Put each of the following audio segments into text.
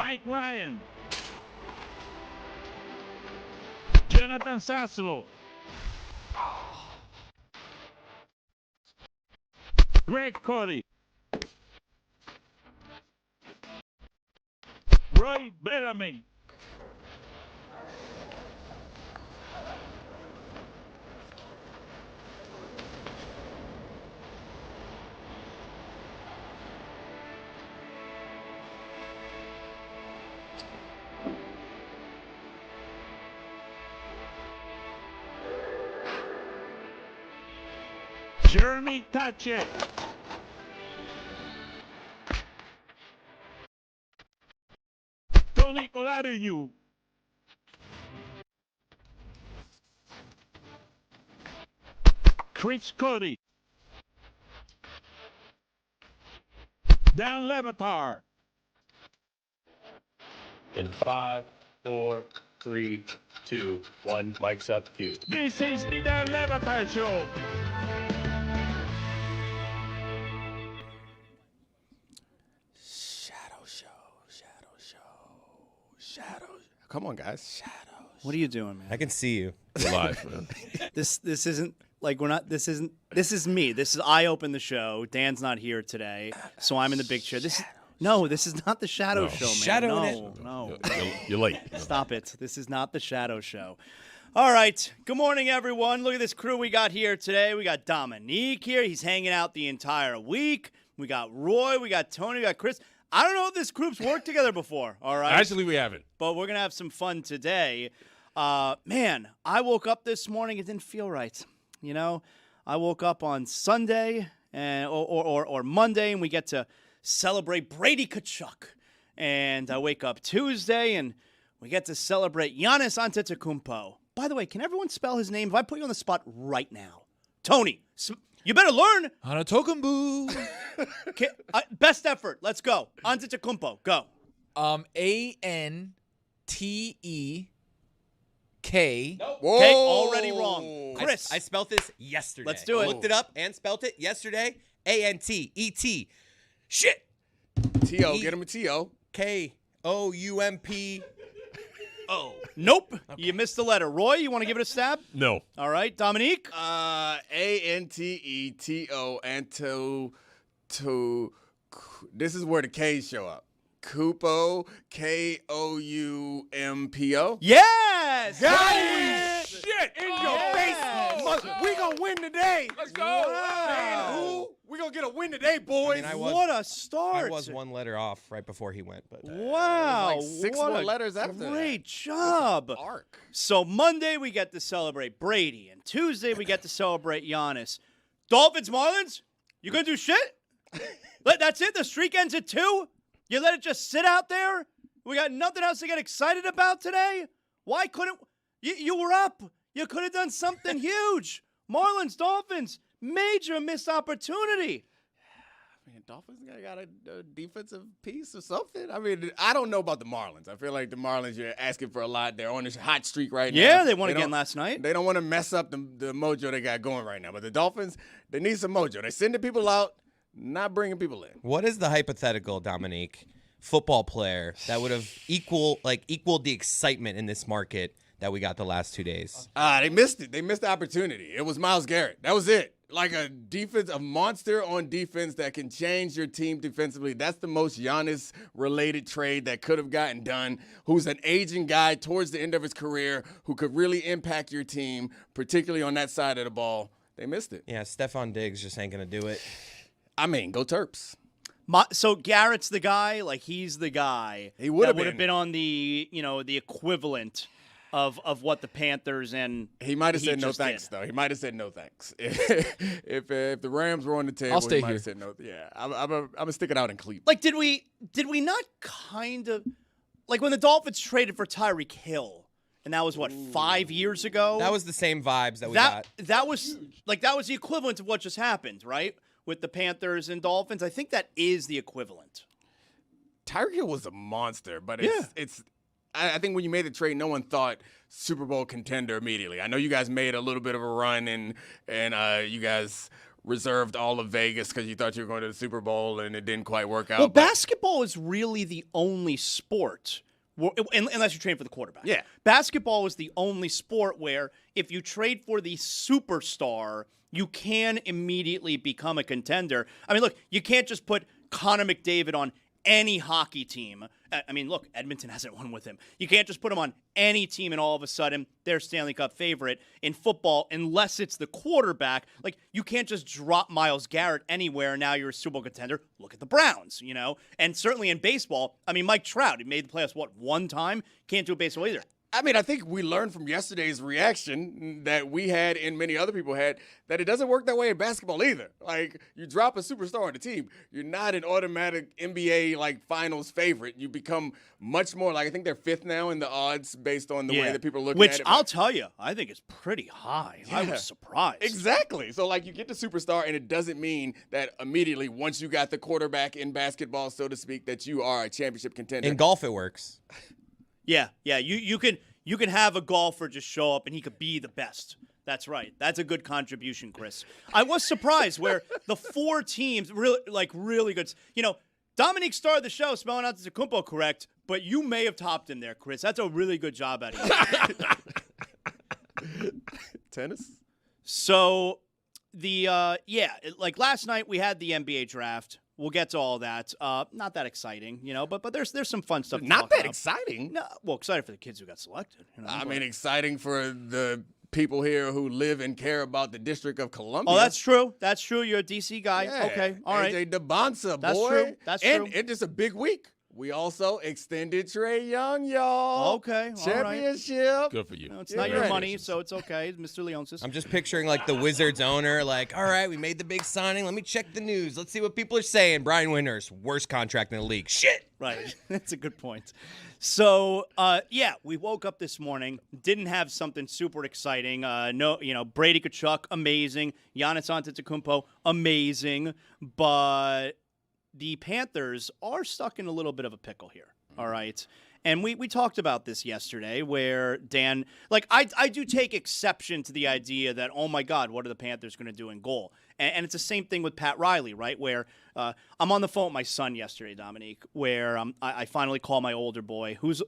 Mike Ryan. Jonathan Zaslow. Greg Cody. Roy Bellamy. Jeremy Tache. Tony Colariu. Chris Cody. Dan Le Batard. In 5, 4, 3, 2, 1. Mic's up. Cue. This is the Dan Le Batard Show. Shadows. Come on, guys. Shadows. What are you doing, man? I can see you. We're live, man. This isn't like we're not. This is me. This is I open the show. Dan's not here today, so I'm in the big chair. This is not the Shadow Show, man. Shadowing No. You're late. Stop it. This is not the Shadow Show. All right. Good morning, everyone. Look at this crew we got here today. We got Dominique here. He's hanging out the entire week. We got Roy. We got Tony. We got Chris. I don't know if this group's worked together before, all right? Actually, we haven't. But we're going to have some fun today. Man, I woke up this morning. It didn't feel right. You know, I woke up on Sunday or Monday, and we get to celebrate Brady Tkachuk. And I wake up Tuesday, and we get to celebrate Giannis Antetokounmpo. By the way, can everyone spell his name? If I put you on the spot right now. Tony, you better learn. Antetokounmpo. Best effort. Let's go. Antetokounmpo. Go. Anteke. Whoa. Okay, already wrong. Chris. I spelt this yesterday. Let's do it. Looked it up and spelt it yesterday. A-N-T-E-T. Shit. T.O. Get him a T.O. K-O-U-M-P. Oh. Nope. You missed the letter. Roy, you want to give it a stab? No. All right. Dominique? A-N-T-E-T-O. This is where the K's show up. Kupo. K-O-U-M-P-O. Yes! Got it! Shit in your face. We gonna win today. Let's go. Wow. We gonna get a win today, boys. What a start. I was one letter off right before he went. But Wow. Like 6 what more a letters after that. Great job. Arc. So Monday we get to celebrate Brady, and Tuesday we get to celebrate Giannis. Dolphins, Marlins, you gonna do shit? That's it? The streak ends at 2? You let it just sit out there? We got nothing else to get excited about today? Why couldn't you were up? You could have done something huge. Marlins, Dolphins, major missed opportunity. I mean, Dolphins got a defensive piece or something. I mean, I don't know about the Marlins. I feel like the Marlins, you're asking for a lot. They're on this hot streak right now. Yeah, they won again last night. They don't want to mess up the mojo they got going right now. But the Dolphins, they need some mojo. They're sending people out, not bringing people in. what is the hypothetical, Dominique, football player that would have equaled the excitement in this market that we got the last 2 days? They missed it. They missed the opportunity. It was Myles Garrett. That was it. Like a monster on defense that can change your team defensively. That's the most Giannis-related trade that could have gotten done. Who's an aging guy towards the end of his career who could really impact your team, particularly on that side of the ball. They missed it. Yeah, Stephon Diggs just ain't going to do it. I mean, go Terps. So Garrett's the guy, like he's the guy. He would have been on the the equivalent of what the Panthers and he might have Heat said no just thanks did. though. He might have said no thanks. If the Rams were on the table, I'll stay he might here. have said no. Yeah, I'm gonna stick it out in Cleveland. Like did we not kind of like when the Dolphins traded for Tyreek Hill, and that was what 5 years ago. That was the same vibes that we got. That was the equivalent of what just happened, right? With the Panthers and Dolphins, I think that is the equivalent. Tyreek Hill was a monster, but Yeah. I think when you made the trade, no one thought Super Bowl contender immediately. I know you guys made a little bit of a run, and you guys reserved all of Vegas because you thought you were going to the Super Bowl and it didn't quite work out. Well, but- basketball is really the only sport, unless you train for the quarterback. Yeah. Basketball is the only sport where if you trade for the superstar, you can immediately become a contender. I mean, look, you can't just put Connor McDavid on any hockey team. I mean, look, Edmonton hasn't won with him. You can't just put him on any team and all of a sudden they're Stanley Cup favorite. In football, unless it's the quarterback, like you can't just drop Myles Garrett anywhere and now you're a Super Bowl contender. Look at the Browns, you know? And certainly in baseball, I mean, Mike Trout, he made the playoffs, one time? Can't do it baseball either. I mean, I think we learned from yesterday's reaction that we had and many other people had that it doesn't work that way in basketball either. Like, you drop a superstar on the team, you're not an automatic NBA, finals favorite. You become much more, I think they're fifth now in the odds based on the way that people are looking at it. Which, I'll tell you, I think is pretty high. I Yeah. was surprised. Exactly. So, you get the superstar, and it doesn't mean that immediately, once you got the quarterback in basketball, so to speak, that you are a championship contender. In golf, it works. Yeah. You can have a golfer just show up and he could be the best. That's right. That's a good contribution, Chris. I was surprised where the four teams really good. You know, Dominique started the show spelling out the Tecumpo correct, but you may have topped him there, Chris. That's a really good job out of you. Tennis? So last night we had the NBA draft. We'll get to all that. Not that exciting, you know, but there's some fun stuff. Not that exciting. No, well, excited for the kids who got selected. You know, I mean, exciting for the people here who live and care about the District of Columbia. Oh, that's true. That's true. You're a DC guy. Yeah. Okay, all right. AJ DeBonsa, That's boy. true. That's and true. it's just a big week. We also extended Trae Young, y'all. Okay, all right. Championship. Good for you. No, it's Yeah, not your right. money, so it's okay, Mr. Leonsis. I'm just picturing the Wizards owner, all right, we made the big signing. Let me check the news. Let's see what people are saying. Brian Winters, worst contract in the league. Shit. Right. That's a good point. So, we woke up this morning, didn't have something super exciting. Brady Tkachuk, amazing. Giannis Antetokounmpo, amazing. But the Panthers are stuck in a little bit of a pickle here, all right? And we talked about this yesterday where Dan, I do take exception to the idea that, oh, my God, what are the Panthers going to do in goal? And it's the same thing with Pat Riley, right, where I'm on the phone with my son yesterday, Dominique, where I finally call my older boy, who's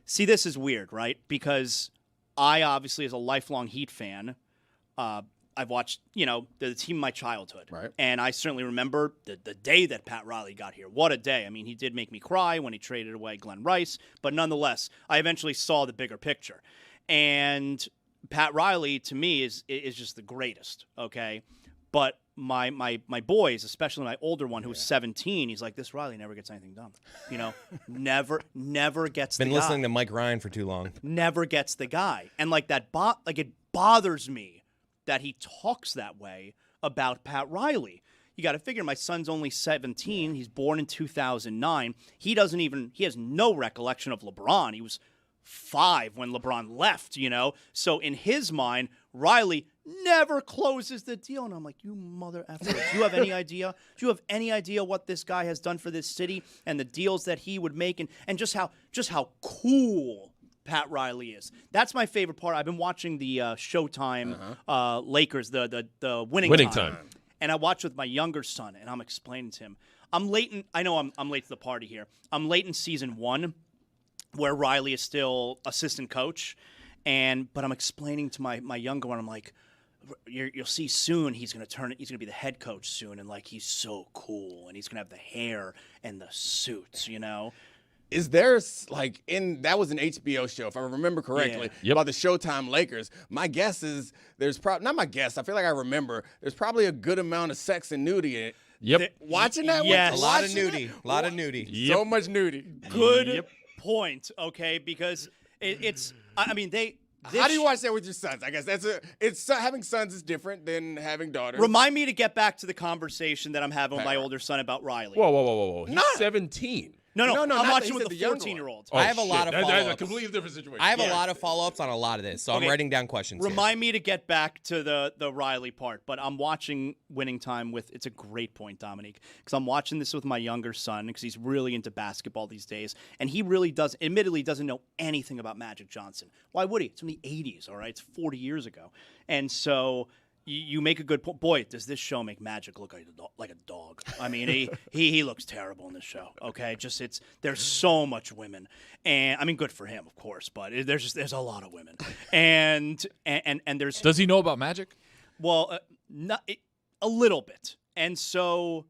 see, this is weird, right? Because I obviously, as a lifelong Heat fan, I've watched, the team of my childhood. Right. And I certainly remember the day that Pat Riley got here. What a day. I mean, he did make me cry when he traded away Glenn Rice. But nonetheless, I eventually saw the bigger picture. And Pat Riley, to me, is just the greatest, okay? But my boys, especially my older one who's 17, he's like, this Riley never gets anything done. Never gets the guy. Been listening to Mike Ryan for too long. Never gets the guy. And it bothers me that he talks that way about Pat Riley. You got to figure my son's only 17. He's born in 2009. He has no recollection of LeBron. He was 5 when LeBron left, So in his mind, Riley never closes the deal. And I'm like, you mother effer. Do you have any idea? Do you have any idea what this guy has done for this city and the deals that he would make and just how cool Pat Riley is? That's my favorite part. I've been watching the Showtime Lakers, the winning time. And I watched with my younger son, and I'm explaining to him. I'm late to the party here. I'm late in season 1, where Riley is still assistant coach, but I'm explaining to my younger one, I'm like, you'll see soon he's going to be the head coach soon, and he's so cool, and he's going to have the hair and the suits, Is there that was an HBO show, if I remember correctly, about the Showtime Lakers. My guess is not my guess. I feel like I remember there's probably a good amount of sex and nudity in it. Yep. Watching that, yes. A lot of nudity. A lot of nudity. Yep. so much nudity. Good point, okay? Because it's how do you watch that with your sons? I guess having sons is different than having daughters. Remind me to get back to the conversation that I'm having with my older son about Riley. Whoa. He's Nah. 17. No, No, I'm not watching that. with He the said the younger 14-year-old. I have a lot of That's a follow-ups. completely different situation. I have a lot of follow-ups on a lot of this, so Okay. I'm writing down questions here. Remind me to get back to the Riley part, but I'm watching Winning Time it's a great point, Dominique, because I'm watching this with my younger son because he's really into basketball these days, and he really admittedly doesn't know anything about Magic Johnson. Why would he? It's from the 80s, all right? It's 40 years ago. And so you make a good point. Boy, does this show make Magic look like a dog. I mean, he looks terrible in this show. Okay, there's so much women, and I mean, good for him, of course, but there's a lot of women, and there's Does he know about Magic? well, a little bit, and so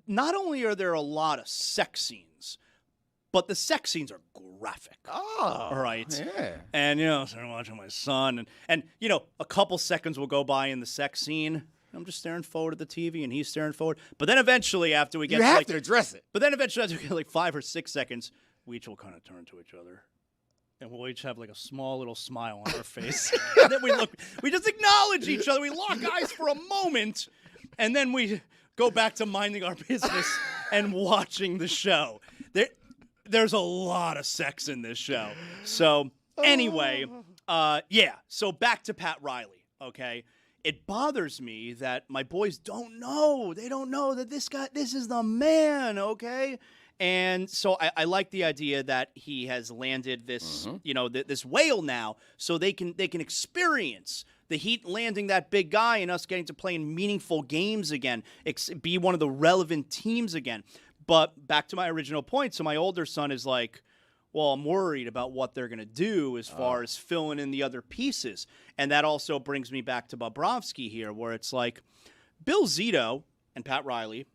not only are there a lot of sex scenes, but the sex scenes are graphic. Oh, All right. Yeah. And, so I'm watching my son, and a couple seconds will go by in the sex scene. I'm just staring forward at the TV, and he's staring forward. But then eventually, after we get You have to address it. But then eventually, after we get like 5 or 6 seconds, we each will kind of turn to each other. And we'll each have like a small little smile on our face. And then we just acknowledge each other. We lock eyes for a moment, and then we go back to minding our business and watching the show. There's a lot of sex in this show. So anyway, so back to Pat Riley, okay? It bothers me that my boys don't know. They don't know that this is the man, okay? And so I like the idea that he has landed this, this whale now, so they can experience the Heat landing that big guy and us getting to play in meaningful games again, be one of the relevant teams again. But back to my original point, so my older son is like, well, I'm worried about what they're going to do as far as filling in the other pieces. And that also brings me back to Bobrovsky here, where it's like Bill Zito and Pat Riley,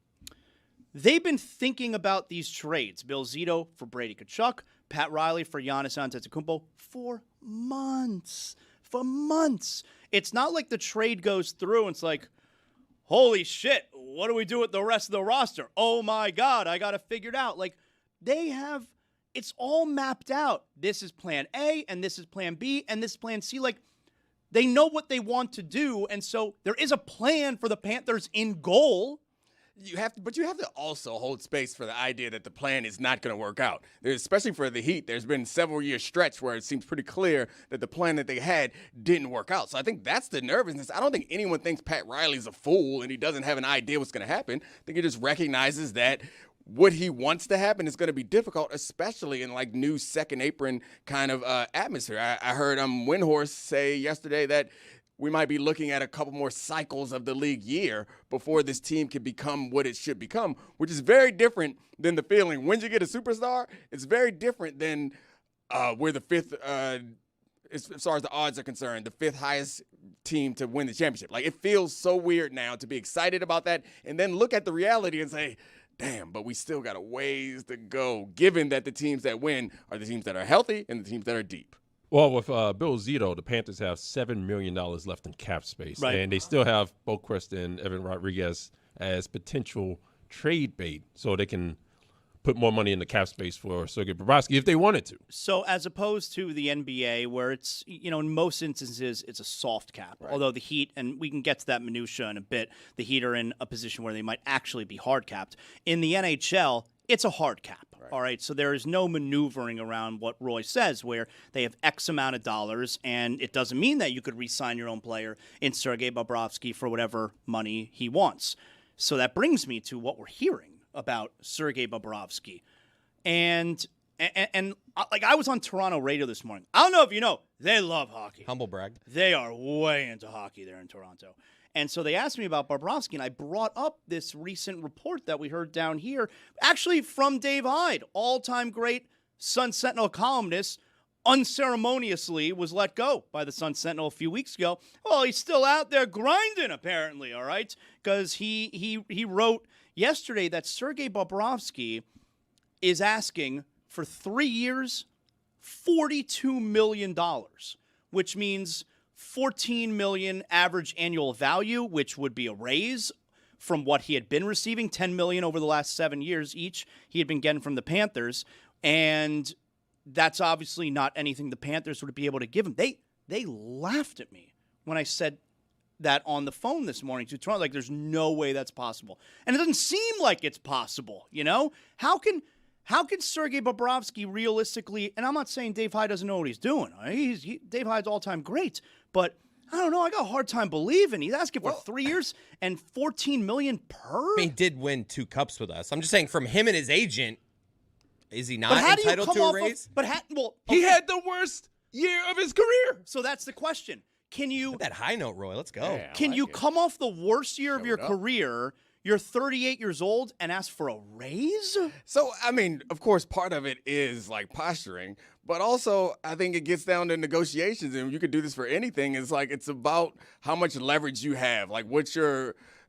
they've been thinking about these trades. Bill Zito for Brady Tkachuk, Pat Riley for Giannis Antetokounmpo for months. For months. It's not like the trade goes through and it's like, holy shit, what do we do with the rest of the roster? Oh my God, I got to figure it out. Like, it's all mapped out. This is plan A, and this is plan B, and this is plan C. Like, they know what they want to do, and so there is a plan for the Panthers in goal. But you have to also hold space for the idea that the plan is not going to work out. Especially for the Heat, there's been several year stretch where it seems pretty clear that the plan that they had didn't work out. So I think that's the nervousness. I don't think anyone thinks Pat Riley's a fool and he doesn't have an idea what's going to happen. I think he just recognizes that what he wants to happen is going to be difficult, especially in like new second apron kind of atmosphere. I heard Windhorse say yesterday that we might be looking at a couple more cycles of the league year before this team can become what it should become, which is very different than the feeling when you get a superstar. It's very different than we're the fifth, as far as the odds are concerned, the fifth highest team to win the championship. Like, it feels so weird now to be excited about that and then look at the reality and say, damn, but we still got a ways to go, given that the teams that win are the teams that are healthy and the teams that are deep. Well, with Bill Zito, the Panthers have $7 million left in cap space. Right. And they still have Boquist and Evan Rodriguez as potential trade bait so they can put more money in the cap space for Sergei Bobrovsky if they wanted to. So as opposed to the NBA where it's, in most instances, it's a soft cap. Right. Although the Heat, and we can get to that minutia in a bit, the Heat are in a position where they might actually be hard capped. In the NHL, it's a hard cap. Right. All right, so there is no maneuvering around what Roy says, where they have X amount of dollars, and it doesn't mean that you could re-sign your own player in Sergei Bobrovsky for whatever money he wants. So that brings me to what we're hearing about Sergei Bobrovsky. And like, I was on Toronto radio this morning. I don't know if you know, they love hockey. Humble brag. They are way into hockey there in Toronto. And so they asked me about Bobrovsky, and I brought up this recent report that we heard down here, actually from Dave Hyde, all-time great Sun Sentinel columnist, unceremoniously was let go by the Sun Sentinel a few weeks ago. Well, he's still out there grinding, apparently, all right? Because he wrote yesterday that Sergei Bobrovsky is asking for 3 years, $42 million, which means $14 million average annual value, which would be a raise from what he had been receiving, $10 million over the last 7 years each he had been getting from the Panthers. And that's obviously not anything the Panthers would be able to give him. They laughed at me when I said that on the phone this morning to Toronto. Like, there's no way that's possible. And it doesn't seem like it's possible, How can Sergei Bobrovsky realistically, and I'm not saying Dave Hyde doesn't know what he's doing. Dave Hyde's all-time great, but I don't know. I got a hard time believing. He's asking for 3 years and $14 million per. I mean, he did win 2 cups with us. I'm just saying, from him and his agent, is he not entitled to a raise? He had the worst year of his career. So that's the question. Can you That high note, Roy. Let's go. Yeah, I can like you it. come off the worst year of Show your it up. career? You're 38 years old and ask for a raise? So, I mean, of course, part of it is like posturing, but also I think it gets down to negotiations, and you could do this for anything. It's like it's about how much leverage you have. Like,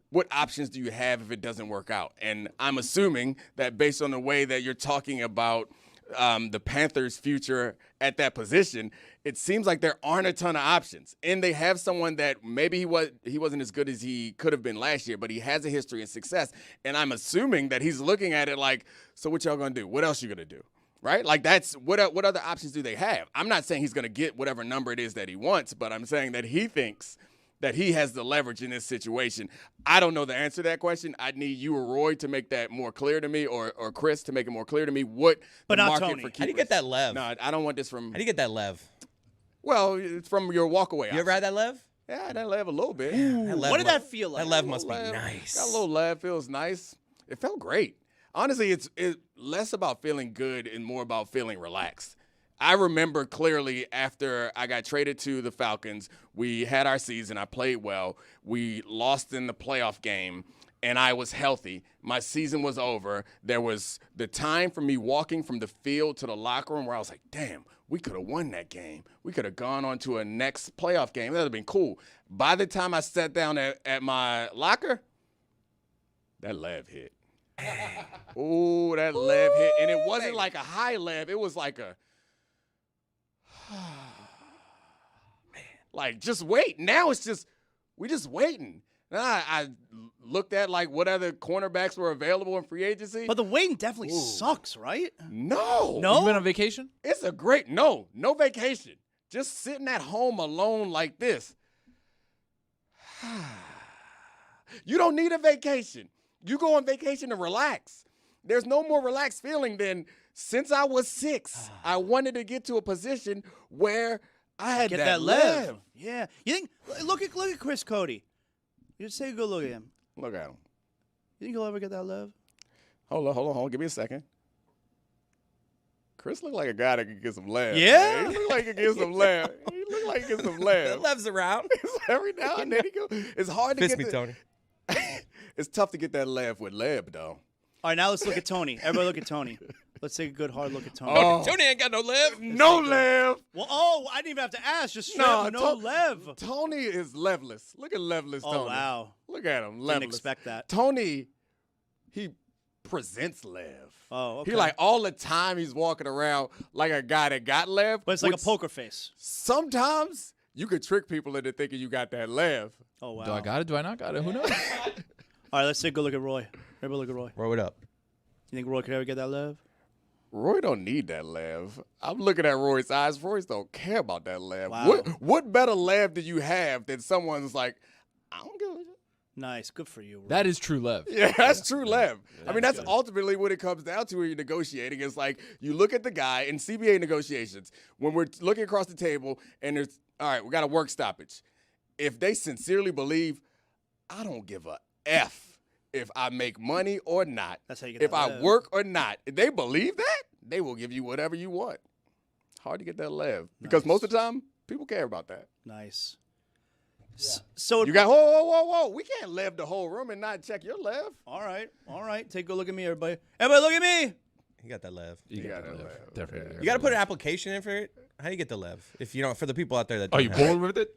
what options do you have if it doesn't work out? And I'm assuming that based on the way that you're talking about the Panthers' future at that position, it seems like there aren't a ton of options. And they have someone that maybe he wasn't as good as he could have been last year, but he has a history of success. And I'm assuming that he's looking at it like, so what y'all gonna do? What else you gonna do? Right? Like that's what other options do they have? I'm not saying he's gonna get whatever number it is that he wants, but I'm saying that he thinks that he has the leverage in this situation. I don't know the answer to that question. I need you or Roy to make that more clear to me, or Chris to make it more clear to me what But the not market Tony. for How keepers. How do you get that lev? No, I don't want this from. How do you get that lev? Well, it's from your walkaway. You ever had that lev? Yeah, that lev a little bit. That lev What did must- that feel like? That lev must be Lev. nice. Got a little lev, feels nice. It felt great. Honestly, it's less about feeling good and more about feeling relaxed. I remember clearly after I got traded to the Falcons, we had our season. I played well. We lost in the playoff game, and I was healthy. My season was over. There was the time for me walking from the field to the locker room where I was like, damn, we could have won that game. We could have gone on to a next playoff game. That would have been cool. By the time I sat down at my locker, that lev hit. Ooh, that lev hit. And it wasn't like a high lev. It was like a, like, just wait. Now it's just, we just waiting. Now I looked at, like, what other cornerbacks were available in free agency. But the waiting definitely sucks, right? No. No? You went on vacation? It's a great, no vacation. Just sitting at home alone like this. You don't need a vacation. You go on vacation to relax. There's no more relaxed feeling than since I was 6, I wanted to get to a position where I had Get that, that lev. lev. Yeah. You think look at Chris Cody. You just take a good look at him. Look at him. You think he'll ever get that lev? Hold on. Give me a second. Chris look like a guy that could get some lev. Yeah? Man. He look like he could get some lev. He look like he get some The lev. lev's around. Every now and then he go. It's hard to Fist get me, Tony. It's tough to get that lev with lev, though. All right, now let's look at Tony. Everybody look at Tony. Let's take a good hard look at Tony. Oh. Tony ain't got no lev. No lev. Well, I didn't even have to ask. Just straight up, no lev. Tony is levless. Look at levless Oh, Tony. wow. Look at him, levless. Didn't expect that. Tony, he presents lev. Oh, okay. He like all the time he's walking around like a guy that got lev. But it's like a which poker face. Sometimes you could trick people into thinking you got that lev. Oh, wow. Do I got it? Do I not got it? Who knows? All right, let's take a good look at Roy. Everybody look at Roy. Roll it up. You think Roy could ever get that lev? Roy don't need that lev. I'm looking at Roy's eyes. Roy's don't care about that lev. Wow. What better lev do you have than someone's like, I don't give a shit. Nice. Good for you, Roy. That is true lev. Yeah, that's true lev. I mean, that's good. ultimately what it comes down to when you're negotiating. It's like you look at the guy in CBA negotiations, when we're looking across the table and there's, all right, we got a work stoppage. If they sincerely believe, I don't give a F if I make money or not, That's how you get if that I lev. work or not, if they believe that, they will give you whatever you want. Hard to get that lev because most of the time, people care about that. Nice. So You got, whoa. We can't lev the whole room and not check your lev. All right. Take a look at me, everybody. Everybody, look at me. He got that lev. You got got that that lev. lev. Definitely. You got to put an application in for it. How do you get the lev? If you don't, for the people out there that Are don't you have it. born with it?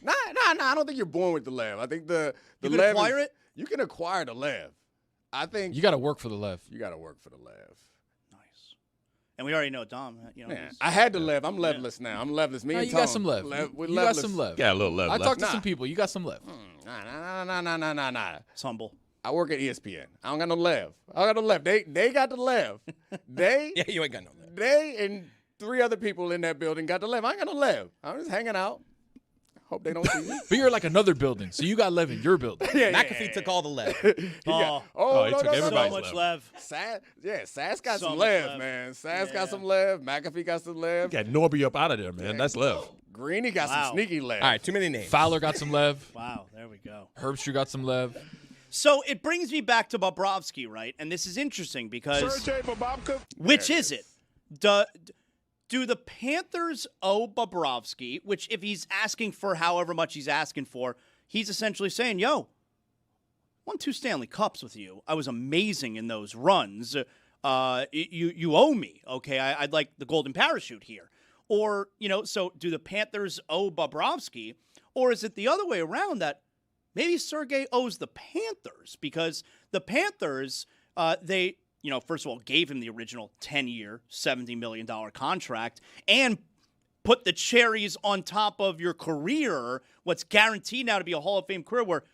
Nah. I don't think you're born with the lev. I think the You can lev acquire is- it? You can acquire the lev. I think You got to work for the lev. you got to work for the lev. Nice. And we already know Dom. You know, Man, he's- I had the lev. I'm levless now. I'm leveless. Me No, and you Tone. got some lev. We're You got leveless. some lev. Got a little lev I left. talked to Nah. some people. You got some lev. Nah. it's humble. I work at ESPN. I don't got no lev. I don't got no lev. They got the lev. They Yeah, you ain't got no lev. they and 3 other people in that building got the lev. I ain't got no lev. I'm just hanging out. Hope they don't see me. But you're like another building, so you got lev in your building. McAfee took all the lev. Oh, he took so everybody's much lev. lev. Sass got So some much lev, lev. man. Sass Yeah. got some lev. McAfee got some lev. Got Norby up out of there, man. That's lev. Greeny got Wow. some sneaky lev. All right, too many names. Fowler got some lev. Wow, there we go. Herbstreit got some lev. So it brings me back to Bobrovsky, right? And this is interesting because Sergey Bababka. which is it? do the Panthers owe Bobrovsky, which if he's asking for however much he's asking for, he's essentially saying, yo, won 2 Stanley Cups with you. I was amazing in those runs. You owe me, okay? I'd like the golden parachute here. Or, so do the Panthers owe Bobrovsky? Or is it the other way around that maybe Sergei owes the Panthers? Because the Panthers, they, first of all, gave him the original 10-year, $70 million contract and put the cherries on top of your career, what's guaranteed now to be a Hall of Fame career, where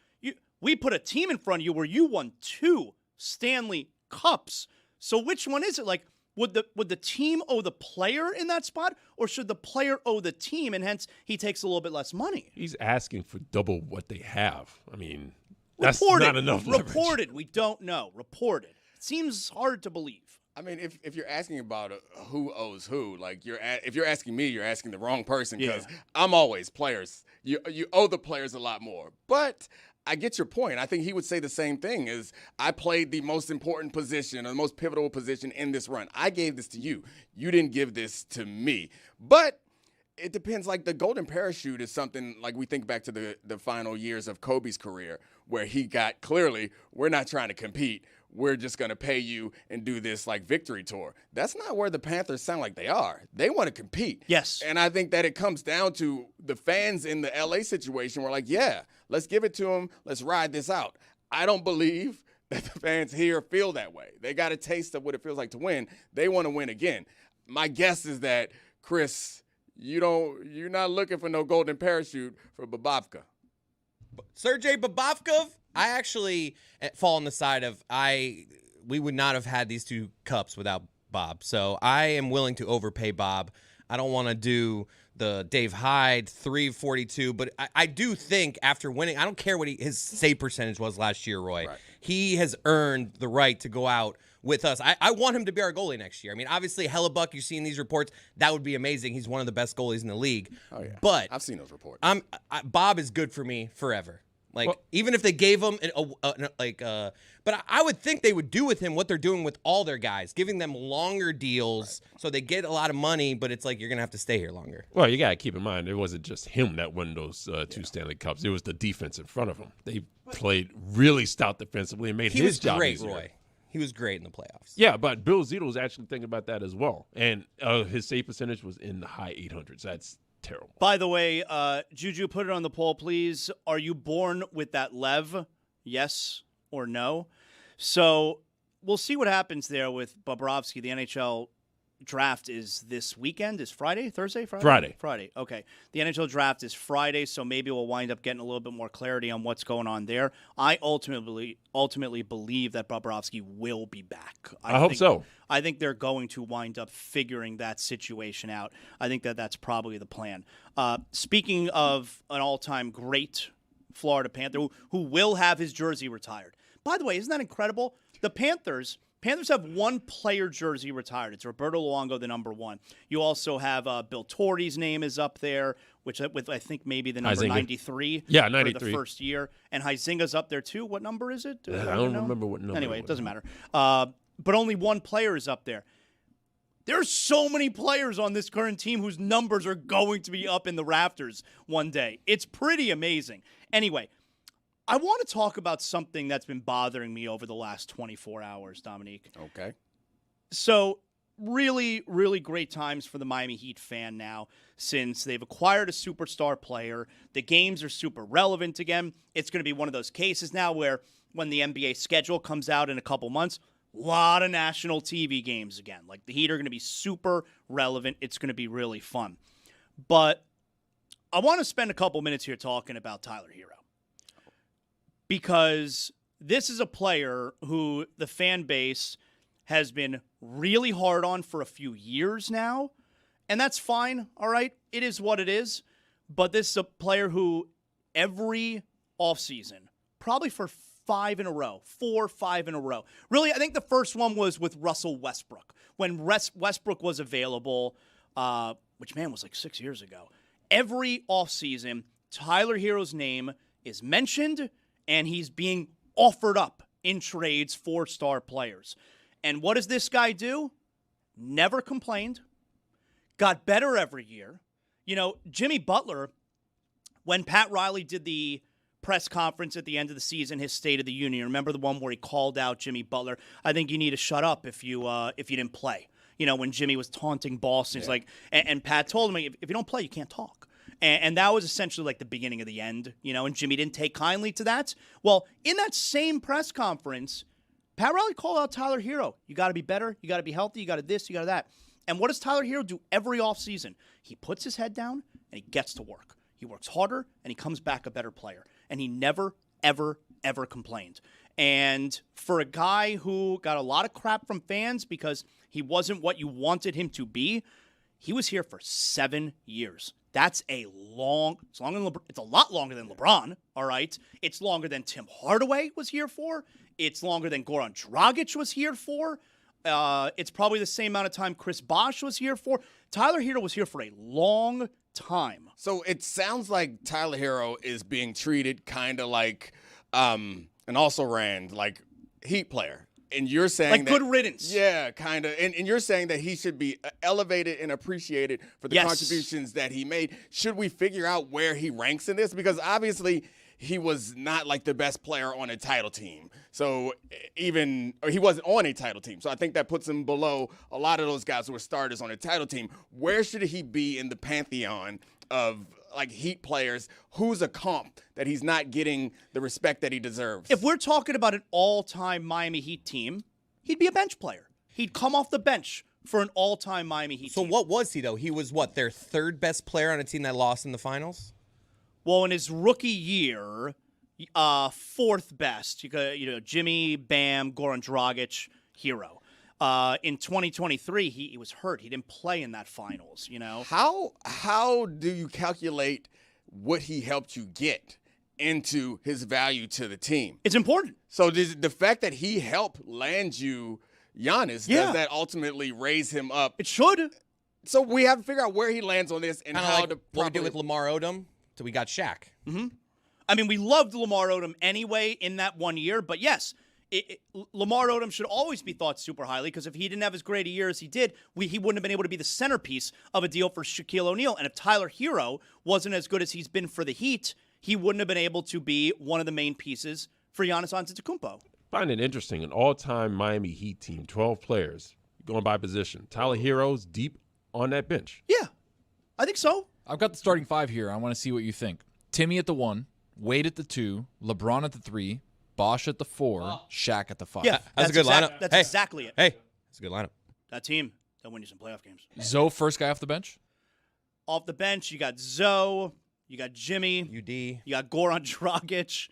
we put a team in front of you where you won 2 Stanley Cups. So which one is it? Like, would the team owe the player in that spot, or should the player owe the team, and hence he takes a little bit less money? He's asking for double what they have. I mean, that's not enough leverage. Reported. We don't know. Reported. It seems hard to believe. I mean, if you're asking about who owes who, like if you're asking me, you're asking the wrong person, because I'm always players. You owe the players a lot more. But I get your point. I think he would say the same thing, is I played the most important position or the most pivotal position in this run. I gave this to you. You didn't give this to me. But it depends. Like, the golden parachute is something, like, we think back to the final years of Kobe's career, where he got, clearly, we're not trying to compete. We're just going to pay you and do this, like, victory tour. That's not where the Panthers sound like they are. They want to compete. Yes. And I think that it comes down to the fans in the LA situation. We're like, yeah, let's give it to them. Let's ride this out. I don't believe that the fans here feel that way. They got a taste of what it feels like to win. They want to win again. My guess is that, Chris, you're not looking for no golden parachute for Bobovka. Sergei Bobovkov, I actually fall on the side of we would not have had these 2 cups without Bob. So I am willing to overpay Bob. I don't want to do the Dave Hyde 342, but I do think after winning, I don't care what his save percentage was last year, Roy. Right. He has earned the right to go out with us. I want him to be our goalie next year. I mean, obviously, Hellebuck, you've seen these reports. That would be amazing. He's one of the best goalies in the league. Oh, yeah. But I've seen those reports. Bob is good for me forever. Like, even if they gave him, but I would think they would do with him what they're doing with all their guys, giving them longer deals so they get a lot of money, but it's like you're going to have to stay here longer. Well, you got to keep in mind, it wasn't just him that won those 2 Stanley Cups. It was the defense in front of him. They played really stout defensively and made his job easier. He was great, Roy. He was great in the playoffs. Yeah, but Bill Zito was actually thinking about that as well. And his save percentage was in the high 800s. That's terrible. By the way, Juju, put it on the poll, please. Are you born with that lev? Yes or no? So we'll see what happens there with Bobrovsky. The NHL draft is this weekend. Is Friday? Thursday? Friday? Friday. Okay. The NHL draft is Friday, so maybe we'll wind up getting a little bit more clarity on what's going on there. I ultimately believe that Bobrovsky will be back. I hope so. I think they're going to wind up figuring that situation out. I think that's probably the plan. Speaking of an all-time great Florida Panther who will have his jersey retired. By the way, isn't that incredible? The Panthers have 1 player jersey retired. It's Roberto Luongo, the number 1. You also have Bill Torrey's name is up there, with I think maybe the number 93. Yeah, 93 93. For the first year. And Huizinga's up there too. What number is it? I don't remember what number. Anyway, it doesn't matter. But only 1 player is up there. There are so many players on this current team whose numbers are going to be up in the rafters one day. It's pretty amazing. Anyway, I want to talk about something that's been bothering me over the last 24 hours, Dominique. Okay. So, really, really great times for the Miami Heat fan now, since they've acquired a superstar player. The games are super relevant again. It's going to be one of those cases now where when the NBA schedule comes out in a couple months, a lot of national TV games again. Like, the Heat are going to be super relevant. It's going to be really fun. But I want to spend a couple minutes here talking about Tyler Hero, because this is a player who the fan base has been really hard on for a few years now, and that's fine, all right? It is what it is, but this is a player who every offseason, probably for 5 in a row, 4 or 5 in a row. Really, I think the first one was with Russell Westbrook. When Westbrook was available, which, man, was like 6 years ago. Every offseason, Tyler Hero's name is mentioned, and he's being offered up in trades for star players. And what does this guy do? Never complained. got better every year. You know, Jimmy Butler, when Pat Riley did the press conference at the end of the season, his State of the Union, remember the one where he called out Jimmy Butler? I think you need to shut up if you didn't play. You know, when Jimmy was taunting Boston, he's like, and Pat told him, if you don't play, you can't talk. And that was essentially like the beginning of the end, you know, and Jimmy didn't take kindly to that. Well, in that same press conference, Pat Riley called out Tyler Hero. You got to be better. You got to be healthy. You got to this. You got to that. And what does Tyler Hero do every offseason? He puts his head down and he gets to work. He works harder and he comes back a better player. And he never, ever, ever complained. And for a guy who got a lot of crap from fans because he wasn't what you wanted him to be, he was here for 7 years. That's it's a lot longer than LeBron, all right? It's longer than Tim Hardaway was here for. It's longer than Goran Dragic was here for. It's probably the same amount of time Chris Bosh was here for. Tyler Hero was here for a long time. So it sounds like Tyler Hero is being treated kind of like an also-ran, like, Heat player. And you're saying like that, good riddance. Yeah, kind of. And you're saying that he should be elevated and appreciated for the contributions that he made. Should we figure out where he ranks in this? Because obviously he was not like the best player on a title team. So or he wasn't on a title team. So I think that puts him below a lot of those guys who were starters on a title team. Where should he be in the pantheon of like Heat players? Who's a comp that he's not getting the respect that he deserves? If we're talking about an all-time Miami Heat team, he'd be a bench player. He'd come off the bench for an all-time Miami Heat team. So what was he, though? He was, their third best player on a team that lost in the finals? Well, in his rookie year, fourth best. You got, Jimmy, Bam, Goran Dragic, Hero. In 2023, he was hurt. He didn't play in that finals, you know? How do you calculate what he helped you get into his value to the team? It's important. So the fact that he helped land you Giannis, does that ultimately raise him up? It should. So we have to figure out where he lands on this and Kinda how like to what we did with Lamar Odom. So we got Shaq. Mm-hmm. I mean, we loved Lamar Odom anyway in that 1 year, but yes, Lamar Odom should always be thought super highly because if he didn't have as great a year as he did, he wouldn't have been able to be the centerpiece of a deal for Shaquille O'Neal. And if Tyler Hero wasn't as good as he's been for the Heat, he wouldn't have been able to be one of the main pieces for Giannis Antetokounmpo. Find it interesting. An all-time Miami Heat team, 12 players, going by position. Tyler Hero's deep on that bench. Yeah, I think so. I've got the starting five here. I want to see what you think. Timmy at the 1, Wade at the 2, LeBron at the 3, Bosh at the 4, Shaq at the 5. Yeah, that's a good lineup. That's exactly it. Hey, that's a good lineup. That team, they'll win you some playoff games. Zoe, first guy off the bench? Off the bench, you got Zoe, you got Jimmy, UD. you got Goran Dragic,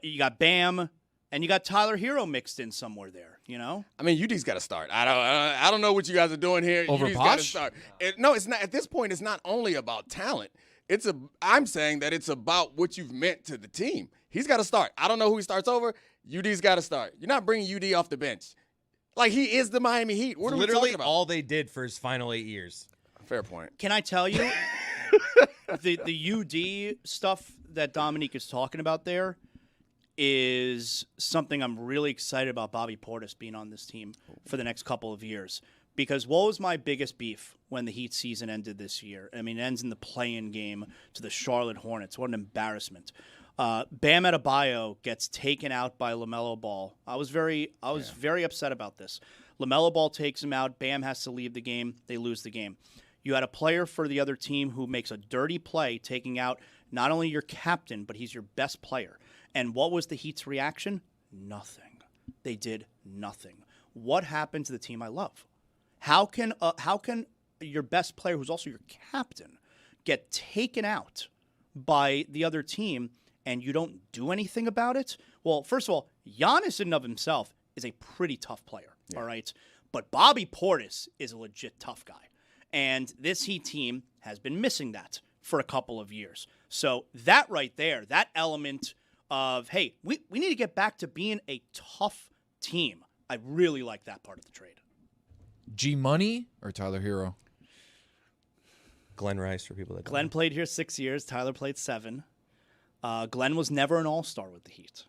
you got Bam, and you got Tyler Hero mixed in somewhere there, you know? I mean, UD's got to start. I don't know what you guys are doing here. Over UD's got to Bosh? start. No, it's not. At this point, it's not only about talent. I'm saying that it's about what you've meant to the team. He's got to start. I don't know who he starts over. UD's got to start. You're not bringing UD off the bench. Like, he is the Miami Heat. What are we Literally talking about? all they did for his final 8 years. Fair point. Can I tell you, the UD stuff that Dominique is talking about there is something I'm really excited about Bobby Portis being on this team for the next couple of years. Because what was my biggest beef when the Heat season ended this year? I mean, it ends in the play-in game to the Charlotte Hornets. What an embarrassment. Bam Adebayo gets taken out by LaMelo Ball. I was very upset about this. LaMelo Ball takes him out. Bam has to leave the game. They lose the game. You had a player for the other team who makes a dirty play, taking out not only your captain, but he's your best player. And what was the Heat's reaction? Nothing. They did nothing. What happened to the team I love? How can your best player, who's also your captain, get taken out by the other team and you don't do anything about it? Well, first of all, Giannis in and of himself is a pretty tough player, all right? But Bobby Portis is a legit tough guy. And this Heat team has been missing that for a couple of years. So that right there, that element of, hey, we need to get back to being a tough team. I really like that part of the trade. G-Money or Tyler Hero? Glenn Rice for people that don't Glenn know. played here 6 years. Tyler played 7. Glenn was never an all-star with the Heat.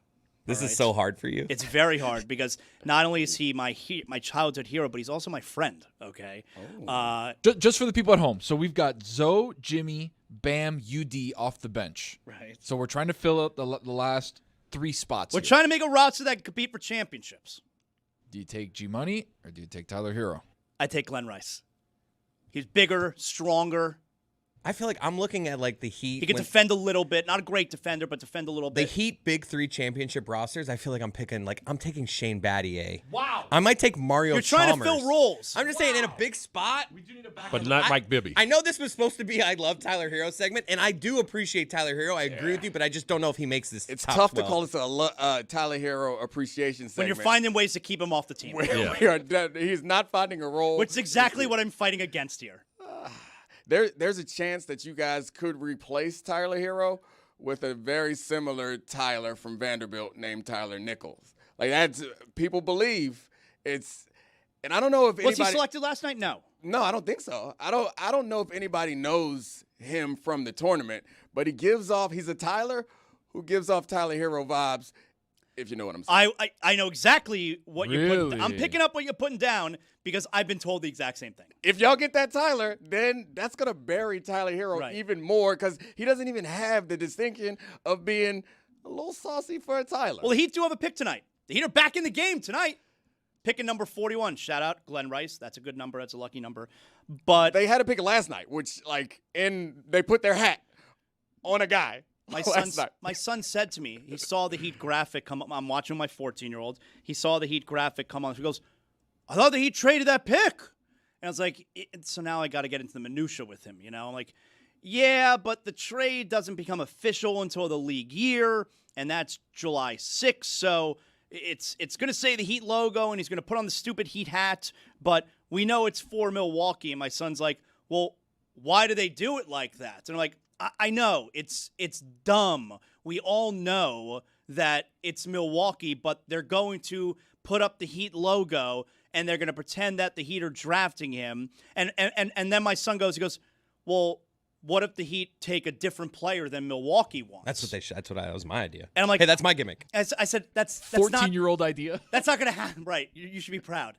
This All is right? so hard for you. It's very hard because not only is he my childhood hero, but he's also my friend. Okay. Just for the people at home. So we've got Zoe, Jimmy, Bam, UD off the bench. Right. So we're trying to fill up the last 3 spots. We're here. trying to make a roster that can compete for championships. Do you take G Money or do you take Tyler Hero? I take Glenn Rice. He's bigger, stronger. I feel like I'm looking at like the Heat. He can when- defend a little bit. Not a great defender, but defend a little the bit. Heat Big 3 championship rosters. I feel like I'm taking Shane Battier. Wow. I might take Mario. You're trying Chalmers. to fill roles. I'm just saying in a big spot. But not Mike Bibby. I know this was supposed to be I love Tyler Hero segment, and I do appreciate Tyler Hero. I agree with you, but I just don't know if he makes this. It's top tough 12. to call this a Tyler Hero appreciation when segment. you're finding ways to keep him off the team. He's not finding a role. Which is exactly what I'm fighting against here. There's a chance that you guys could replace Tyler Hero with a very similar Tyler from Vanderbilt named Tyler Nichols. Like that's people believe it's, and I don't know if Was he anybody. selected last night? No. No, I don't think so. I don't know if anybody knows him from the tournament, but he's a Tyler who gives off Tyler Hero vibes, if you know what I'm saying. I know exactly what you're putting. I'm Really? picking up what you're putting down because I've been told the exact same thing. If y'all get that Tyler, then that's going to bury Tyler Hero Right. even more because he doesn't even have the distinction of being a little saucy for a Tyler. Well, the Heat do have a pick tonight. The Heat are back in the game tonight. Picking number 41. Shout out Glenn Rice. That's a good number. That's a lucky number. But they had to pick it last night, which they put their hat on a guy. my last night. son said to me, he saw the Heat graphic come up. I'm watching my 14-year-old. He saw the Heat graphic come on. He goes, I thought the Heat traded that pick. And I was like, so now I got to get into the minutia with him. I'm like, yeah, but the trade doesn't become official until the league year, and that's July 6th. So it's going to say the Heat logo, and he's going to put on the stupid Heat hat, but we know it's for Milwaukee. And my son's like, well, why do they do it like that? And I'm like, I know it's dumb. We all know that it's Milwaukee, but they're going to put up the Heat logo and they're going to pretend that the Heat are drafting him. And then my son he goes, well, what if the Heat take a different player than Milwaukee wants? That's what they should. That was my idea. And I'm like, hey, that's my gimmick. I said, that's not 14-year-old idea. That's not going to happen. Right. You should be proud.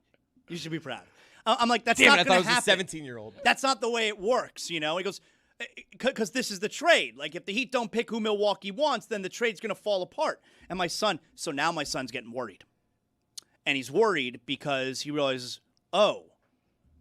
You should be proud. I'm like, that's Damn it, not I thought going it to was happen. a 17-year-old. That's not the way it works, He goes, because this is the trade. Like, if the Heat don't pick who Milwaukee wants, then the trade's going to fall apart. And now my son's getting worried. And he's worried because he realizes, oh,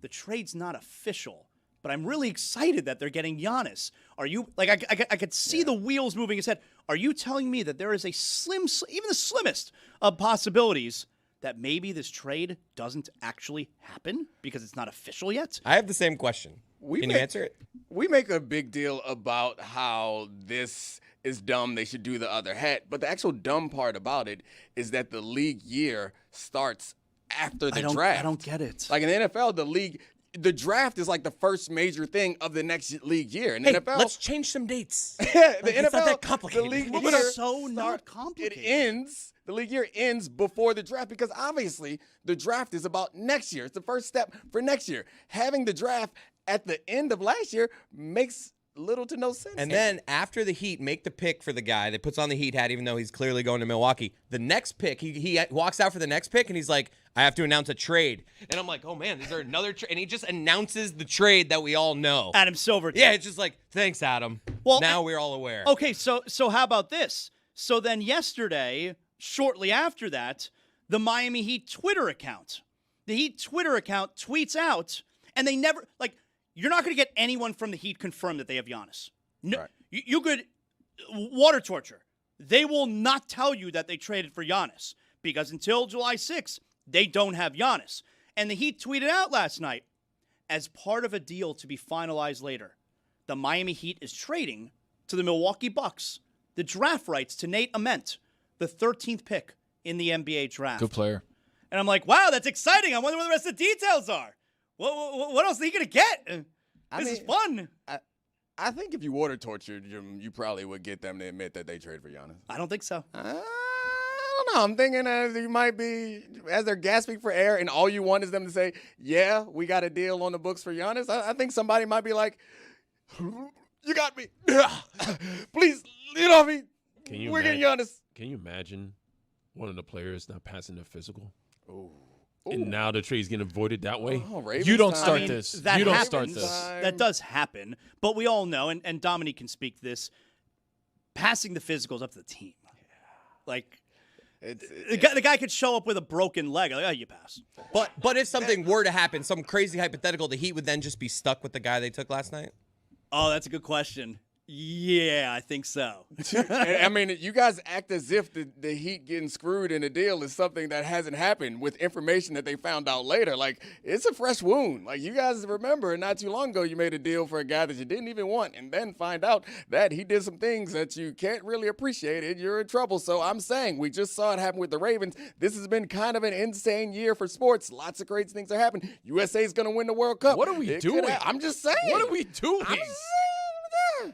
the trade's not official, but I'm really excited that they're getting Giannis. Are you, like, I could see the wheels moving in his head. Are you telling me that there is a even the slimmest of possibilities that maybe this trade doesn't actually happen because it's not official yet? I have the same question. Can you answer it? We make a big deal about how this is dumb. They should do the other hat. But the actual dumb part about it is that the league year starts after the draft. I don't get it. Like in the NFL, the draft is like the first major thing of the next league year. In the Hey, NFL, let's change some dates. yeah, the It's NFL, not that complicated. the league Well, year but it's so not complicated. It ends. The league year ends before the draft because obviously the draft is about next year. It's the first step for next year. Having the draft at the end of last year makes little to no sense. And then after the Heat make the pick for the guy that puts on the Heat hat, even though he's clearly going to Milwaukee, the next pick, he walks out for the next pick and he's like, I have to announce a trade. And I'm like, oh man, is there another trade? And he just announces the trade that we all know. Adam Silver. Yeah, it's just like, thanks, Adam. Well, now we're all aware. Okay, so how about this? So then yesterday, shortly after that, the Miami Heat Twitter account, tweets out, and they never, like, you're not going to get anyone from the Heat confirmed that they have Giannis. No, Right. you could, water torture. They will not tell you that they traded for Giannis because until July 6th, they don't have Giannis. And the Heat tweeted out last night, as part of a deal to be finalized later, the Miami Heat is trading to the Milwaukee Bucks the draft rights to Nate Ament, the 13th pick in the NBA draft. Good player. And I'm like, wow, that's exciting. I wonder what the rest of the details are. What else are you going to get? This is fun. I think if you water tortured them, you probably would get them to admit that they traded for Giannis. I don't think so. I don't know. I'm thinking you might be, as they're gasping for air, and all you want is them to say, yeah, we got a deal on the books for Giannis. I think somebody might be like, you got me. Please, lead off me. Can you We're getting imagine- Giannis. Can you imagine one of the players not passing their physical. And now the trade's getting avoided that way. Oh, Ravens You don't time. start I mean, this. that You don't happens. start this. That does happen. But we all know, and Dominique can speak to this, passing the physical is up to the team. Like, the guy could show up with a broken leg. Like, oh, you pass. But if something were to happen, some crazy hypothetical, the Heat would then just be stuck with the guy they took last night? Oh, that's a good question. Yeah, I think so. I mean, you guys act as if the Heat getting screwed in a deal is something that hasn't happened with information that they found out later. Like, it's a fresh wound. Like, you guys remember not too long ago you made a deal for a guy that you didn't even want and then find out that he did some things that you can't really appreciate and you're in trouble. So I'm saying we just saw it happen with the Ravens. This has been kind of an insane year for sports. Lots of great things are happening. USA is going to win the World Cup. What are we It doing? could I'm just saying. What are we doing? I'm just saying.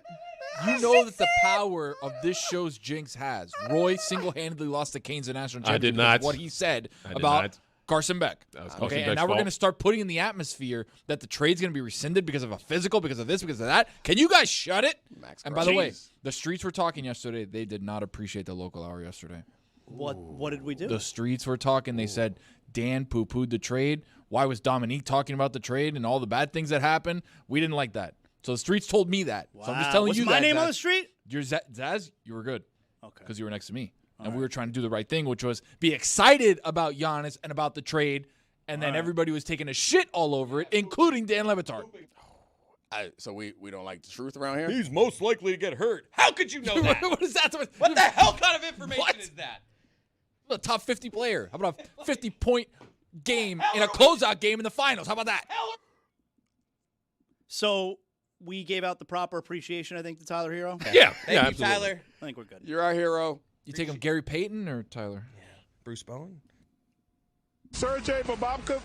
You know that the power of this show's jinx has. Roy single-handedly lost the Canes a national championship. I did because of not. what he said I did about not. Carson Beck. That was Carson Okay, and Beck's now we're fault. going to start putting in the atmosphere that the trade's going to be rescinded because of a physical, because of this, because of that. Can you guys shut it? Max And by the way, Jeez. the streets were talking yesterday. They did not appreciate the local hour yesterday. What did we do? The streets were talking. They said Dan poo-pooed the trade. Why was Dominique talking about the trade and all the bad things that happened? We didn't like that. So the streets told me that. So I'm just telling What's you my that. name Zaz. on the street? You're Zaz, you were good. Okay. Because you were next to me. And we were trying to do the right thing, which was be excited about Giannis and about the trade. And then everybody was taking a shit all over it, including Dan Le Batard. So we don't like the truth around here? He's most likely to get hurt. How could you know that? What is that? What the hell kind of information What? is that? A top 50 player. How about a 50-point game in a closeout game in the finals? How about that? So we gave out the proper appreciation, I think, to Tyler Hero. Yeah. Thank yeah, you, absolutely. Tyler. I think we're good. You're our hero. You take him Gary Payton or Tyler? Bruce Bowen. Sergey Bababka.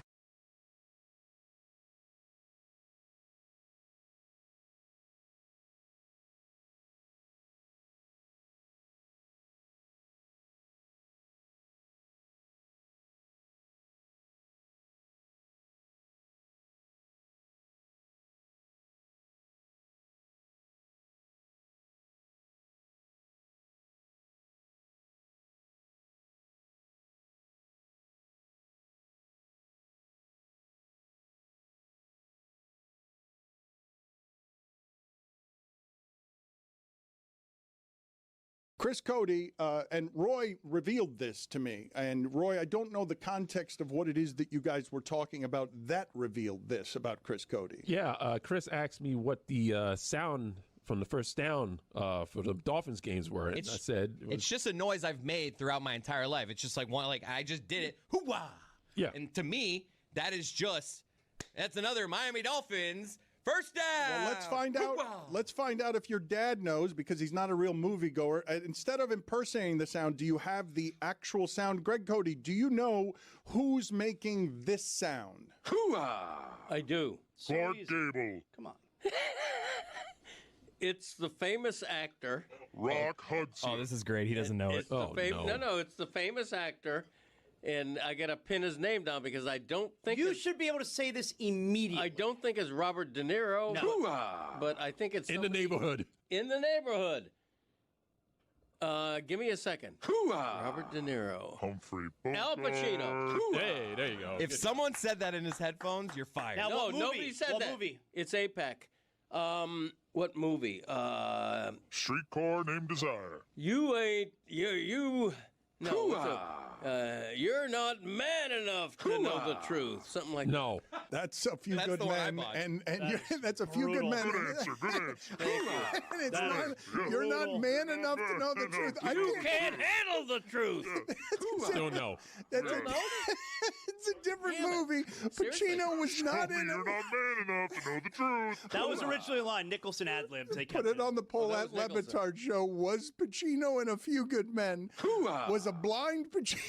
Chris Cody and Roy revealed this to me. And Roy, I don't know the context of what it is that you guys were talking about that revealed this about Chris Cody. Yeah, Chris asked me what the sound from the first down for the Dolphins games were. And I said It's just a noise I've made throughout my entire life. It's just like I just did it. Hoo-wah! Yeah. And to me, that's another Miami Dolphins first down. Well, let's find out. Hoo-wah! Let's find out if your dad knows, because he's not a real moviegoer. Instead of impersonating the sound, do you have the actual sound? Greg Cody, do you know who's making this sound? I do. Clark Gable. Come on. It's the famous actor. Rock Hudson. Oh, this is great. He doesn't know it. It's the No, it's the famous actor. And I got to pin his name down because I don't think You should be able to say this immediately. I don't think it's Robert De Niro. No. But I think it's in the somebody neighborhood. In the neighborhood. Give me a second. Robert De Niro. Humphrey Al Pacino. Hey, there you go. If someone said that in his headphones, you're fired. Now, No, what movie? nobody said What that. movie? It's APAC. What movie? Streetcar Named Desire. You ain't you. No. You're not man enough to know the truth. Something like No. That's a few That's good the one I men, bought. and that's a few good men. Good answer. Good answer. And it's That not, is you're not brutal. man enough to know the truth. I You can't handle the truth. Still no. That's Don't know? it's a different Damn it. movie. Seriously? Pacino was not Tell me in you're it. not man enough to know the truth. That was originally a line. Nicholson ad-lib. Take Put it on the poll that at was Le Nicholson. Batard Show. Was Pacino in A Few Good Men? Was a blind Pacino?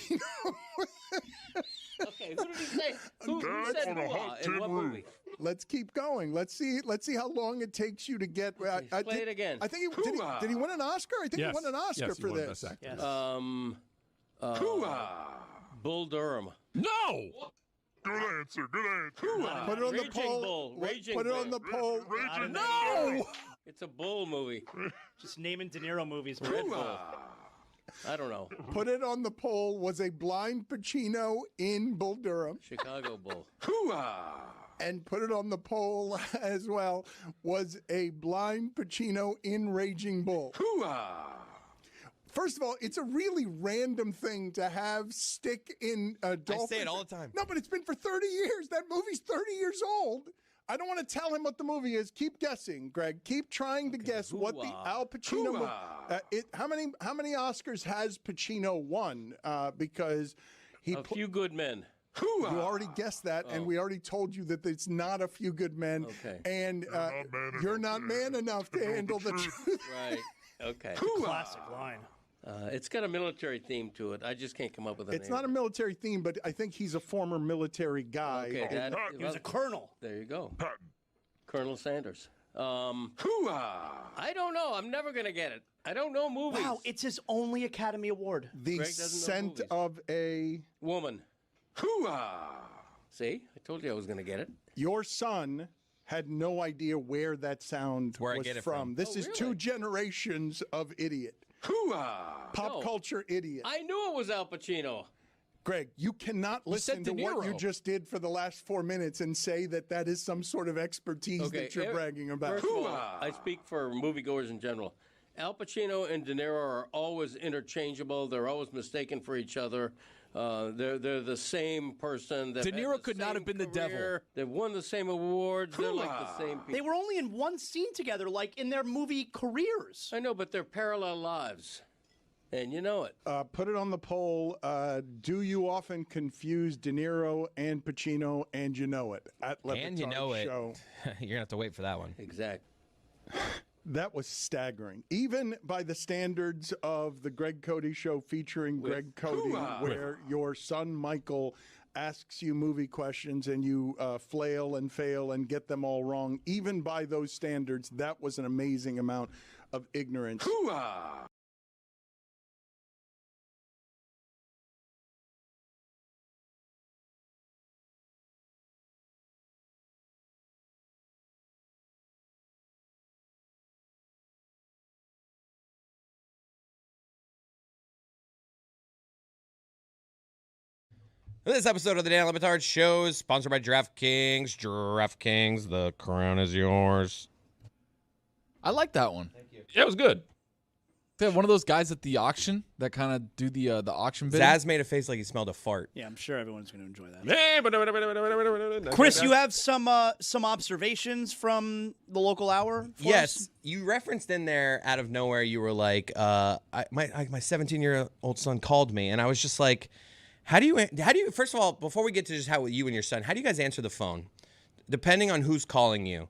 Okay, who did he say? Who Dad said on a hoo-ah hot in tin what roof. movie? Let's keep going. Let's see how long it takes you to get. I Play it again. I think did he win an Oscar? I think Yes. he won an Oscar Yes, he for won this. Best Actor. Yes. Bull Durham. No. Good answer. Good answer. Put it on the Raging poll. Bull. Raging Put it on Bull. the poll. Raging No. It's a bull movie. Just naming De Niro movies. Red Bull. I don't know. Put it on the poll. Was a blind Pacino in Bull Durham? Chicago Bull. And put it on the poll as well. Was a blind Pacino in Raging Bull? First of all, it's a really random thing to have stick in Dolphin. I say it all the time. No, but it's been for 30 years. That movie's 30 years old. I don't want to tell him what the movie is. Keep guessing, Greg. Keep trying to guess what the Al Pacino. How many Oscars has Pacino won? Because he A Few Good Men. You already guessed that, and we already told you that it's not A Few Good Men. Okay. And you're not man enough to handle the truth. Right. Okay. Classic line. It's got a military theme to it. I just can't come up with a It's name. not a military theme, but I think he's a former military guy. Okay, that, He was a colonel. there you go. Colonel Sanders. I don't know. I'm never going to get it. I don't know movies. Wow, it's his only Academy Award. The Greg doesn't know scent movies. of a Woman. See? I told you I was going to get it. your son had no idea where that sound Where I was get it from. from. This is really? 2 generations of idiot. Pop No. culture idiot. I knew it was Al Pacino. Greg, you cannot listen said to De what you Niro. just did for the last 4 minutes and say that that is some sort of expertise Okay, that you're bragging about. First of all, I speak for moviegoers in general. Al Pacino and De Niro are always interchangeable. They're always mistaken for each other. They're the same person. De Niro could not have been the devil. They've won the same awards. They're like the same people. They were only in one scene together, like in their movie careers. I know, but they're parallel lives. And you know it. Put it on the poll. Do you often confuse De Niro and Pacino, and you know it? At Le And you Batard know it. Show. You're going to have to wait for that one. Exactly. That was staggering. Even by the standards of the Greg Cody Show featuring Greg Cody, where your son Michael asks you movie questions and you flail and fail and get them all wrong. Even by those standards, that was an amazing amount of ignorance. This episode of the Dan Le Batard Show is sponsored by DraftKings. DraftKings, the crown is yours. I like that one. Yeah, it was good. They have one of those guys at the auction that kind of do the auction bid. Zaz made a face like he smelled a fart. Yeah, I'm sure everyone's going to enjoy that. Yeah, Chris, you have some observations from the local hour? For Yes, us? you referenced in there out of nowhere. You were like, my 17-year-old son called me, and I was just like, how do you? First of all, before we get to just how you and your son, how do you guys answer the phone, depending on who's calling you?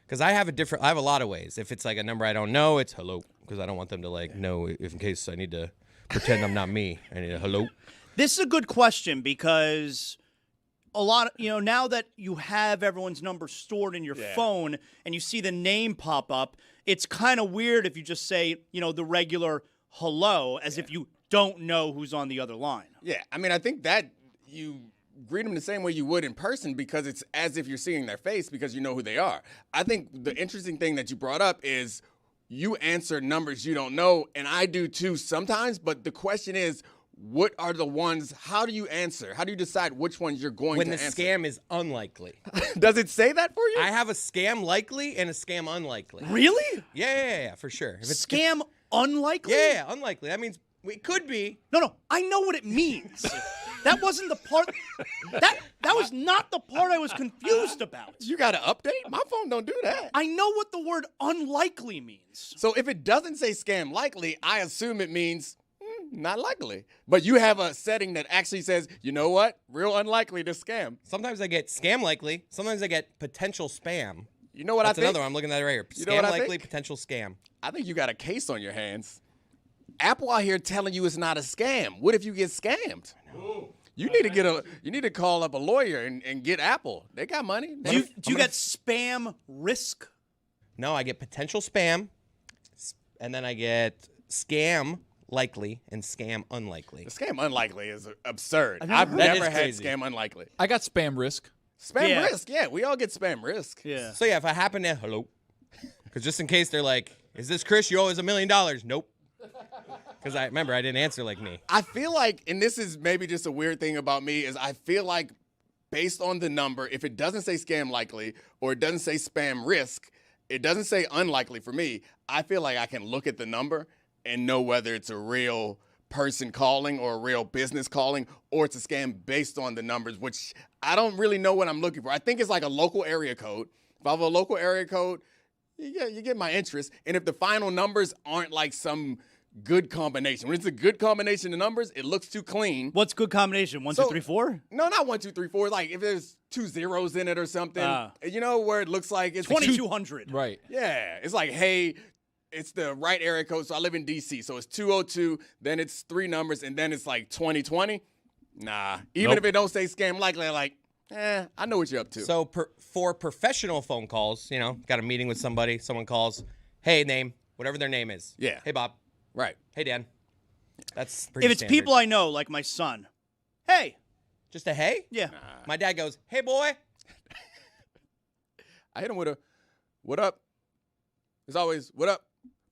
Because I have a lot of ways. If it's like a number I don't know, it's hello, because I don't want them to like know if in case I need to pretend I'm not me. I need a hello. This is a good question because a lot of, now that you have everyone's number stored in your phone and you see the name pop up, it's kind of weird if you just say, the regular hello as if you don't know who's on the other line. Yeah, I mean, I think that you greet them the same way you would in person because it's as if you're seeing their face because you know who they are. I think the interesting thing that you brought up is you answer numbers you don't know, and I do too sometimes, but the question is, what are the ones, how do you answer? How do you decide which ones you're going When to the answer? scam is unlikely. Does it say that for you? I have a scam likely and a scam unlikely. Really? Yeah, for sure. If it's Scam unlikely? yeah, unlikely. That means it could be. No, I know what it means. That wasn't the part. That was not the part I was confused about. You got to update? My phone don't do that. I know what the word unlikely means. So if it doesn't say scam likely, I assume it means not likely. But you have a setting that actually says, you know what? Real unlikely to scam. Sometimes I get scam likely. Sometimes I get potential spam. You know what That's I think? another one. I'm looking at it right here. You know what Scam I likely, think? potential scam. I think you got a case on your hands. Apple out here telling you it's not a scam. What if you get scammed? You need to call up a lawyer and get Apple. They got money. Do you get spam risk? No, I get potential spam, and then I get scam likely and scam unlikely. The scam unlikely is absurd. never I've heard never that. had Is crazy. scam unlikely. I got spam risk. Spam Yeah. risk, yeah. We all get spam risk. Yeah. So yeah, if I happen to hello, because just in case they're like, "Is this Chris? You owe us $1 million." Nope. Because I remember I didn't answer like me. I feel like, and this is maybe just a weird thing about me, is I feel like based on the number, if it doesn't say scam likely or it doesn't say spam risk, it doesn't say unlikely for me, I feel like I can look at the number and know whether it's a real person calling or a real business calling or it's a scam based on the numbers, which I don't really know what I'm looking for. I think it's like a local area code. If I have a local area code, you get my interest. And if the final numbers aren't like some good combination, when it's a good combination of numbers, it looks too clean. What's good combination? 1, 2, 3, 4? No, not 1, 2, 3, 4. Like if there's 2 zeros in it or something, you know, where it looks like it's 2200. Right. Yeah, it's like, hey, it's the right area code. So I live in D.C., so it's 202, then it's 3 numbers, and then it's like 2020. Nah, even if it don't say scam likely, I'm like, I know what you're up to. So for professional phone calls, you know, got a meeting with somebody, someone calls, hey, name, whatever their name is. Yeah. Hey, Bob. Right. Hey, Dan. That's pretty If it's standard. people I know, like my son, hey. Just a hey? Yeah. My dad goes, hey, boy. I hit him with a, what up? It's always, what up?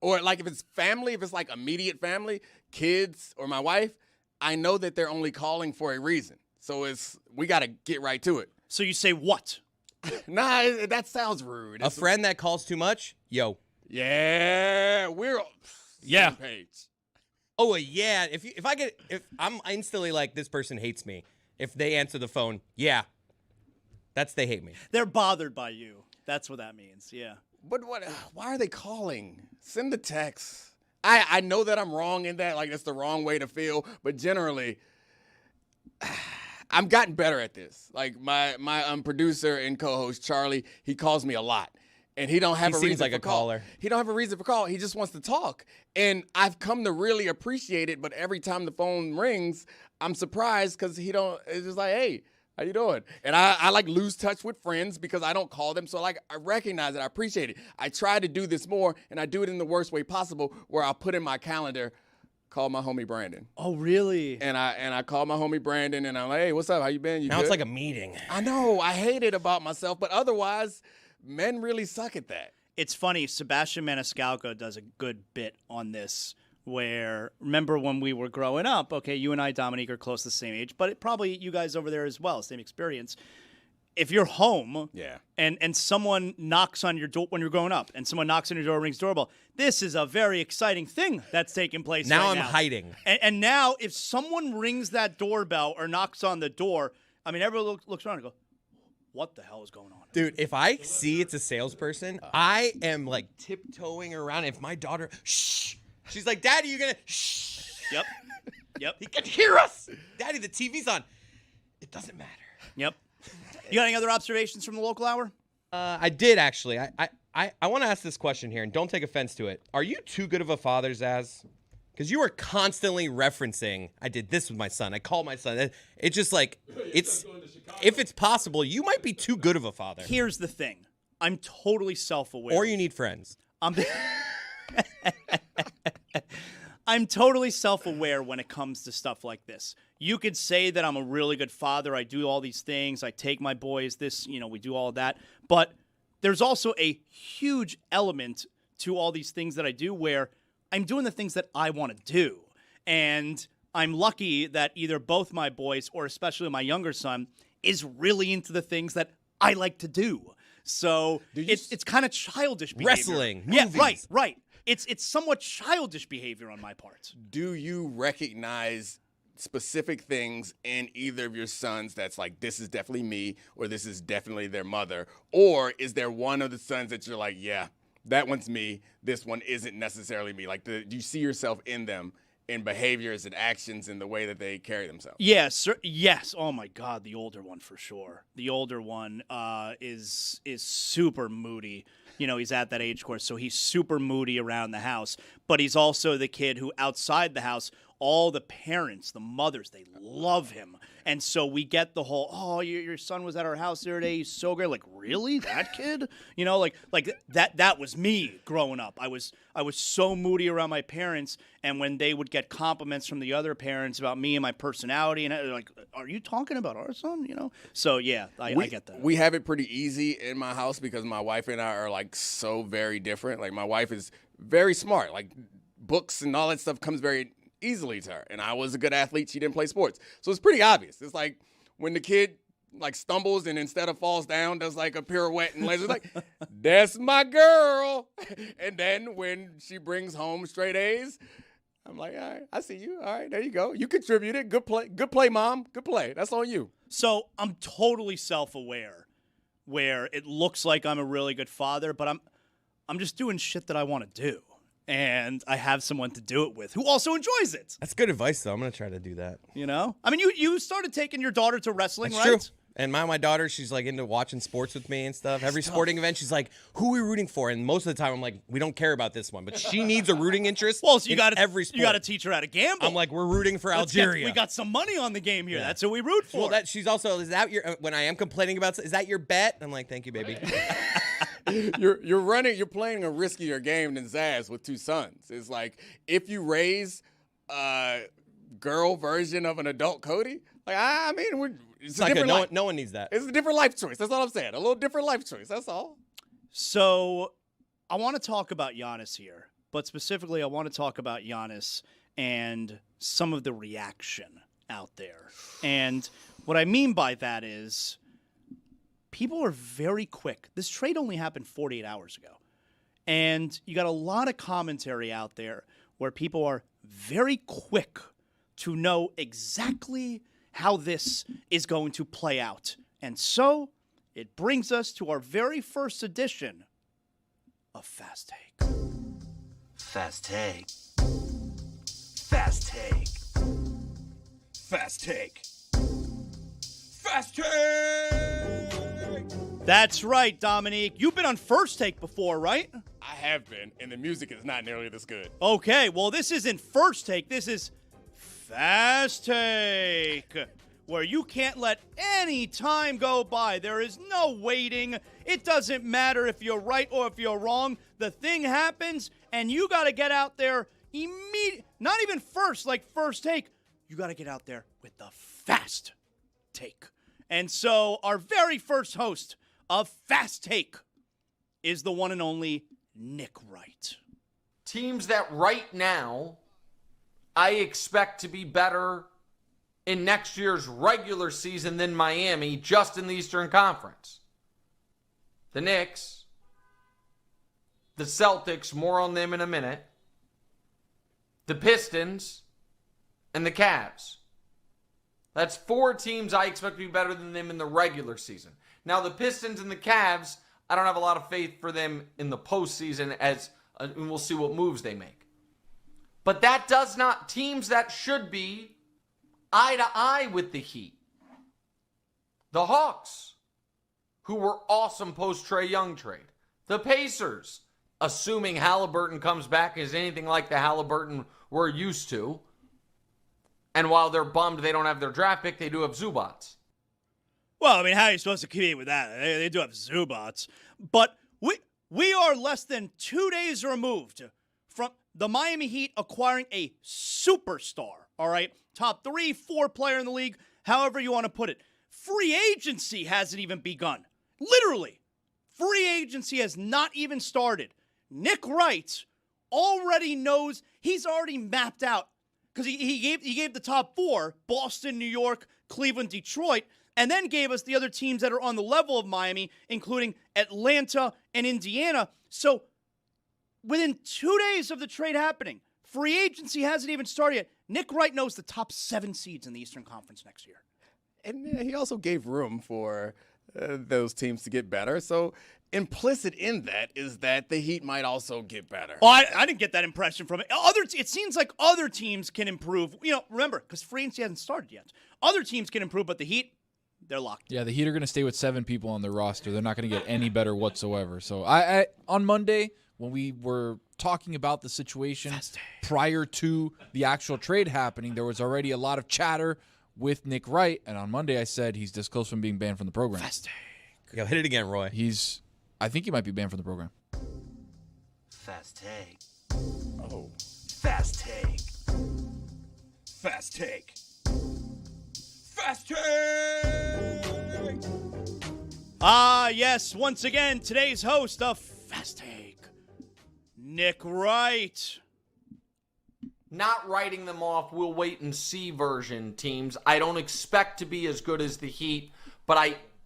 Or like if it's family, if it's like immediate family, kids or my wife, I know that they're only calling for a reason. So we got to get right to it. So you say what? Nah, that sounds rude. A friend that calls too much? Yo. Yeah, we're Yeah. same page. Oh, yeah. If I'm instantly like, this person hates me. If they answer the phone, yeah. They hate me. They're bothered by you. That's what that means. Yeah. But why are they calling? Send the text. I know that I'm wrong in that, like that's the wrong way to feel, but generally, I've gotten better at this. Like my producer and co-host Charlie, he calls me a lot, and he don't have He a seems reason like for a call. caller. He don't have a reason for call. He just wants to talk, and I've come to really appreciate it. But every time the phone rings, I'm surprised because he don't. It's just like, hey, how you doing? And I like lose touch with friends because I don't call them. So like I recognize it. I appreciate it. I try to do this more, and I do it in the worst way possible, where I'll put in my calendar, call my homie Brandon. Oh, really? And I call my homie Brandon, and I'm like, hey, what's up? How you been? You Now good? it's like a meeting. I know. I hate it about myself, but otherwise, men really suck at that. It's funny. Sebastian Maniscalco does a good bit on this. Where remember when we were growing up? Okay, you and I, Dominique, are close to the same age, but probably you guys over there as well, same experience. If you're home, and someone knocks on your door when you're growing up, and someone knocks on your door, rings doorbell, this is a very exciting thing that's taking place. Now right I'm now. hiding. And now, if someone rings that doorbell or knocks on the door, I mean, everyone looks around and go, "What the hell is going on?" Dude, if I see it's a salesperson, I am like tiptoeing around. If my daughter, shh. She's like, Daddy, you're going to, shh. Yep. He can hear us. Daddy, the TV's on. It doesn't matter. Yep. You got any other observations from the local hour? I did, actually. I want to ask this question here, and don't take offense to it. Are you too good of a father, Zaz? Because you are constantly referencing, I did this with my son. I called my son. It's just like, if it's possible, you might be too good of a father. Here's the thing. I'm totally self-aware. Or you need friends. I'm totally self-aware when it comes to stuff like this. You could say that I'm a really good father. I do all these things. I take my boys, we do all of that. But there's also a huge element to all these things that I do where I'm doing the things that I want to do. And I'm lucky that either both my boys or especially my younger son is really into the things that I like to do. So it's kind of childish behavior. Wrestling, Yeah, movies. right. It's somewhat childish behavior on my part. Do you recognize specific things in either of your sons that's like, this is definitely me, or this is definitely their mother? Or is there one of the sons that you're like, yeah, that one's me, this one isn't necessarily me? Like, do you see yourself in them, in behaviors and actions and the way that they carry themselves? Yes. Oh my God, the older one for sure. The older one is super moody. He's at that age course, so he's super moody around the house. But he's also the kid who, outside the house, all the parents, the mothers, they love him. And so we get the whole, oh, your son was at our house the other day. He's so great. Like, really? That kid? Like that was me growing up. I was so moody around my parents. And when they would get compliments from the other parents about me and my personality, and they're like, are you talking about our son? So yeah, I get that. We have it pretty easy in my house because my wife and I are like so very different. Like my wife is very smart, like books and all that stuff comes very easily to her. And I was a good athlete. She didn't play sports. So it's pretty obvious. It's like when the kid like stumbles and instead of falls down, does like a pirouette and lands, like, that's my girl. And then when she brings home straight A's, I'm like, all right, I see you. All right, there you go. You contributed. Good play, Mom. Good play. That's on you. So I'm totally self-aware where it looks like I'm a really good father, but I'm just doing shit that I want to do. And I have someone to do it with who also enjoys it. That's good advice, though. I'm going to try to do that. You know? I mean, you started taking your daughter to wrestling, That's right? true. And my daughter, she's like into watching sports with me and stuff. Every sporting event, she's like, "Who are we rooting for?" And most of the time, I'm like, "We don't care about this one." But she needs a rooting interest. Well, so you got every sport. You got to teach her how to gamble. I'm like, "We're rooting for Algeria." We got some money on the game here. Yeah. That's who we root for. Well, she's also, is that your, when I am complaining about, is that your bet? I'm like, "Thank you, baby." You're playing a riskier game than Zaz with two sons. It's like if you raise a girl version of an adult Cody, like I mean, it's not a good. different No one needs that. It's a different life choice. That's all I'm saying. A little different life choice. That's all. So I want to talk about Giannis here, but specifically I want to talk about Giannis and some of the reaction out there. And what I mean by that is people are very quick. This trade only happened 48 hours ago. And you got a lot of commentary out there where people are very quick to know exactly how this is going to play out. And so it brings us to our very first edition of Fast Take. Fast Take. Fast Take. Fast Take. Fast Take! That's right, Dominique. You've been on First Take before, right? I have been, and the music is not nearly this good. Okay, well, this isn't First Take. This is Fast Take, where you can't let any time go by. There is no waiting. It doesn't matter if you're right or if you're wrong. The thing happens, and you got to get out there immediately. Not even first, like First Take. You got to get out there with the Fast Take. And so our very first host of Fast Take is the one and only Nick Wright. Teams that right now I expect to be better in next year's regular season than Miami just in the Eastern Conference. The Knicks, the Celtics, more on them in a minute, the Pistons, and the Cavs. That's 4 teams I expect to be better than them in the regular season. Now, the Pistons and the Cavs, I don't have a lot of faith for them in the postseason, and we'll see what moves they make. But that does not, teams that should be eye to eye with the Heat. The Hawks, who were awesome post-Trae Young trade. The Pacers, assuming Halliburton comes back, is anything like the Halliburton we're used to. And while they're bummed they don't have their draft pick, they do have Zubats. Well, I mean, how are you supposed to compete with that? They do have Zubats. But we are less than 2 days removed from the Miami Heat acquiring a superstar, all right? Top 3, 4 player in the league, however you want to put it. Free agency hasn't even begun. Literally. Free agency has not even started. Nick Wright already knows, he's already mapped out, because he gave the top 4, Boston, New York, Cleveland, Detroit, and then gave us the other teams that are on the level of Miami, including Atlanta and Indiana. So within 2 days of the trade happening, free agency hasn't even started yet. Nick Wright knows the top 7 seeds in the Eastern Conference next year. And he also gave room for those teams to get better. So implicit in that is that the Heat might also get better. Oh, I didn't get that impression from it. It seems like other teams can improve. You know, remember, because free agency hasn't started yet. Other teams can improve, but the Heat, they're locked. Yeah, the Heat are going to stay with 7 people on their roster. They're not going to get any better whatsoever. So I on Monday, when we were talking about the situation prior to the actual trade happening, there was already a lot of chatter with Nick Wright. And on Monday, I said he's this close from being banned from the program. Yo, hit it again, Roy. I think he might be banned from the program. Fast Take. Oh. Fast Take. Fast Take. Fast Take. Ah, yes, once again, today's host of Fast Take, Nick Wright. not writing them off, we'll wait and see version teams. I don't expect to be as good as the Heat, but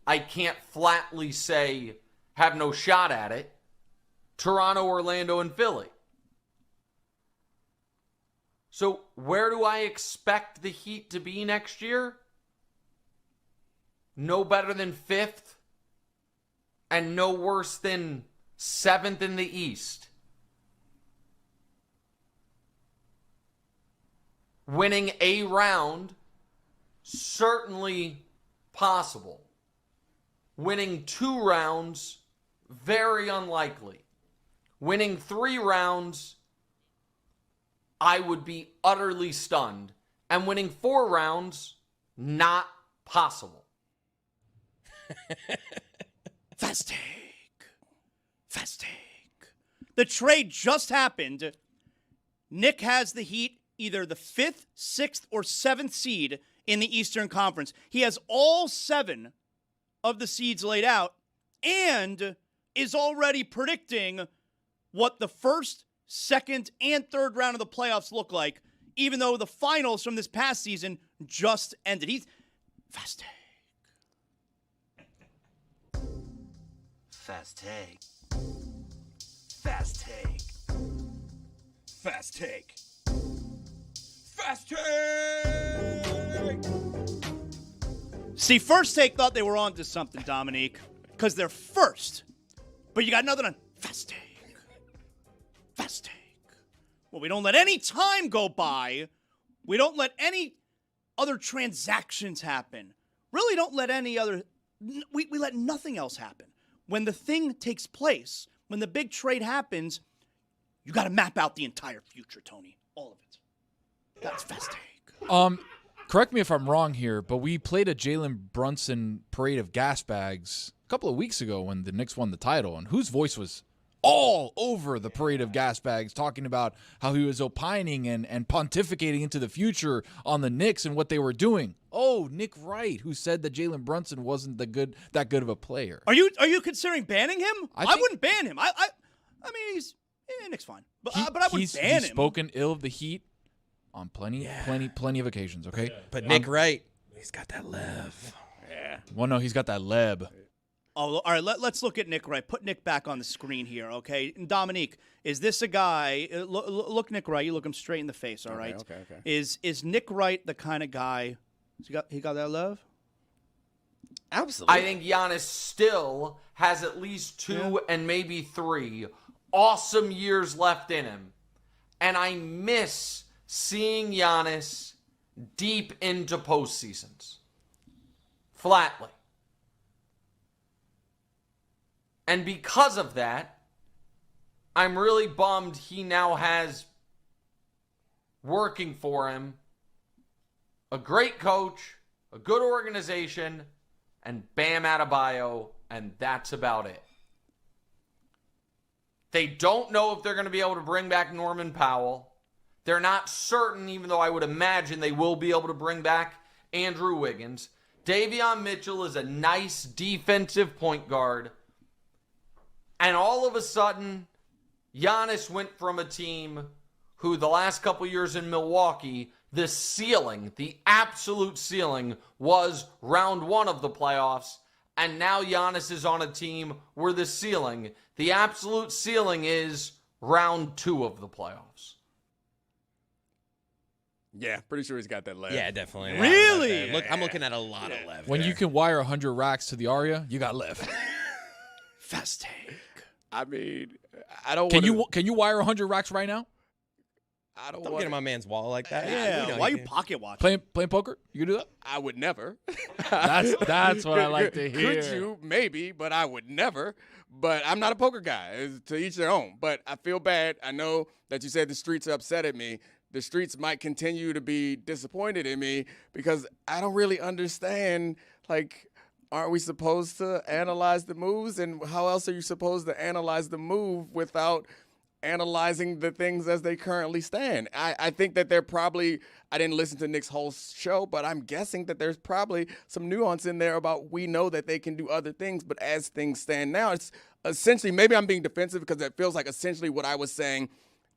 I can't flatly say have no shot at it. Toronto, Orlando, and Philly. So where do I expect the Heat to be next year? No better than 5th and no worse than 7th in the East. Winning a round, certainly possible. Winning 2 rounds, very unlikely. Winning 3 rounds, I would be utterly stunned. And winning 4 rounds, not possible. Fast take. Fast take. The trade just happened. Nick has the Heat either the 5th, 6th, or 7th seed in the Eastern Conference. He has all 7 of the seeds laid out and is already predicting what the first, second, and third round of the playoffs look like, even though the finals from this past season just ended. He's fast take. Fast take. Fast take. Fast take. Fast take. See, First Take thought they were on to something, Dominique, because they're first. But you got another one. Fast take. Fast take. Well, we don't let any time go by. We don't let any other transactions happen. Really don't let any other... We let nothing else happen. When the thing takes place, when the big trade happens, you got to map out the entire future, Tony. All of it. That's fast take. Correct me if I'm wrong here, but we played a Jalen Brunson parade of gas bags a couple of weeks ago when the Knicks won the title, and whose voice was all over the parade of gas bags, talking about how he was opining and pontificating into the future on the Knicks and what they were doing. Oh, Nick Wright, who said that Jalen Brunson wasn't that good of a player. Are you considering banning him? I wouldn't ban him. I mean, Nick's fine, but I wouldn't ban him. He's spoken ill of the Heat on plenty of occasions. Okay, But Nick Wright, he's got that lev. Yeah. Well, no, he's got that leb. Oh, all right. Let's look at Nick Wright. Put Nick back on the screen here, okay? And Dominique, is this a guy? Look Nick Wright. You look him straight in the face. All right. Okay. Is Nick Wright the kind of guy? He got that love? Absolutely. I think Giannis still has at least 2 and maybe 3 awesome years left in him. And I miss seeing Giannis deep into postseasons. Flatly. And because of that, I'm really bummed he now has working for him a great coach, a good organization, and Bam Adebayo, and that's about it. They don't know if they're going to be able to bring back Norman Powell. They're not certain, even though I would imagine they will be able to bring back Andrew Wiggins. Davion Mitchell is a nice defensive point guard. And all of a sudden, Giannis went from a team who the last couple years in Milwaukee, the ceiling, the absolute ceiling, was round 1 of the playoffs. And now Giannis is on a team where the ceiling, the absolute ceiling, is round 2 of the playoffs. Yeah, pretty sure he's got that left. Yeah, definitely. Really? Look, I'm looking at a lot of left. When there. you can wire 100 racks to the Aria, you got left. Fast take. I mean, I don't. Can you wire 100 racks right now? I don't Don't want get in my man's wall like that. Yeah. You know Why you you can. pocket watching? Playing poker? You can do that? I would never. That's what I like to hear. Could you? Maybe, but I would never. But I'm not a poker guy. It's to each their own. But I feel bad. I know that you said the streets upset at me. The streets might continue to be disappointed in me because I don't really understand, like, aren't we supposed to analyze the moves? And how else are you supposed to analyze the move without analyzing the things as they currently stand? I think that they're probably, I didn't listen to Nick's whole show, but I'm guessing that there's probably some nuance in there about we know that they can do other things, but as things stand now, it's essentially, maybe I'm being defensive because it feels like essentially what I was saying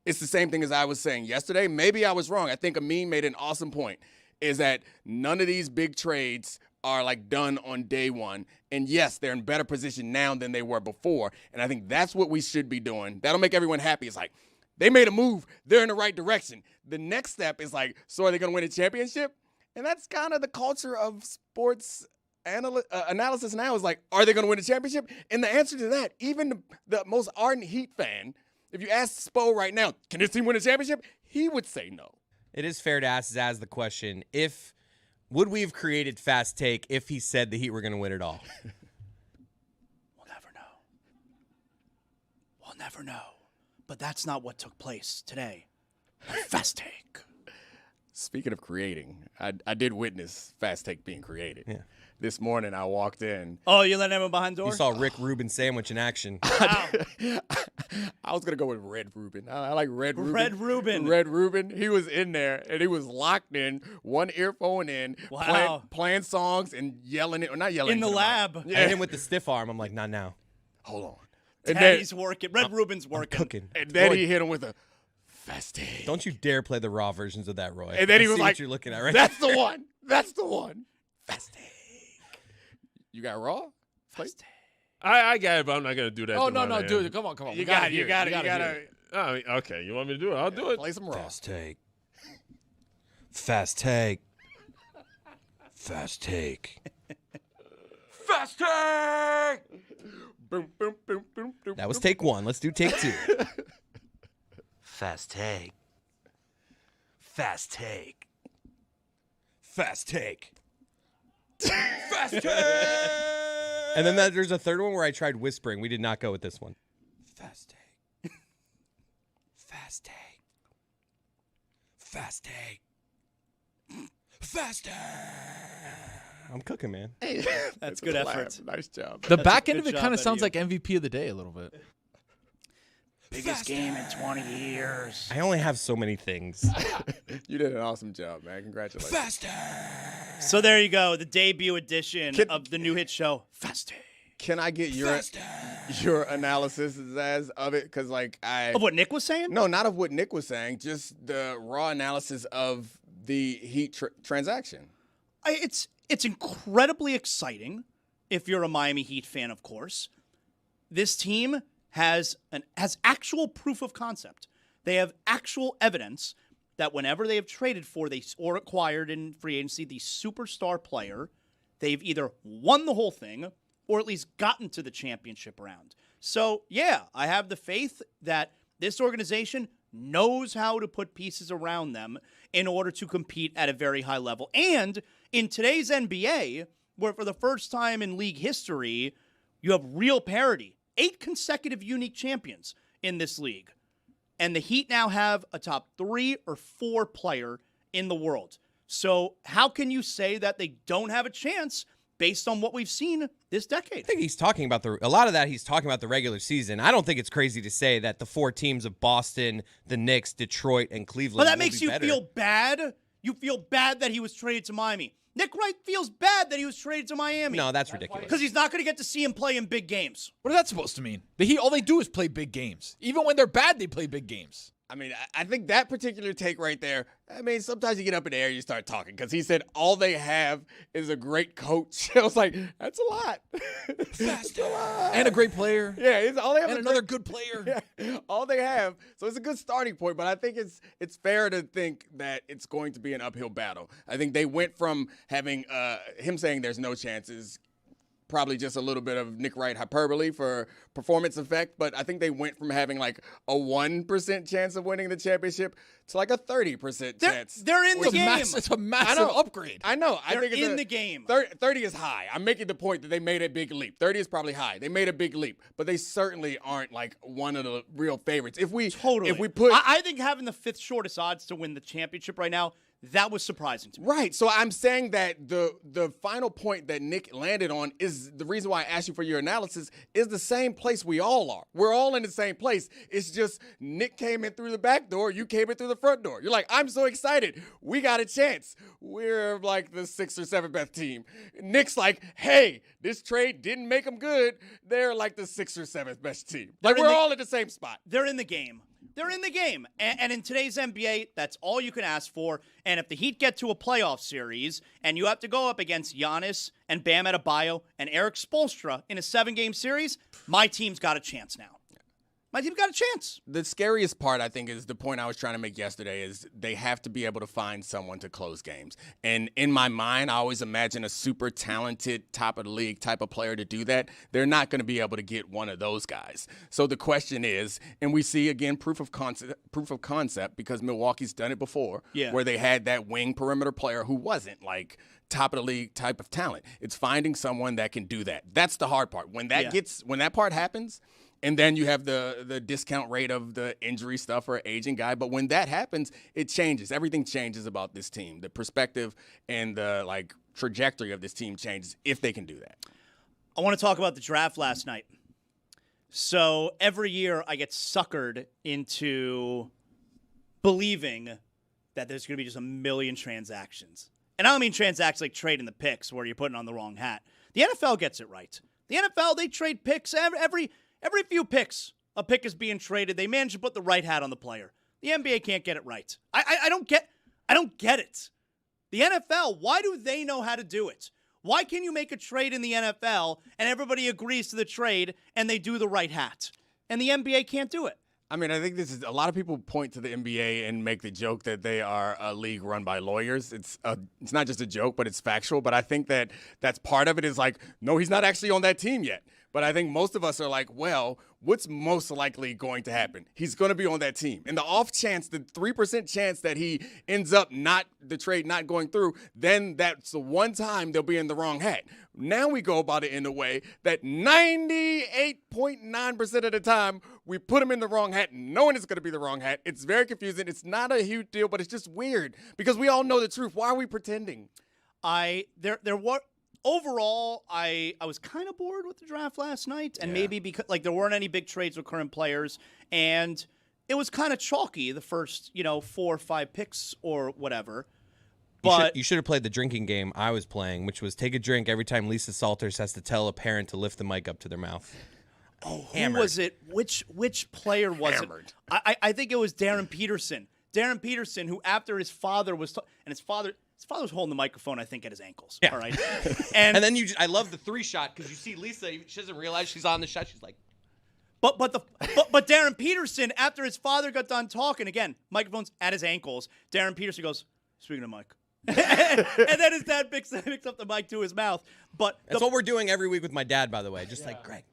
it's the same thing as I was saying yesterday. Maybe I was wrong. I think Amin made an awesome point, is that none of these big trades are like done on day one. And yes, they're in better position now than they were before. And I think that's what we should be doing. That'll make everyone happy. It's like, they made a move. They're in the right direction. The next step is like, so are they going to win a championship? And that's kind of the culture of sports analysis now, is like, are they going to win a championship? And the answer to that, even the most ardent Heat fan, if you ask Spo right now, can this team win a championship? He would say no. It is fair to ask Zaz the question, would we have created Fast Take if he said the Heat were going to win it all? We'll never know. We'll never know. But that's not what took place today. Fast Take. Speaking of creating, I did witness Fast Take being created. Yeah. This morning I walked in. Oh, you let him behind door? You saw Rick Rubin sandwich in action. Wow. I was going to go with Red Rubin. I like Red Rubin. Red Rubin. Red Rubin. He was in there, and he was locked in, one earphone in, Wow. playing songs and yelling it, or not yelling. In the lab. I hit him with the stiff arm. I'm like, not now. Hold on. And Daddy's working. Red Rubin's working. Cooking. and then he hit him with a Fast Take. Don't you dare play the raw versions of that, Roy. And then he I was see like, what you're looking at, right? That's the one. That's the one. Fast Take. You got Raw? Fast Take. I got it, but I'm not gonna do that. Oh to no, my no, man. dude, come on. You We got it. hear You got it. You gotta got hear it. I mean, okay, you want me to do it? I'll do it. Play some Raw. Fast Take. Fast Take. Fast Take. Fast Take! Boom, boom, boom, boom, boom. That was take one. Let's do take two. Fast Take. Fast Take. Fast Take. Fast Take! And then there's a third one where I tried whispering. We did not go with this one. Fast Take. Fast Take. Fast Take. Fast Take. I'm cooking, man. That's good effort. Nice job. The That's a back end good of it job kind out of of sounds you. like MVP of the day a little bit. Biggest game in 20 years. I only have so many things. You did an awesome job, man. Congratulations. Fast Take. So there you go. The debut edition Can- of the new hit show, Fast Take. Can I get your analysis as of it? Because like Of what Nick was saying? no, not of what Nick was saying, just the raw analysis of the Heat transaction. It's incredibly exciting if you're a Miami Heat fan, of course. This team has actual proof of concept. They have actual evidence that whenever they have traded for or acquired in free agency the superstar player, they've either won the whole thing or at least gotten to the championship round. So, yeah, I have the faith that this organization knows how to put pieces around them in order to compete at a very high level. And in today's NBA, where for the first time in league history, you have real parity, 8 consecutive unique champions in this league. And the Heat now have a top 3 or 4 player in the world. So how can you say that they don't have a chance based on what we've seen this decade? I think he's talking about a lot of that. He's talking about the regular season. I don't think it's crazy to say that the 4 teams of Boston, the Knicks, Detroit, and Cleveland. But that will makes be you better. feel bad. You feel bad that he was traded to Miami. Nick Wright feels bad that he was traded to Miami. No, that's ridiculous. Because he's not going to get to see him play in big games. What is that supposed to mean? The Heat, all they do is play big games. Even when they're bad, they play big games. I mean, I think that particular take right there, I mean, sometimes you get up in the air and you start talking because he said all they have is a great coach. I was like, that's a lot. That's a lot. And a great player. Yeah, it's all they have. And is another great- good player. Yeah, all they have. So it's a good starting point, but I think it's fair to think that it's going to be an uphill battle. I think they went from having him saying there's no chances, probably just a little bit of Nick Wright hyperbole for performance effect, but I think they went from having like a 1% chance of winning the championship to like a 30% chance. They're in the game. It's a massive upgrade. I know. I They're think it's in the game. 30 is high. I'm making the point that they made a big leap. 30 is probably high. They made a big leap, but they certainly aren't like one of the real favorites. If we put I think having the 5th shortest odds to win the championship right now, that was surprising to me. Right. So I'm saying that the final point that Nick landed on is the reason why I asked you for your analysis is the same place we all are. We're all in the same place. It's just Nick came in through the back door. You came in through the front door. You're like, I'm so excited. We got a chance. We're like the 6th or 7th best team. Nick's like, hey, this trade didn't make them good. They're like the 6th or 7th best team. Like we're all in the same spot. They're in the game. They're in the game. And in today's NBA, that's all you can ask for. And if the Heat get to a playoff series and you have to go up against Giannis and Bam Adebayo and Eric Spoelstra in a 7-game series, my team's got a chance now. My team's got a chance. The scariest part, I think, is the point I was trying to make yesterday, is they have to be able to find someone to close games. And in my mind, I always imagine a super talented, top-of-the-league type of player to do that. They're not going to be able to get one of those guys. So the question is, and we see, again, proof of concept because Milwaukee's done it before, where they had that wing perimeter player who wasn't like top-of-the-league type of talent. It's finding someone that can do that. That's the hard part. When that part happens, and then you have the discount rate of the injury stuff or aging guy. But when that happens, it changes. Everything changes about this team. The perspective and the trajectory of this team changes if they can do that. I want to talk about the draft last night. So every year I get suckered into believing that there's going to be just a million transactions. And I don't mean transactions like trading the picks where you're putting on the wrong hat. The NFL gets it right. The NFL, they trade picks every few picks, a pick is being traded. They manage to put the right hat on the player. The NBA can't get it right. I don't get it. The NFL, why do they know how to do it? Why can you make a trade in the NFL and everybody agrees to the trade and they do the right hat? And the NBA can't do it. I mean, I think this is a lot of people point to the NBA and make the joke that they are a league run by lawyers. It's not just a joke, but it's factual. But I think that's part of it is like, no, he's not actually on that team yet. But I think most of us are like, well, what's most likely going to happen? He's going to be on that team. And the off chance, the 3% chance that he ends up the trade not going through, then that's the one time they'll be in the wrong hat. Now we go about it in a way that 98.9% of the time we put him in the wrong hat, knowing it's going to be the wrong hat. It's very confusing. It's not a huge deal, but it's just weird because we all know the truth. Why are we pretending? Overall, I was kind of bored with the draft last night, and maybe because there weren't any big trades with current players, and it was kind of chalky the first 4 or 5 picks or whatever. But you should have played the drinking game I was playing, which was take a drink every time Lisa Salters has to tell a parent to lift the mic up to their mouth. Oh, who was it? Which player was it? I think it was Darren Peterson. Darren Peterson, who after his father was and his father was holding the microphone, I think, at his ankles. Yeah. All right. And then I love the 3-shot because you see Lisa, she doesn't realize she's on the shot. She's like, But Darren Peterson, after his father got done talking, again, microphone's at his ankles. Darren Peterson goes, speaking of Mike. and then his dad picks up the mic to his mouth. But that's what we're doing every week with my dad, by the way. Just like Greg.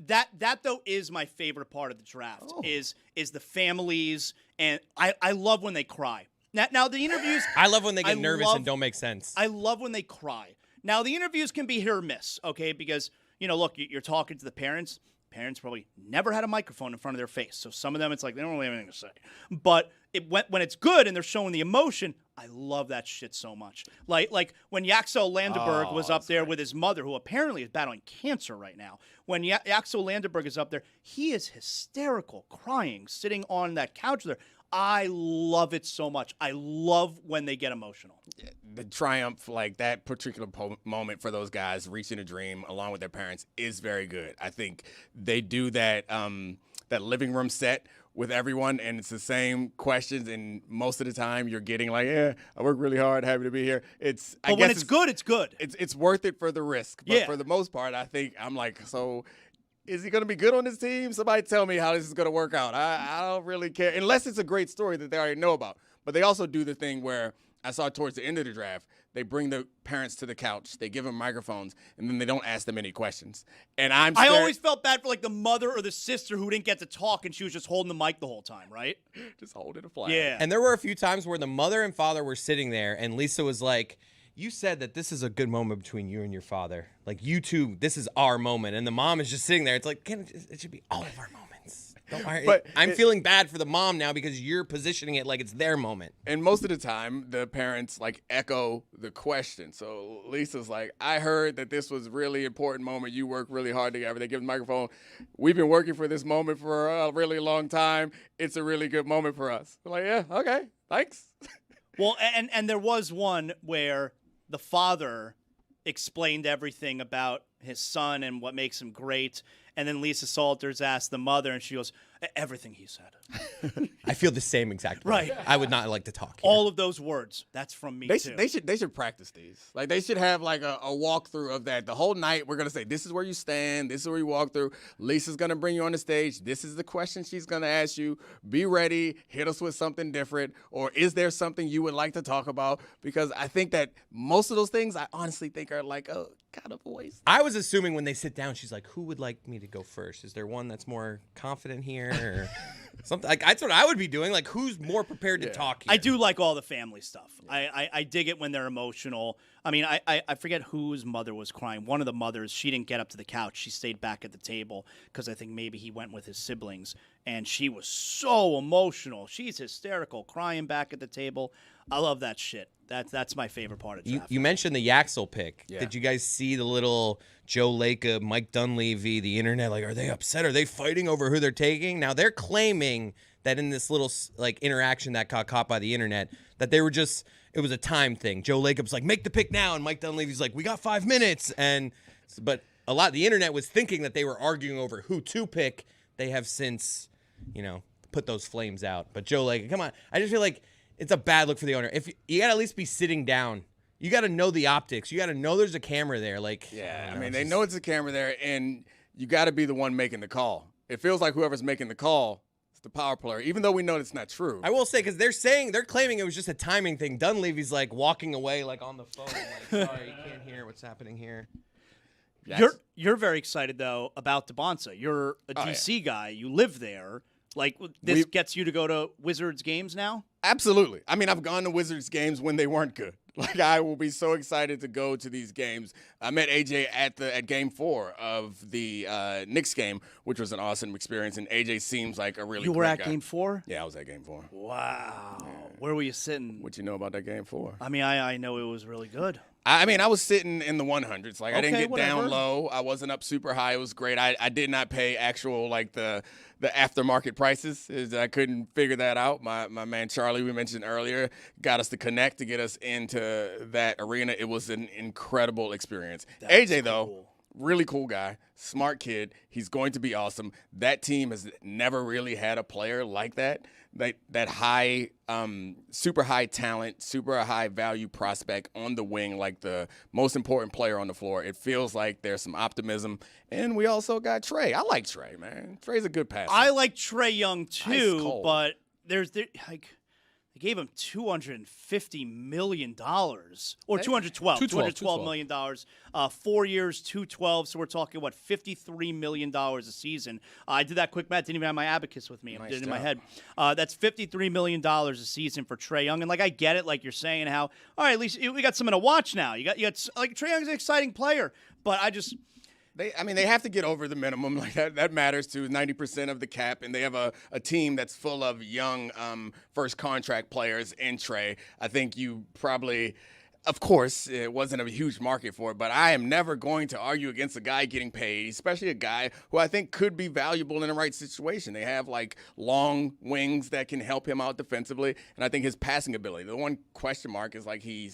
That though is my favorite part of the draft is the families, and I love when they cry. Now the interviews. I love when they get nervous and don't make sense. I love when they cry. Now the interviews can be hit or miss, okay? Because look, you're talking to the parents. Parents probably never had a microphone in front of their face, so some of them it's like they don't really have anything to say. But when it's good and they're showing the emotion, I love that shit so much. Like when Yaxel Landenberg was up there with his mother, who apparently is battling cancer right now. When Yaxel Landenberg is up there, he is hysterical, crying, sitting on that couch there. I love it so much. I love when they get emotional. The triumph, like that particular moment for those guys reaching a dream along with their parents is very good. I think they do that that living room set with everyone, and it's the same questions, and most of the time you're getting like, I work really hard, happy to be here. But when it's good, it's good. It's worth it for the risk. But for the most part, I think I'm like, so is he going to be good on this team? Somebody tell me how this is going to work out. I don't really care, unless it's a great story that they already know about. But they also do the thing where I saw towards the end of the draft, they bring the parents to the couch, they give them microphones, and then they don't ask them any questions. And I always felt bad for the mother or the sister who didn't get to talk, and she was just holding the mic the whole time, right? Just holding a flag. Yeah. And there were a few times where the mother and father were sitting there, and Lisa was like, you said that this is a good moment between you and your father. Like, you two, this is our moment. And the mom is just sitting there. It's like, it should be all of our moments. Don't worry. But I'm feeling bad for the mom now because you're positioning it like it's their moment. And most of the time, the parents echo the question. So Lisa's like, I heard that this was a really important moment. You work really hard together. They give the microphone. We've been working for this moment for a really long time. It's a really good moment for us. We're like, yeah, okay, thanks. Well, and there was one where the father explained everything about his son and what makes him great. And then Lisa Salters asked the mother, and she goes, everything he said. I feel the same exact way. Right. I would not like to talk here. All of those words. That's from me, too. They should practice these. Like, they should have like a walkthrough of that. The whole night we're gonna say, this is where you stand, this is where you walk through. Lisa's gonna bring you on the stage. This is the question she's gonna ask you. Be ready, hit us with something different. Or is there something you would like to talk about? Because I think that most of those things I honestly think are like a kind of voice. I was assuming when they sit down, she's like, who would like me to go first? Is there one that's more confident here or something? Like, that's what I would be doing. Like, who's more prepared to talk here? I do like all the family stuff. I dig it when they're emotional. I mean, I forget whose mother was crying. One of the mothers, she didn't get up to the couch. She stayed back at the table because I think maybe he went with his siblings. And she was so emotional. She's hysterical, crying back at the table. I love that shit. That's my favorite part of draft. You mentioned the Yaxel pick. Yeah. Did you guys see the little Joe Lacob, Mike Dunleavy, the internet? Like, are they upset? Are they fighting over who they're taking? Now, they're claiming that in this little like interaction that got caught by the internet, that they were just, it was a time thing. Joe Lacob's like, make the pick now. And Mike Dunleavy's like, we got 5 minutes. But a lot, the internet was thinking that they were arguing over who to pick. They have since, put those flames out. But Joe Lacob, come on. I just feel like it's a bad look for the owner. If you got to at least be sitting down. You got to know the optics. You got to know there's a camera there. Like, Yeah, I mean, they know it's a camera there, and you got to be the one making the call. It feels like whoever's making the call is the power player, even though we know it's not true. I will say, because they're claiming it was just a timing thing. Dunleavy's like walking away, like on the phone, like, sorry, you can't hear what's happening here. You're very excited though about DeBonsa. You're a DC guy. You live there. Like, this gets you to go to Wizards games now? Absolutely. I mean, I've gone to Wizards games when they weren't good. Like, I will be so excited to go to these games. I met AJ at Game 4 of the Knicks game, which was an awesome experience, and AJ seems like a really You were great at guy. Game 4? Yeah, I was at Game 4. Wow. Where were you sitting? What you know about that Game 4? I mean, I know it was really good. I mean, I was sitting in the 100s. Like, I didn't Okay, get down whatever. low. I wasn't up super high. It was great. I did not pay actual, like, the aftermarket prices. I couldn't figure that out. My man Charlie, we mentioned earlier, got us to connect to get us into that arena. It was an incredible experience. AJ, though, really cool guy, smart kid. He's going to be awesome. That team has never really had a player like that. That high, super high talent, super high value prospect on the wing, like the most important player on the floor. It feels like there's some optimism. And we also got Trey. I like Trey, man. Trey's a good passer. I like Trey Young too, cold. but they gave him $250 million or $212 million. 4 years, $212. So we're talking $53 million a season. I did that quick math. Didn't even have my abacus with me. I did it in my head. That's $53 million a season for Trey Young. And like, I get it. Like you're saying, how all right, at least we got someone to watch now. You got like Trey Young's an exciting player, but I just. They have to get over the minimum. Like that matters to 90% of the cap, and they have a team that's full of young first contract players in Trey. I think you probably, of course, it wasn't a huge market for it, but I am never going to argue against a guy getting paid, especially a guy who I think could be valuable in the right situation. They have like long wings that can help him out defensively, and I think his passing ability. The one question mark is like he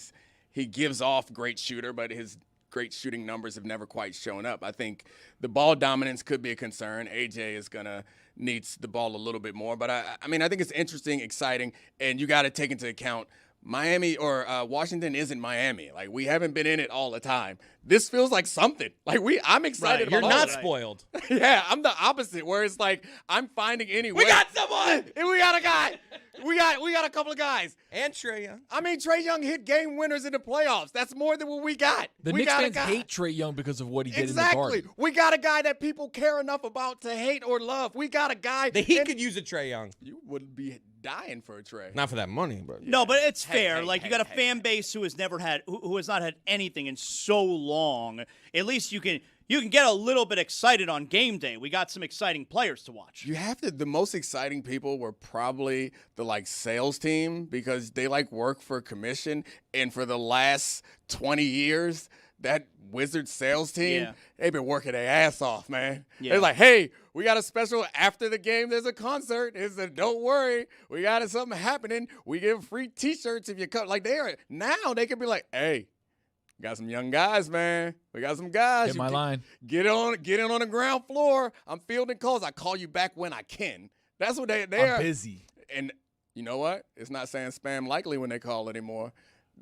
gives off great shooter, but his great shooting numbers have never quite shown up. I think the ball dominance could be a concern. AJ is going to need the ball a little bit more. But, I mean, I think it's interesting, exciting, and you got to take into account Miami or Washington isn't Miami. Like, we haven't been in it all the time. This feels like something. Like, I'm excited You're about not all of it. spoiled. Yeah, I'm the opposite, where it's like I'm finding any way. We got someone! And we got a guy. We got a couple of guys. And Trey Young. I mean, Trey Young hit game winners in the playoffs. That's more than what we got. The we Knicks got a fans guy. hate Trey Young because of what he did Exactly. in the Garden. We got a guy that people care enough about to hate or love. We got a guy. The Heat and could use a Trey Young. You would be dying for a Trey. Not for that money, but No, but it's fair. You got a fan base who has never had, who has not had anything in so long. At least you can get a little bit excited on game day. We got some exciting players to watch. You have to. The most exciting people were probably the sales team because they work for commission, and for the last 20 years, that Wizards sales team, they've been working their ass off, man. Yeah. They're like, hey, we got a special after the game. There's a concert. It's a don't worry, we got something happening. We give free T-shirts if you come. Like now they can be like, hey, Got some young guys, man. We got some guys. Hit my line. Get in on the ground floor. I'm fielding calls. I call you back when I can. That's what they are. I'm busy. And you know what? It's not saying spam likely when they call anymore.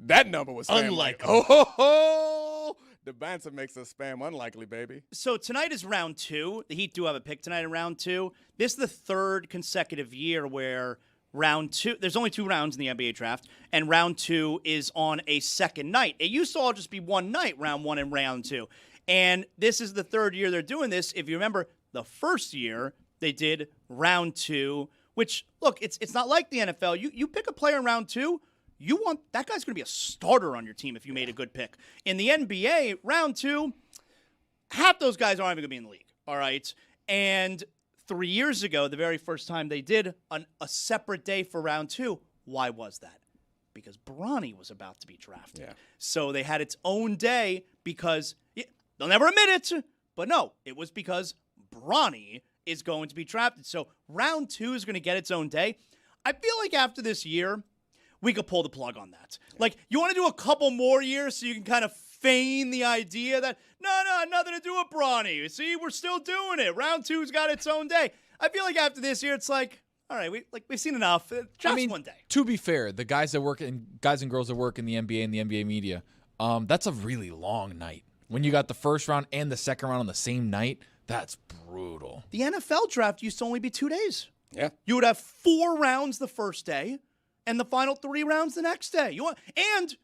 That number was spam Unlikely. Oh, ho, ho. The banter makes us spam unlikely, baby. So tonight is round 2. The Heat do have a pick tonight in round 2. This is the third consecutive year where round 2, there's only 2 rounds in the NBA draft, and round 2 is on a second night. It used to all just be one night, round 1 and round 2. And this is the third year they're doing this. If you remember, the first year they did round 2, which, look, it's not like the NFL. You pick a player in round 2, you want that guy's going to be a starter on your team if you made a good pick. In the NBA, round 2, half those guys aren't even going to be in the league, all right? And 3 years ago, the very first time they did a separate day for round 2, why was that? Because Bronny was about to be drafted. Yeah. So they had its own day because they'll never admit it, but no, it was because Bronny is going to be drafted. So round 2 is going to get its own day. I feel like after this year, we could pull the plug on that. Like, you want to do a couple more years so you can kind of feign the idea that, no, nothing to do with Bronny. See, we're still doing it. Round 2's got its own day. I feel like after this year, it's like, all right, we've seen enough. Just one day. To be fair, the guys and girls that work in the NBA and the NBA media, that's a really long night. When you got the first round and the second round on the same night, that's brutal. The NFL draft used to only be 2 days. Yeah. You would have 4 rounds the first day and the final 3 rounds the next day. And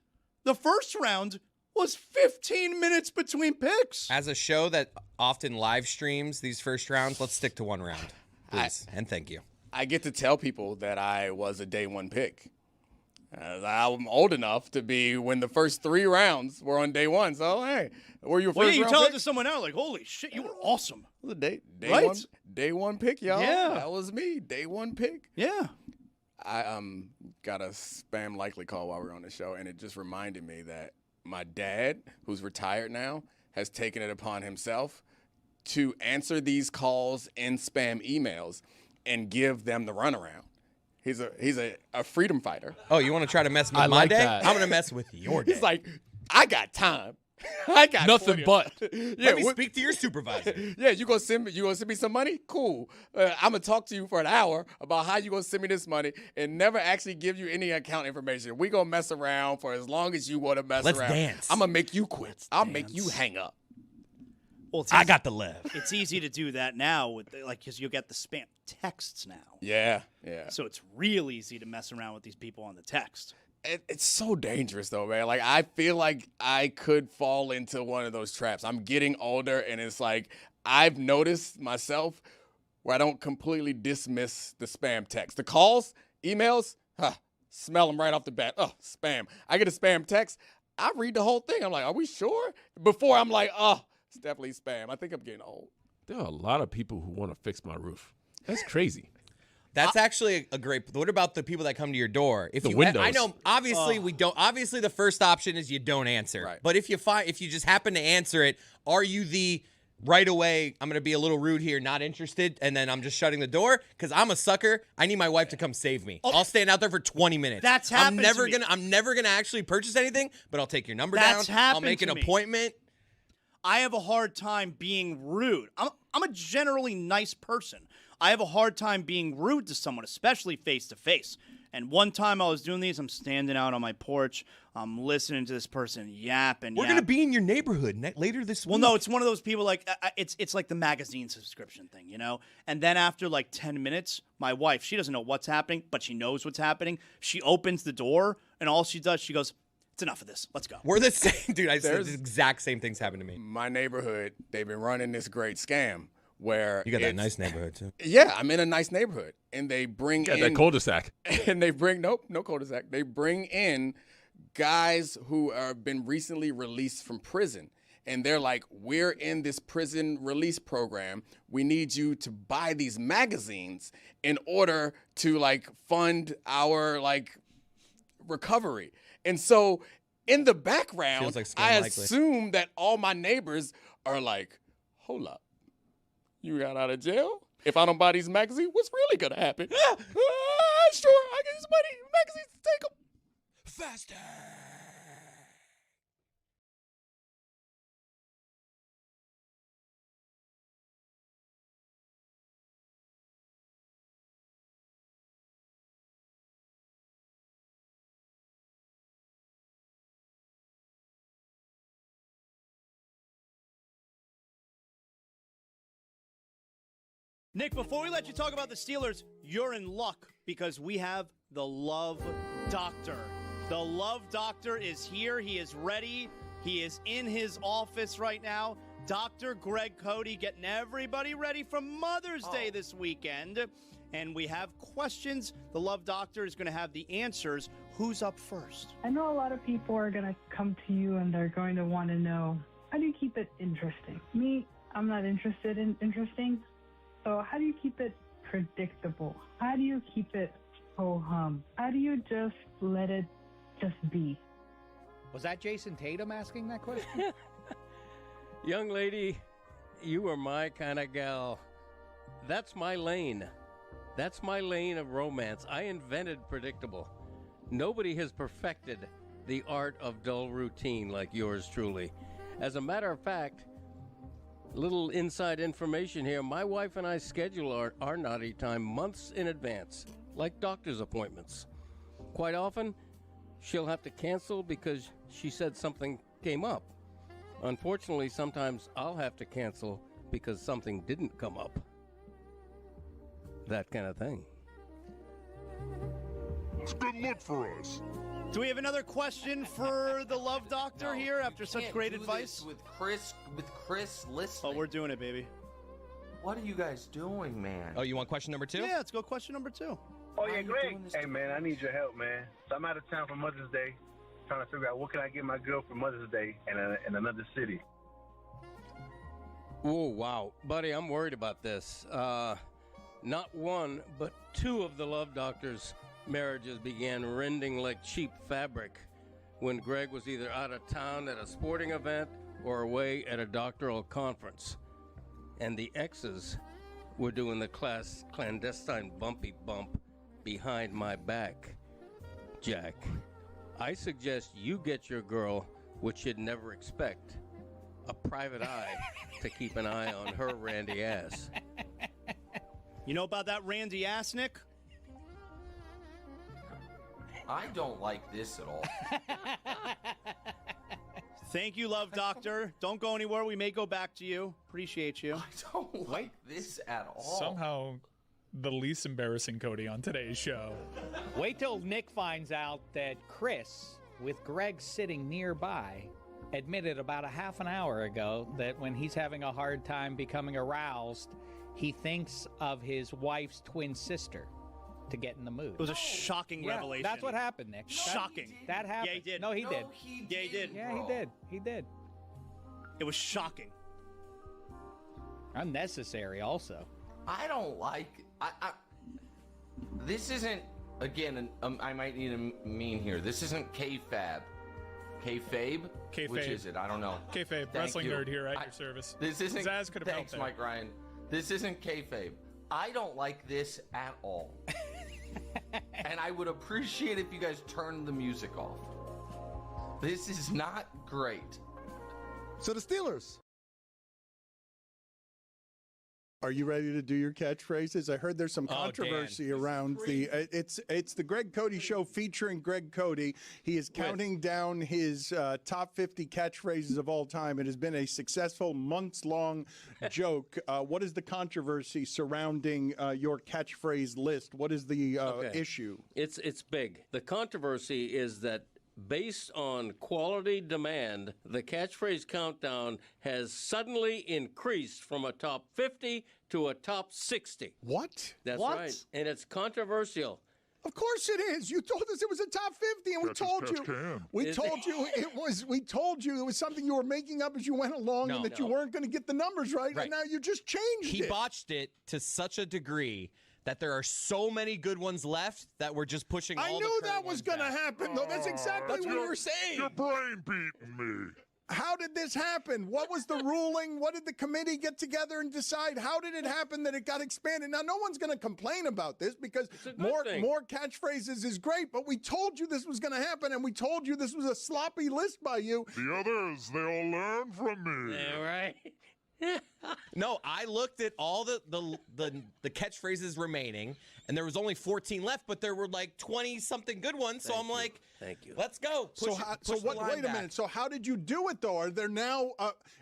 the first round was 15 minutes between picks. As a show that often live streams these first rounds, let's stick to 1 round, please. And thank you. I get to tell people that I was a day 1 pick. I'm old enough to be when the first 3 rounds were on day 1. So, hey, were you a first Well, yeah, you round tell pick? it to someone else, like, holy shit, you were awesome. It was a day Right? day 1 pick, y'all. Yeah. That was me. Day 1 pick. Yeah. I got a spam likely call while we were on the show, and it just reminded me that my dad, who's retired now, has taken it upon himself to answer these calls in spam emails and give them the runaround. He's a freedom fighter. Oh, you want to try to mess with I my like day? that. I'm going to mess with your day. He's like, I got time. I got Nothing plenty but. yeah, Let me speak to your supervisor. Yeah, you gonna send me some money? Cool. I'm gonna talk to you for an hour about how you gonna send me this money and never actually give you any account information. We gonna mess around for as long as you want to mess Let's around. dance. I'm gonna make you quit. I'll make you hang up. Well, it's I easy- got the left. It's easy to do that now with because you'll get the spam texts now. Yeah. So it's real easy to mess around with these people on the text. It's so dangerous though, man. Like I feel like I could fall into one of those traps. I'm getting older, and it's like I've noticed myself where I don't completely dismiss the spam text. The calls, emails, smell them right off the bat. Oh, spam. I get a spam text. I read the whole thing. I'm like, are we sure? Before I'm like, oh, it's definitely spam. I think I'm getting old. There are a lot of people who want to fix my roof. That's crazy. That's actually a great. What about the people that come to your door? If The you, windows. I know. Obviously, we don't. Obviously, the first option is you don't answer. Right. But if you just happen to answer it, are you the right away? I'm gonna be a little rude here, not interested, and then I'm just shutting the door because I'm a sucker. I need my wife to come save me. I'll stand out there for 20 minutes. That's happened to me. I'm never gonna actually purchase anything, but I'll take your number That's down. I'll happened make an to me. appointment. I have a hard time being rude. I'm a generally nice person. I have a hard time being rude to someone, especially face to face. And one time I was doing these, I'm standing out on my porch, I'm listening to this person yap and We're yap. gonna be in your neighborhood later this week. Well, no, it's one of those people like it's like the magazine subscription thing, you know. And then after like 10 minutes, my wife, she doesn't know what's happening, but she knows what's happening. She opens the door, and all she does, she goes, "It's enough of this. Let's go." We're the same, dude. I said There's- the exact same things happen to me. My neighborhood, they've been running this great scam where You got that it's- nice neighborhood too. Yeah, I'm in a nice neighborhood, and they bring Got in that cul-de-sac. and they bring no cul-de-sac. They bring in guys who have been recently released from prison, and they're like, "We're in this prison release program. We need you to buy these magazines in order to like fund our like recovery." And so, in the background, Feels like I scam likely. assume that all my neighbors are like, "Hold up, you got out of jail? If I don't buy these magazines, what's really gonna happen?" Sure, I get this money. Magazines, take them. Faster. Nick, before we let you talk about the Steelers, you're in luck because we have the Love Doctor. The Love Doctor is here. He is ready. He is in his office right now. Dr. Greg Cody getting everybody ready for Mother's Day this weekend. And we have questions. The Love Doctor is going to have the answers. Who's up first? I know a lot of people are going to come to you and they're going to want to know, how do you keep it interesting? Me, I'm not interested in interesting. So how do you keep it predictable? How do you keep it ho-hum? How do you just let it just be? Was that Jason Tatum asking that question? Young lady, you are my kind of gal. That's my lane. That's my lane of romance. I invented predictable. Nobody has perfected the art of dull routine like yours truly. As a matter of fact, little inside information here, my wife and I schedule our naughty time months in advance, like doctor's appointments. Quite often, she'll have to cancel because she said something came up. Unfortunately, sometimes I'll have to cancel because something didn't come up. That kind of thing. It's a good look for us. Do we have another question for the Love Doctor here after such Can't great do advice? this with Chris listening. Oh, we're doing it, baby. What are you guys doing, man? Oh, you want question number 2? Yeah, let's go question number 2. Oh, yeah, Greg. Hey, man, I need your help, man. So I'm out of town for Mother's Day, trying to figure out what can I get my girl for Mother's Day in another city. Oh, wow. Buddy, I'm worried about this. Not one, but 2 of the Love Doctor's marriages began rending like cheap fabric when Greg was either out of town at a sporting event or away at a doctoral conference. And the exes were doing the clandestine bumpy bump behind my back. Jack, I suggest you get your girl what you'd never expect, a private eye to keep an eye on her randy ass. You know about that randy ass, Nick? I don't like this at all. Thank you, Love Doctor. Don't go anywhere. We may go back to you. Appreciate you. I don't like this at all. Somehow, the least embarrassing Cody on today's show. Wait till Nick finds out that Chris, with Greg sitting nearby, admitted about a half an hour ago that when he's having a hard time becoming aroused, he thinks of his wife's twin sister to get in the mood. It was a shocking revelation. That's what happened, Nick. Shocking. That happened. Yeah, he did. No, he did. Yeah, he did. Yeah, he did. He did. It was shocking. Unnecessary, also. I don't like. This isn't. Again, I might need a mean here. This isn't kayfabe. Kayfabe? Kayfabe. Which is it? I don't know. Kayfabe, wrestling nerd here at your service. This isn't. Zaz could have Thanks, helped Mike Ryan. This isn't kayfabe. I don't like this at all. And I would appreciate if you guys turned the music off. This is not great. So the Steelers. Are you ready to do your catchphrases? I heard there's some controversy around the. It's the Greg Cody Show featuring Greg Cody. He is counting down his top 50 catchphrases of all time. It has been a successful months-long joke. What is the controversy surrounding your catchphrase list? What is the issue? It's big. The controversy is that based on quality demand, the catchphrase countdown has suddenly increased from a top 50 to a top 60. What? That's right. And it's controversial. Of course it is. You told us it was a top 50, and we told you it was something you were making up as you went along, and that you weren't going to get the numbers right, and now you just changed it. He botched it to such a degree that there are so many good ones left that we're just pushing all the I knew that was going to happen, though. That's exactly what we were saying. Your brain beating me. How did this happen? What was the ruling? What did the committee get together and decide? How did it happen that it got expanded? Now, no one's going to complain about this because more catchphrases is great, but we told you this was going to happen, and we told you this was a sloppy list by you. The others, they all learn from me. Yeah, right. No, I looked at all the catchphrases remaining, and there was only 14 left, but there were like 20-something good ones. So I'm like, thank you. Let's go. Push Wait a minute. So how did you do it though? Are there now?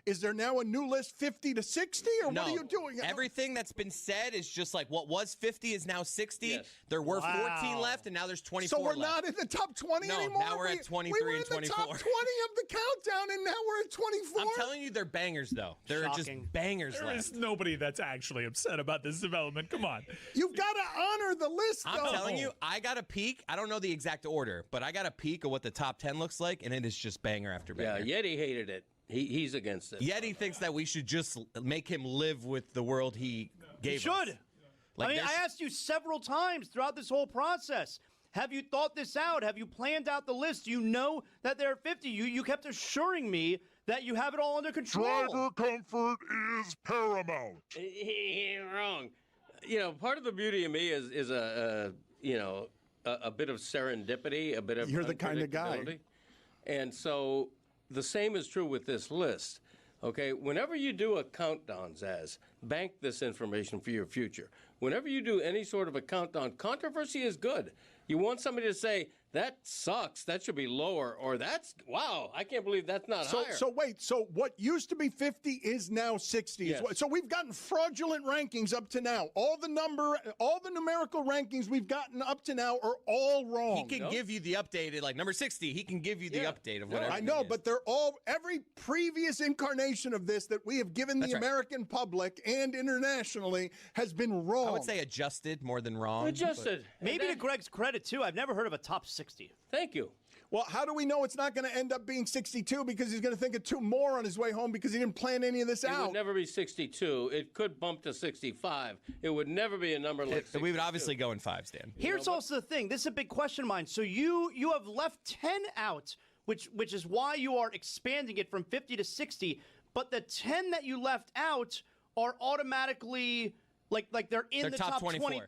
Is there now a new list 50 to 60, or No, what are you doing? everything that's been said is just like what was 50 is now 60. Yes. There were 14 left, and now there's 24 So we're left. not in the top 20 No, anymore? now we're at 23 we were and 24. in the top 20 of the countdown, and now we're at 24? I'm telling you, they're bangers, though. There are just bangers There left. is nobody that's actually upset about this development. Come on. You've got to honor the list, though. I'm telling you, I got a peek. I don't know the exact order, but I got a peek of what the top 10 looks like, and it is just banger after banger. Yeah, Yeti hated it. He's against it. Yeti thinks that we should just make him live with the world he gave us. Should. Like I mean, I asked you several times throughout this whole process. Have you thought this out? Have you planned out the list? You know that there are 50. You kept assuring me that you have it all under control. Driver comfort is paramount. He ain't wrong. You know, part of the beauty of me is a bit of serendipity, a bit of You're the kind of guy. unpredictability. And so the same is true with this list. Okay, whenever you do a countdown, Zaz, bank this information for your future. Whenever you do any sort of a countdown, controversy is good. You want somebody to say, that sucks, that should be lower, or that's, wow, I can't believe that's not higher. So wait, so what used to be 50 is now 60. Yes. So we've gotten fraudulent rankings up to now. All the numerical rankings we've gotten up to now are all wrong. He can give you the updated, like number 60, he can give you the update of whatever. I know, but they're every previous incarnation of this that we have given the American public and internationally has been wrong. I would say adjusted more than wrong. Adjusted. Maybe to Greg's credit, too, I've never heard of a top 60. Thank you. Well, how do we know it's not going to end up being 62? Because he's going to think of two more on his way home because he didn't plan any of this It out. would never be 62. It could bump to 65. It would never be a number like 62. We would obviously go in fives, Dan. Here's also the thing. This is a big question of mine. So you have left 10 out, which is why you are expanding it from 50 to 60. But the 10 that you left out are automatically like they're in the top 23.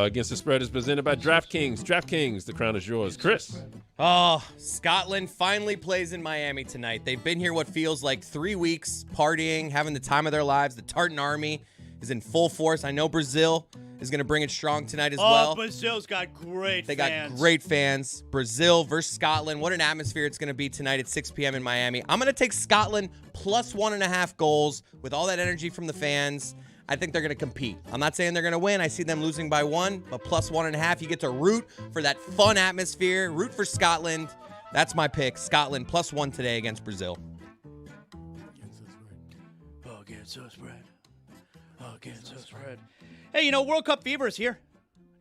Against the Spread is presented by DraftKings. DraftKings, the crown is yours. Chris. Oh, Scotland finally plays in Miami tonight. They've been here what feels like 3 weeks, partying, having the time of their lives. The Tartan Army is in full force. I know Brazil is going to bring it strong tonight as well. Brazil's got great They fans. got great fans. Brazil versus Scotland. What an atmosphere it's going to be tonight at 6 p.m. in Miami. I'm going to take Scotland plus 1.5 goals with all that energy from the fans. I think they're going to compete. I'm not saying they're going to win. I see them losing by 1, but plus 1.5. You get to root for that fun atmosphere. Root for Scotland. That's my pick. Scotland plus 1 today against Brazil. Against the spread. Hey, World Cup fever is here.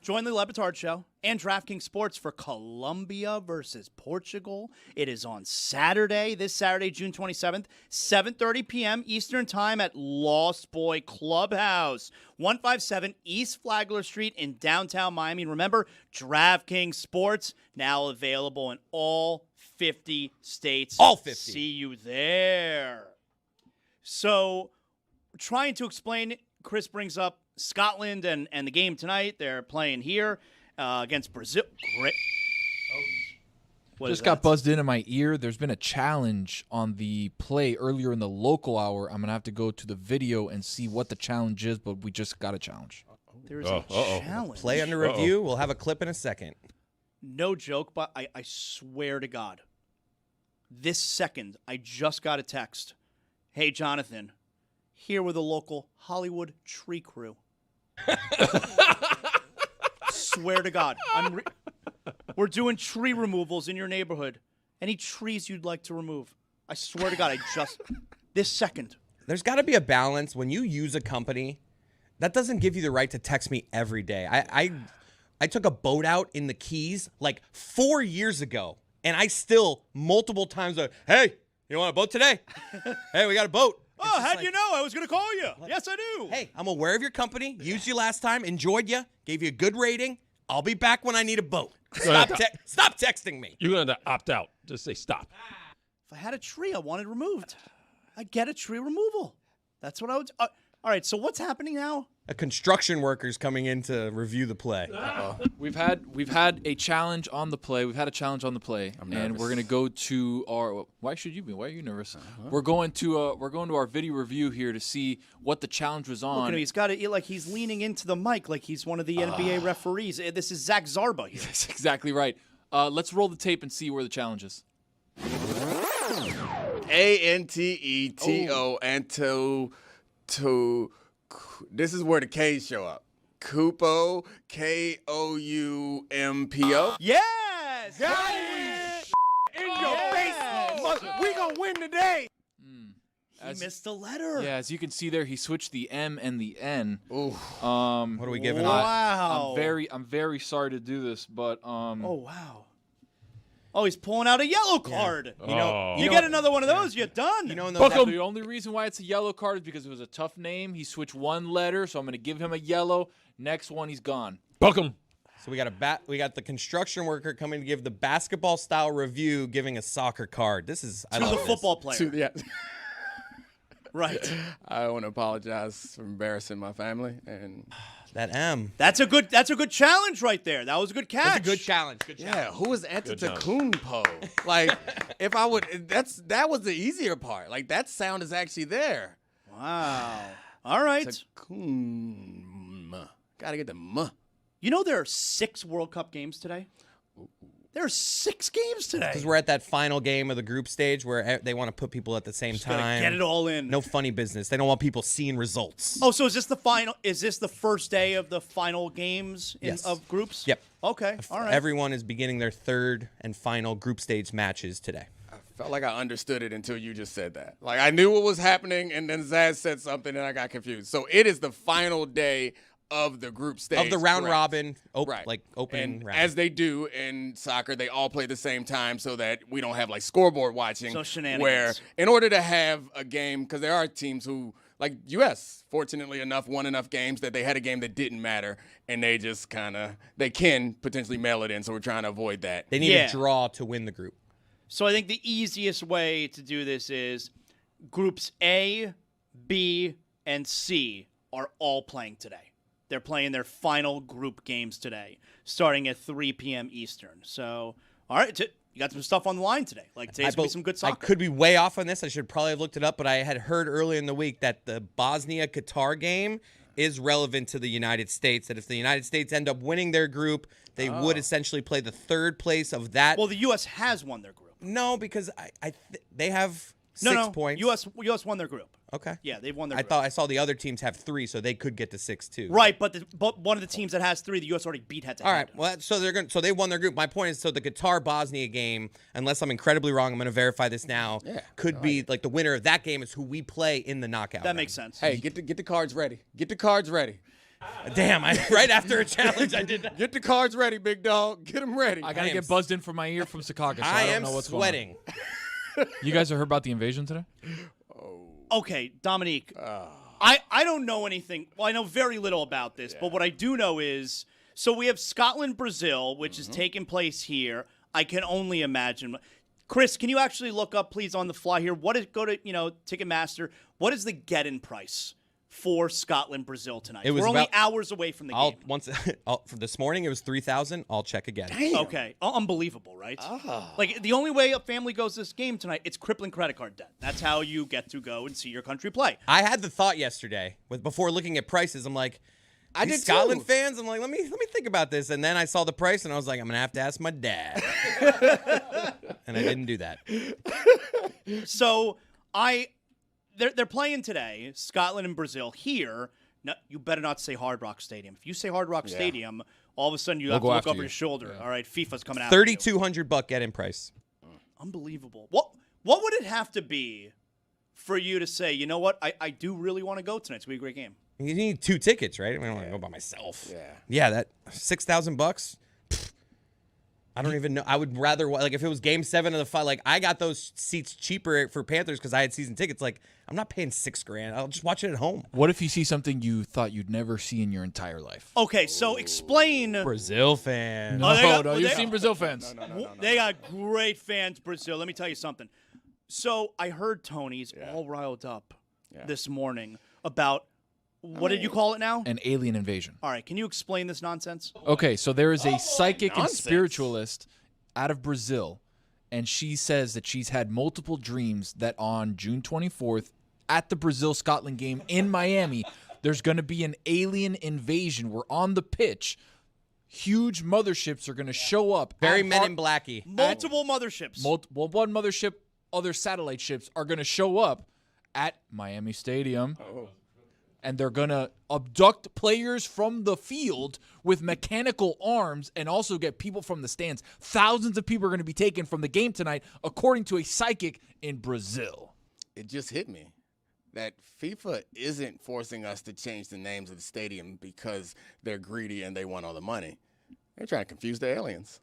Join the Le Batard Show and DraftKings Sports for Colombia versus Portugal. It is on Saturday, this Saturday, June 27th, 7:30 p.m. Eastern Time at Lost Boy Clubhouse, 157 East Flagler Street in downtown Miami. And remember, DraftKings Sports now available in all 50 states. All 50. See you there. So, trying to explain, Chris brings up Scotland and the game tonight. They're playing here against Brazil. Great. Just got buzzed into my ear. There's been a challenge on the play earlier in the local hour. I'm going to have to go to the video and see what the challenge is, but we just got a challenge. There's a challenge. Play under review. We'll have a clip in a second. No joke, but I swear to God, this second, I just got a text. Hey, Jonathan, here with the local Hollywood tree crew. Swear to God. We're doing tree removals in your neighborhood. Any trees you'd like to remove? I swear to God, this second. There's got to be a balance when you use a company. That doesn't give you the right to text me every day. I took a boat out in the Keys like 4 years ago, and I still multiple times like, hey, you want a boat today? Hey, we got a boat. Oh, how'd you know? I was going to call you. Yes, I do. Hey, I'm aware of your company. Used you last time. Enjoyed you. Gave you a good rating. I'll be back when I need a boat. Stop texting me. You're going to opt out. Just say stop. If I had a tree I wanted removed, I'd get a tree removal. That's what I would. All right, so what's happening now? A construction worker's coming in to review the play. We've had a challenge on the play. We're gonna go to our. Why should you be? Why are you nervous? We're going to our video review here to see what the challenge was on. Look at him. He's got it like he's leaning into the mic, like he's one of the NBA referees. This is Zach Zarba here. That's exactly right. Let's roll the tape and see where the challenge is. Anteto and to. This is where the K's show up. Kupo, Koumpo. Yes! Got it! In your face! We gonna win today! He missed a letter. Yeah, as you can see there, he switched the M and the N. Ooh. What are we giving? Wow. I'm very sorry to do this, but Oh wow. Oh, he's pulling out a yellow card. Yeah. You get another one of those, you're done. The only reason why it's a yellow card is because it was a tough name. He switched one letter, so I'm going to give him a yellow. Next one, he's gone. Welcome. So we got the construction worker coming to give the basketball style review, giving a soccer card. This is to the football player. Yeah. Right. I want to apologize for embarrassing my family and that M. That's a good challenge right there. That was a good catch. That's a good challenge. Yeah, who is Antetokounmpo? Like, if I would, that was the easier part. Like, that sound is actually there. Wow. All right. Gotta get the muh. You know there are 6 World Cup games today? There are 6 games today. Because we're at that final game of the group stage where they want to put people at the same time. Get it all in. No funny business. They don't want people seeing results. Oh, so is this the final? Is this the first day of the final games of groups? Yep. Okay. All right. Everyone is beginning their third and final group stage matches today. I felt like I understood it until you just said that. Like, I knew what was happening, and then Zaz said something, and I got confused. So it is the final day of the group stage. Of the round robin, right. Like opening round. As they do in soccer, they all play the same time so that we don't have like scoreboard watching. So shenanigans. Where in order to have a game, because there are teams who, like U.S., fortunately enough, won enough games that they had a game that didn't matter, and they just they can potentially mail it in, so we're trying to avoid that. They need a draw to win the group. So I think the easiest way to do this is groups A, B, and C are all playing today. They're playing their final group games today, starting at 3 p.m. Eastern. So, all right, you got some stuff on the line today. Like, today's going to be some good soccer. I could be way off on this. I should probably have looked it up, but I had heard earlier in the week that the Bosnia-Qatar game is relevant to the United States, that if the United States end up winning their group, they would essentially play the third place of that. Well, the U.S. has won their group. No, because they have 6 points. U.S. won their group. Okay. Yeah, they've won their group. I saw the other teams have 3, so they could get to 6 too. Right, but one of the teams that has 3, the U.S. already beat head-to-head. All right, well, so they won their group. My point is, so the Qatar-Bosnia game, unless I'm incredibly wrong, I'm going to verify this now, could be like the winner of that game is who we play in the knockout. That makes sense. Hey, get the cards ready. Get the cards ready. Damn, right after a challenge, I did that. Get the cards ready, big dog. Get them ready. I got to get buzzed in from my ear from Secaucus. So I don't know what's sweating. Going on. You guys have heard about the invasion today? Okay, Dominique, I don't know anything. Well, I know very little about this, but what I do know is, so we have Scotland, Brazil, which is taking place here. I can only imagine. Chris, can you actually look up, please, on the fly here? Go to Ticketmaster. What is the get-in price for Scotland, Brazil tonight? We're only hours away from the game. For this morning, it was 3,000. I'll check again. Damn. Okay, unbelievable, right? Like, the only way a family goes to this game tonight, it's crippling credit card debt. That's how you get to go and see your country play. I had the thought yesterday, before looking at prices, I'm like, I did Scotland fans. I'm like, let me think about this, and then I saw the price, and I was like, I'm gonna have to ask my dad, and I didn't do that. So They're playing today, Scotland and Brazil here. No, you better not say Hard Rock Stadium. If you say Hard Rock Stadium, all of a sudden you have to look over your shoulder. All right, FIFA's coming out. $3,200 get-in price. Unbelievable. What would it have to be for you to say, you know what, I do really want to go tonight? It's going to be a great game. You need 2 tickets, right? I don't want to go by myself. Yeah. Yeah, that $6,000. I don't even know. I would rather like if it was Game 7 of the fight. Like I got those seats cheaper for Panthers because I had season tickets. Like I'm not paying $6,000. I'll just watch it at home. What if you see something you thought you'd never see in your entire life? Okay, so explain. Brazil fans. No, you've seen Brazil fans. No. They got great fans, Brazil. Let me tell you something. So I heard Tony's all riled up this morning about what did you call it now? An alien invasion. All right, can you explain this nonsense? Okay, so there is a psychic and nonsense. spiritualist out of Brazil, and she says that she's had multiple dreams that on June 24th at the Brazil-Scotland game in Miami, there's going to be an alien invasion. We're on the pitch. Huge motherships are going to show up. Very Men in Blacky. Multiple motherships. One mothership, other satellite ships are going to show up at Miami Stadium. And they're going to abduct players from the field with mechanical arms and also get people from the stands. Thousands of people are going to be taken from the game tonight, according to a psychic in Brazil. It just hit me that FIFA isn't forcing us to change the names of the stadium because they're greedy and they want all the money. They're trying to confuse the aliens.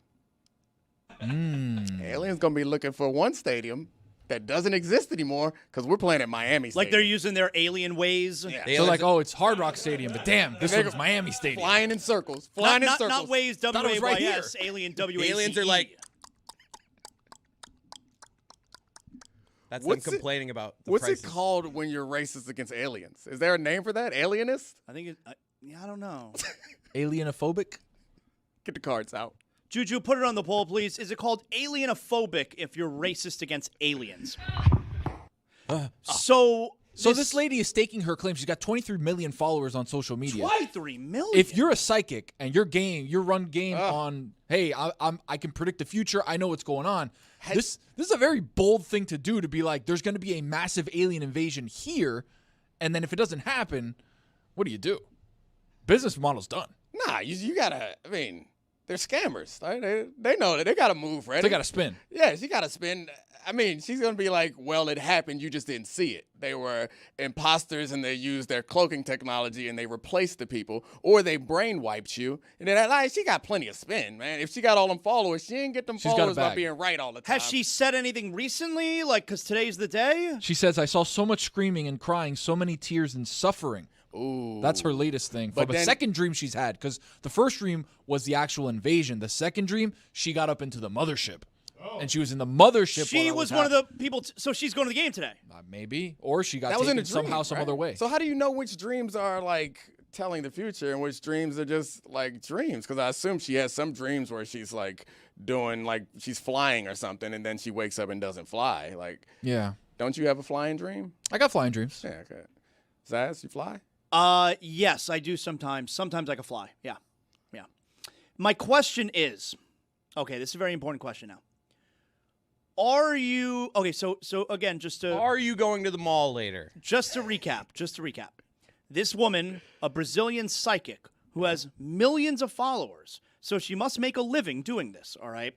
Aliens going to be looking for one stadium that doesn't exist anymore because we're playing at Miami Stadium. Like they're using their alien ways. Yeah. So like, oh, it's Hard Rock Stadium, but damn, this one's Miami Stadium. Flying in circles. Not ways, Thought it was right W-A-Y-S, alien W-A-C-E. The aliens are like. That's them complaining about the What's prices. it called when you're racist against aliens? Is there a name for that? Alienist? I think I don't know. Alienophobic? Get the cards out. Juju, put it on the poll, please. Is it called alienophobic if you're racist against aliens? So this lady is staking her claim. She's got 23 million followers on social media. 23 million? If you're a psychic and your run game on, hey, I can predict the future. I know what's going on. This is a very bold thing to do, to be like, there's going to be a massive alien invasion here, and then if it doesn't happen, what do? Business model's done. Nah, you gotta. I mean, they're scammers. Right? They know that they gotta move, right? They got to spin. Yeah, she gotta spin. I mean, she's gonna be like, well, it happened. You just didn't see it. They were imposters, and they used their cloaking technology, and they replaced the people, or they brain wiped you. And then like, she got plenty of spin, man. If she got all them followers, she ain't get them followers by being right all the time. Has she said anything recently? Like, because today's the day? She says, I saw so much screaming and crying, so many tears and suffering. Ooh. That's her latest thing. From a second dream she's had, because the first dream was the actual invasion. The second dream, she got up into the mothership. And she was in the mothership. She was one of the people. So she's going to the game today. Maybe. Or she got that was in taken a dream, somehow, some right? other way. So how do you know which dreams are like telling the future and which dreams are just like dreams? Because I assume she has some dreams where she's like doing like she's flying or something, and then she wakes up and doesn't fly. Like, yeah. Don't you have a flying dream? I got flying dreams. Yeah. Okay. Zaz, you fly? Yes, I do sometimes. Sometimes I can fly. Yeah. My question is, okay, this is a very important question now. Are you okay? So again, are you going to the mall later? Just to recap. This woman, a Brazilian psychic who has millions of followers, so she must make a living doing this. All right,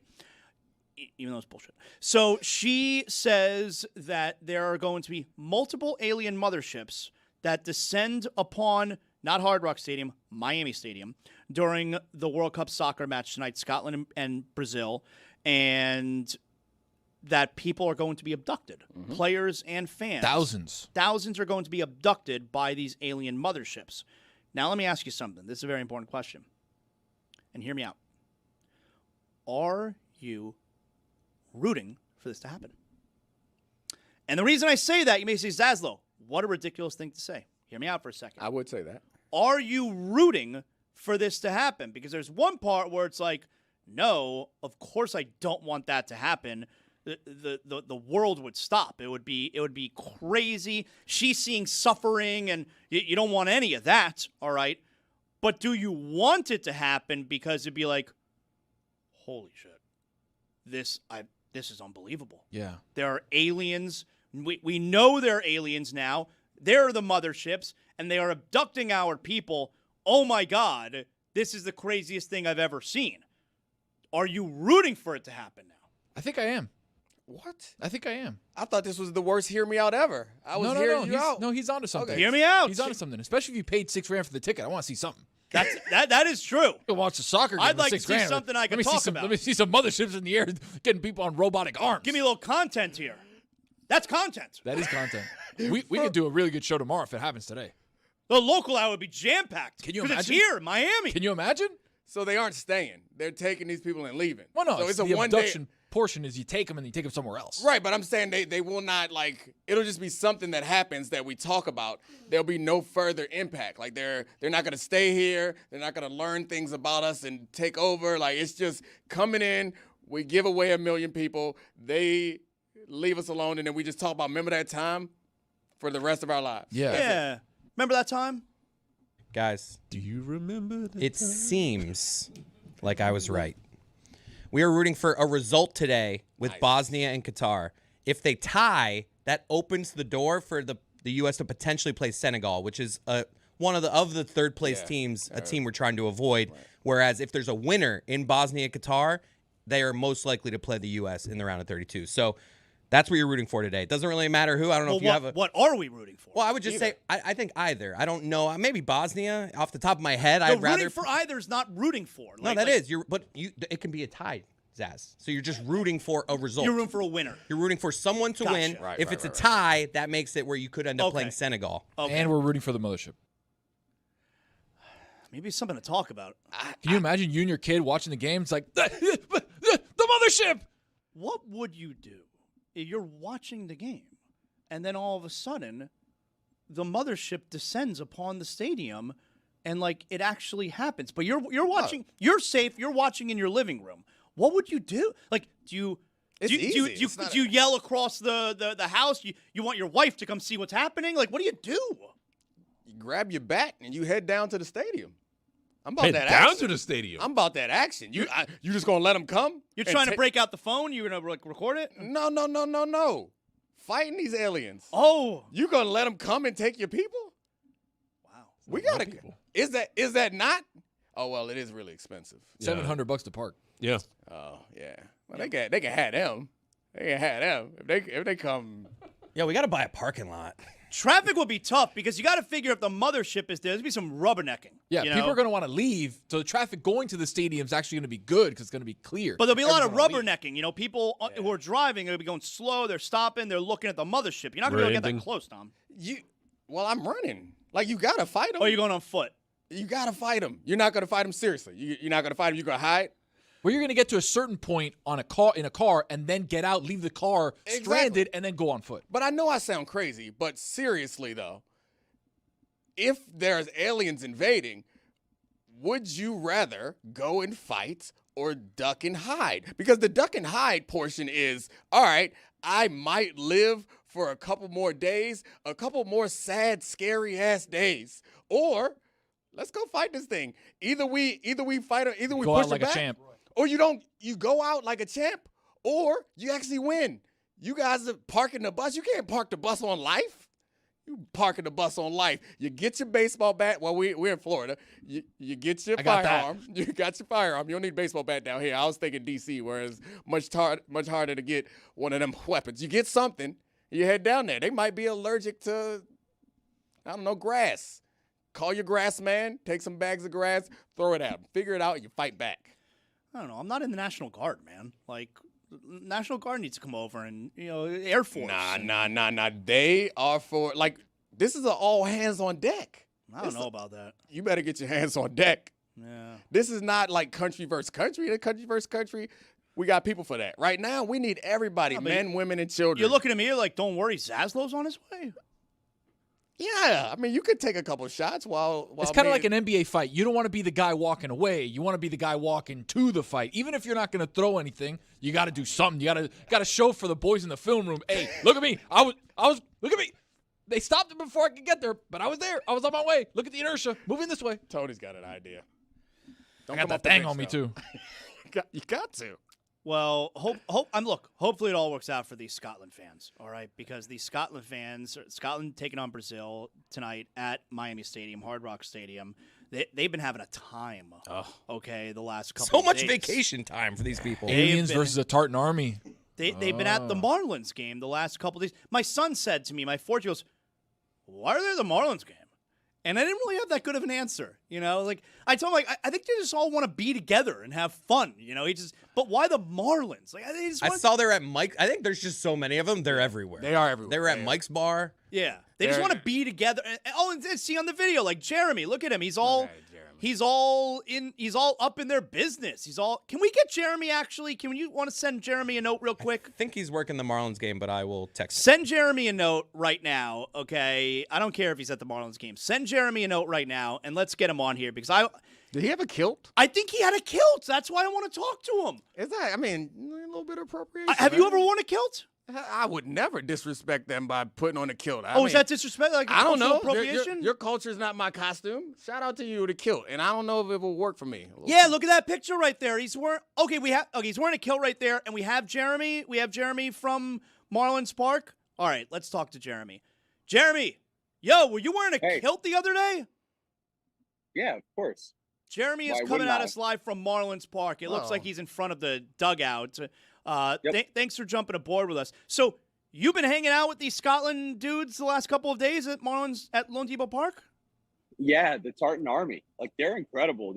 even though it's bullshit. So she says that there are going to be multiple alien motherships that descend upon not Hard Rock Stadium, Miami Stadium, during the World Cup soccer match tonight, Scotland and Brazil, and that people are going to be abducted, players and fans. Thousands are going to be abducted by these alien motherships. Now, let me ask you something. This is a very important question. And hear me out. Are you rooting for this to happen? And the reason I say that, you may say, Zaslow, what a ridiculous thing to say. Hear me out for a second. I would say that. Are you rooting for this to happen? Because there's one part where it's like, no, of course I don't want that to happen. The world would stop. It would be crazy. She's seeing suffering, and you don't want any of that, all right? But do you want it to happen? Because it'd be like, holy shit, this is unbelievable. Yeah. There are aliens. We know they're aliens now. They're the motherships, and they are abducting our people. Oh my God, this is the craziest thing I've ever seen. Are you rooting for it to happen now? I think I am. What? I think I am. I thought this was the worst hear me out ever. I was hearing you out. No, he's onto something. Okay. Hear me out. He's onto something. Especially if you paid $6,000 for the ticket. I want to see something. That is true. Go watch the soccer game. I'd like to $6,000. see something I can talk about. Let me see some motherships in the air getting people on robotic arms. Give me a little content here. That's content. That is content. we could do a really good show tomorrow if it happens today. The local hour would be jam-packed. Can you 'cause imagine? It's here, Miami. Can you imagine? So they aren't staying. They're taking these people and leaving. Well, no, so it's a the one-day abduction portion is you take them and you take them somewhere else. Right, but I'm saying they will not, like, it'll just be something that happens that we talk about. There'll be no further impact. Like, they're not going to stay here. They're not going to learn things about us and take over. Like, it's just coming in. We give away 1 million people. They leave us alone, and then we just talk about, remember that time for the rest of our lives. Yeah. Remember that time? Guys, do you remember that it seems like I was right. We are rooting for a result today with Bosnia and Qatar. If they tie, that opens the door for the U.S. to potentially play Senegal, which is one of the third place teams, a team we're trying to avoid. Right. Whereas if there's a winner in Bosnia and Qatar, they are most likely to play the U.S. in the round of 32. So that's what you're rooting for today. It doesn't really matter who. I don't know if you have a. What are we rooting for? Well, I would just say I think either. I don't know. Maybe Bosnia off the top of my head. No, I'd rather. Rooting for either is not rooting for. No, that is. It can be a tie, Zaz. So you're just rooting for a result. You're rooting for a winner. You're rooting for someone to win. Right, if it's a tie, that makes it where you could end up playing Senegal. Okay. And we're rooting for the mothership. Maybe it's something to talk about. Can you imagine you and your kid watching the game? It's like, the mothership! What would you do if you're watching the game and then all of a sudden the mothership descends upon the stadium and, like, it actually happens? But you're watching, you're safe, you're watching in your living room. What would you do? Like, do you yell across the house? You want your wife to come see what's happening? Like, what do? You grab your bat and you head down to the stadium. I'm about Head that down action. to the stadium. I'm about that action. You just gonna let them come? You're trying to break out the phone? You're gonna record it? No. Fighting these aliens. Oh, you gonna let them come and take your people? Wow. We gotta. Is that not? Oh well, it is really expensive. $700 to park. Yeah. Oh yeah. Well, they can have them. They can have them if they come. Yeah, we got to buy a parking lot. Traffic will be tough because you got to figure if the mothership is there. There's going to be some rubbernecking. Yeah, people are going to want to leave, so the traffic going to the stadium is actually going to be good because it's going to be clear. But there'll be a lot of rubbernecking. You know, people who are driving are going to be going slow. They're stopping. They're looking at the mothership. You're not going to get that close, Tom. Well, I'm running. Like, you got to fight them. Or you're going on foot. You got to fight them. You're not going to fight them seriously. You're not going to fight them. You're going to hide. Well, you're going to get to a certain point in a car, and then get out, leave the car stranded, and then go on foot. But I know I sound crazy, but seriously, though, if there's aliens invading, would you rather go and fight or duck and hide? Because the duck and hide portion is, all right, I might live for a couple more days, a couple more sad, scary-ass days, or let's go fight this thing. Either we fight or either we go push out like it back, a champ. or you go out like a champ, or you actually win. You guys are parking the bus. You can't park the bus on life. You parking the bus on life. You get your baseball bat. Well, we're in Florida. You get your firearm. You got your firearm. You don't need a baseball bat down here. I was thinking D.C., where it's much harder to get one of them weapons. You get something. You head down there. They might be allergic to, I don't know, grass. Call your grass man. Take some bags of grass. Throw it out. Figure it out. And you fight back. I don't know. I'm not in the National Guard, man. Like, National Guard needs to come over and, Air Force. Nah. They are for, like, this is an all hands on deck. I don't know about that. You better get your hands on deck. Yeah. This is not like country versus country. The country versus country, we got people for that. Right now, we need everybody, men, women, and children. You're looking at me like, don't worry, Zaslow's on his way. Yeah, I mean, you could take a couple shots while it's kind of like an NBA fight. You don't want to be the guy walking away. You want to be the guy walking to the fight. Even if you're not going to throw anything, you got to do something. You got to show for the boys in the film room. Hey, look at me. I was. Look at me. They stopped it before I could get there, but I was there. I was on my way. Look at the inertia. Moving this way. Tony's got an idea. I got that thing on me too. You got to. Well, hopefully it all works out for these Scotland fans, all right? Because these Scotland fans, Scotland taking on Brazil tonight at Miami Stadium, Hard Rock Stadium, they've been having a time, okay, the last couple So of much days. vacation time for these people. Aliens versus a Tartan army. They've been at the Marlins game the last couple days. My son said to me, my 4-year-old goes, why are they at the Marlins game? And I didn't really have that good of an answer, Like I told him, I think they just all want to be together and have fun, But why the Marlins? Like I saw they're at Mike. I think there's just so many of them. They're everywhere. They are everywhere. They were at Mike's bar. Yeah, they just want to be together. And see on the video, like Jeremy, look at him. He's all up in their business. Can we get Jeremy actually? Can you want to send Jeremy a note real quick? I think he's working the Marlins game, but I will text him. Send Jeremy a note right now, okay? I don't care if he's at the Marlins game. Send Jeremy a note right now, and let's get him on here because Did he have a kilt? I think he had a kilt. That's why I want to talk to him. Is that? I mean, a little bit of appropriation. Have you ever worn a kilt? I would never disrespect them by putting on a kilt. Is that disrespect? Like I don't know. Appropriation? Your culture is not my costume. Shout out to you with a kilt, and I don't know if it will work for me. Yeah, look at that picture right there. He's wearing he's wearing a kilt right there, and we have Jeremy. We have Jeremy from Marlins Park. All right, let's talk to Jeremy. Jeremy, yo, were you wearing a kilt the other day? Yeah, of course. Jeremy is coming at us live from Marlins Park. It looks like he's in front of the dugout. Thanks for jumping aboard with us. So you've been hanging out with these Scotland dudes the last couple of days at Lone Depot Park? Yeah, the Tartan Army. Like, they're incredible.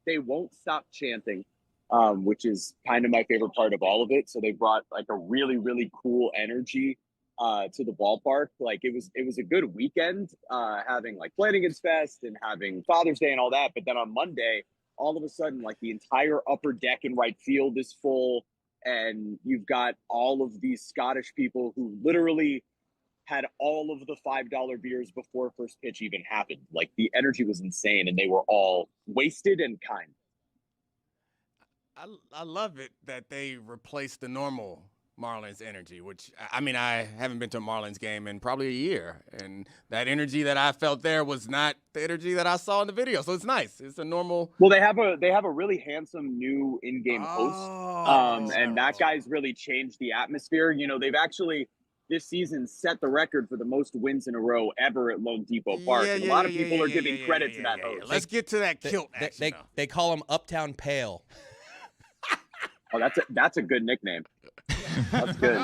They won't stop chanting, which is kind of my favorite part of all of it. So they brought like a really, really cool energy to the ballpark. Like it was a good weekend, having like Flanagan's Fest and having Father's Day and all that. But then on Monday, all of a sudden, like the entire upper deck in right field is full. And you've got all of these Scottish people who literally had all of the $5 beers before first pitch even happened. Like the energy was insane, and they were all wasted and kind. I love it that they replaced the normal Marlins energy, which, I mean, I haven't been to a Marlins game in probably a year. And that energy that I felt there was not the energy that I saw in the video. So it's nice. It's a normal. Well, they have a really handsome new in-game host. And that guy's really changed the atmosphere. You know, they've actually this season set the record for the most wins in a row ever at Lone Depot Park. And a lot of people are giving credit to that host. Let's get to that kilt action. They call him Uptown Pale. Oh, that's a good nickname. That's good.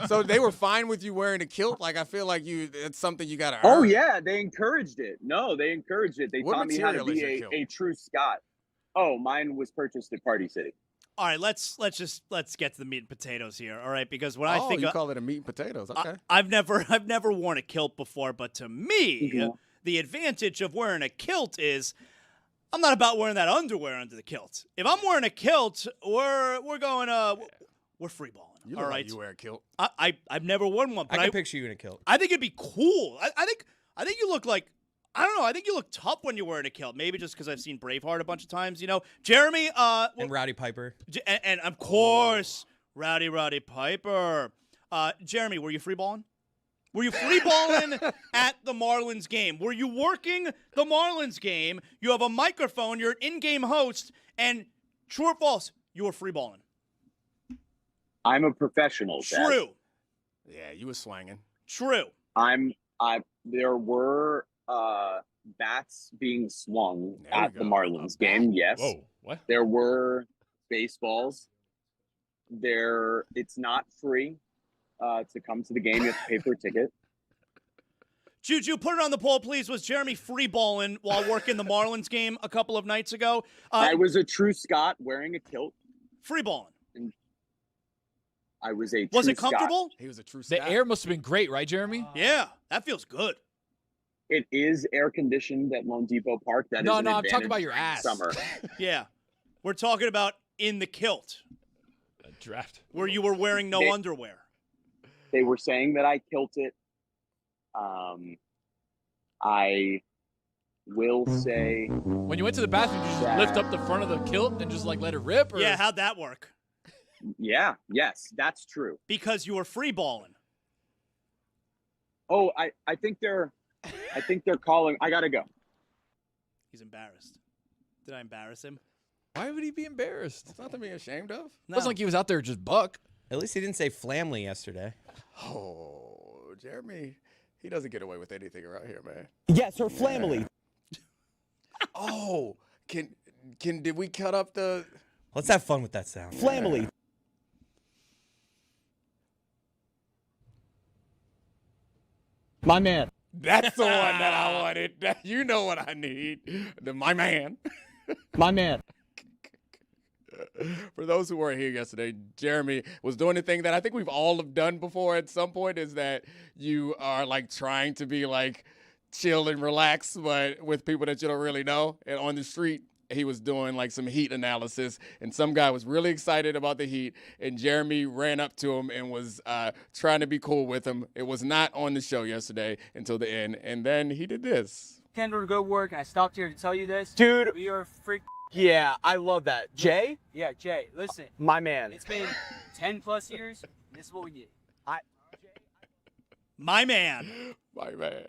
So they were fine with you wearing a kilt? Like, I feel like it's something you got to earn. Oh, yeah. They encouraged it. No, they encouraged it. They What taught me how to material is be your a true Scot. Oh, mine was purchased at Party City. All right, let's get to the meat and potatoes here. All right, because when I think you call it a meat and potatoes. Okay. I've never worn a kilt before, but to me, the advantage of wearing a kilt is I'm not about wearing that underwear under the kilt. If I'm wearing a kilt, we're going we're free balling. You all look right. like you wear a kilt. I've never worn one, but I can picture you in a kilt. I think it'd be cool. I think you look like, I don't know. I think you look tough when you're wearing a kilt. Maybe just because I've seen Braveheart a bunch of times. You know, Jeremy. And Rowdy Piper. And of course, Rowdy Piper. Jeremy, were you free balling? Were you free balling at the Marlins game? Were you working the Marlins game? You have a microphone. You're an in-game host, and true or false, you were free balling. I'm a professional. Dad. True. Yeah, you were swanging. True. There were bats being swung at the Marlins game. Yes. Whoa, what? There were baseballs. It's not free to come to the game. You have to pay for a ticket. Juju, put it on the poll, please. Was Jeremy free balling while working the Marlins game a couple of nights ago? I was a true Scot wearing a kilt. Free balling. I was a true Was it comfortable? Scot. He was a true Scot. The air must have been great, right, Jeremy? Yeah, that feels good. It is air conditioned at Lone Depot Park. That is an I'm talking advantage about your during ass. Summer. Yeah. We're talking about in the kilt. A draft. Where you were wearing no underwear. They were saying that I kilted. I will say. When you went to the bathroom, did you just lift up the front of the kilt and just like let it rip? Or? Yeah, how'd that work? Yeah, yes, that's true. Because you were free balling. Oh, I think they're calling. I gotta go. He's embarrassed. Did I embarrass him? Why would he be embarrassed? It's nothing to be ashamed of. It wasn't like he was out there just buck. At least he didn't say flamly yesterday. Oh, Jeremy, he doesn't get away with anything around here, man. Yes, her flamily. Oh, did we cut up the? Let's have fun with that sound. Flamily. My man. That's the one that I wanted. You know what I need. My man. My man. For those who weren't here yesterday, Jeremy was doing the thing that I think we've all have done before at some point, is that you are like trying to be like chill and relax, but with people that you don't really know. And on the street, he was doing like some heat analysis, and some guy was really excited about the heat, and Jeremy ran up to him and was trying to be cool with him. It was not on the show yesterday until the end, and then he did this. Kendall, good work. I stopped here to tell you this. Dude. We are freak. Yeah, I love that. Jay? Yeah, Jay, listen. My man. It's been 10 plus years. This is what we did. My man. My man.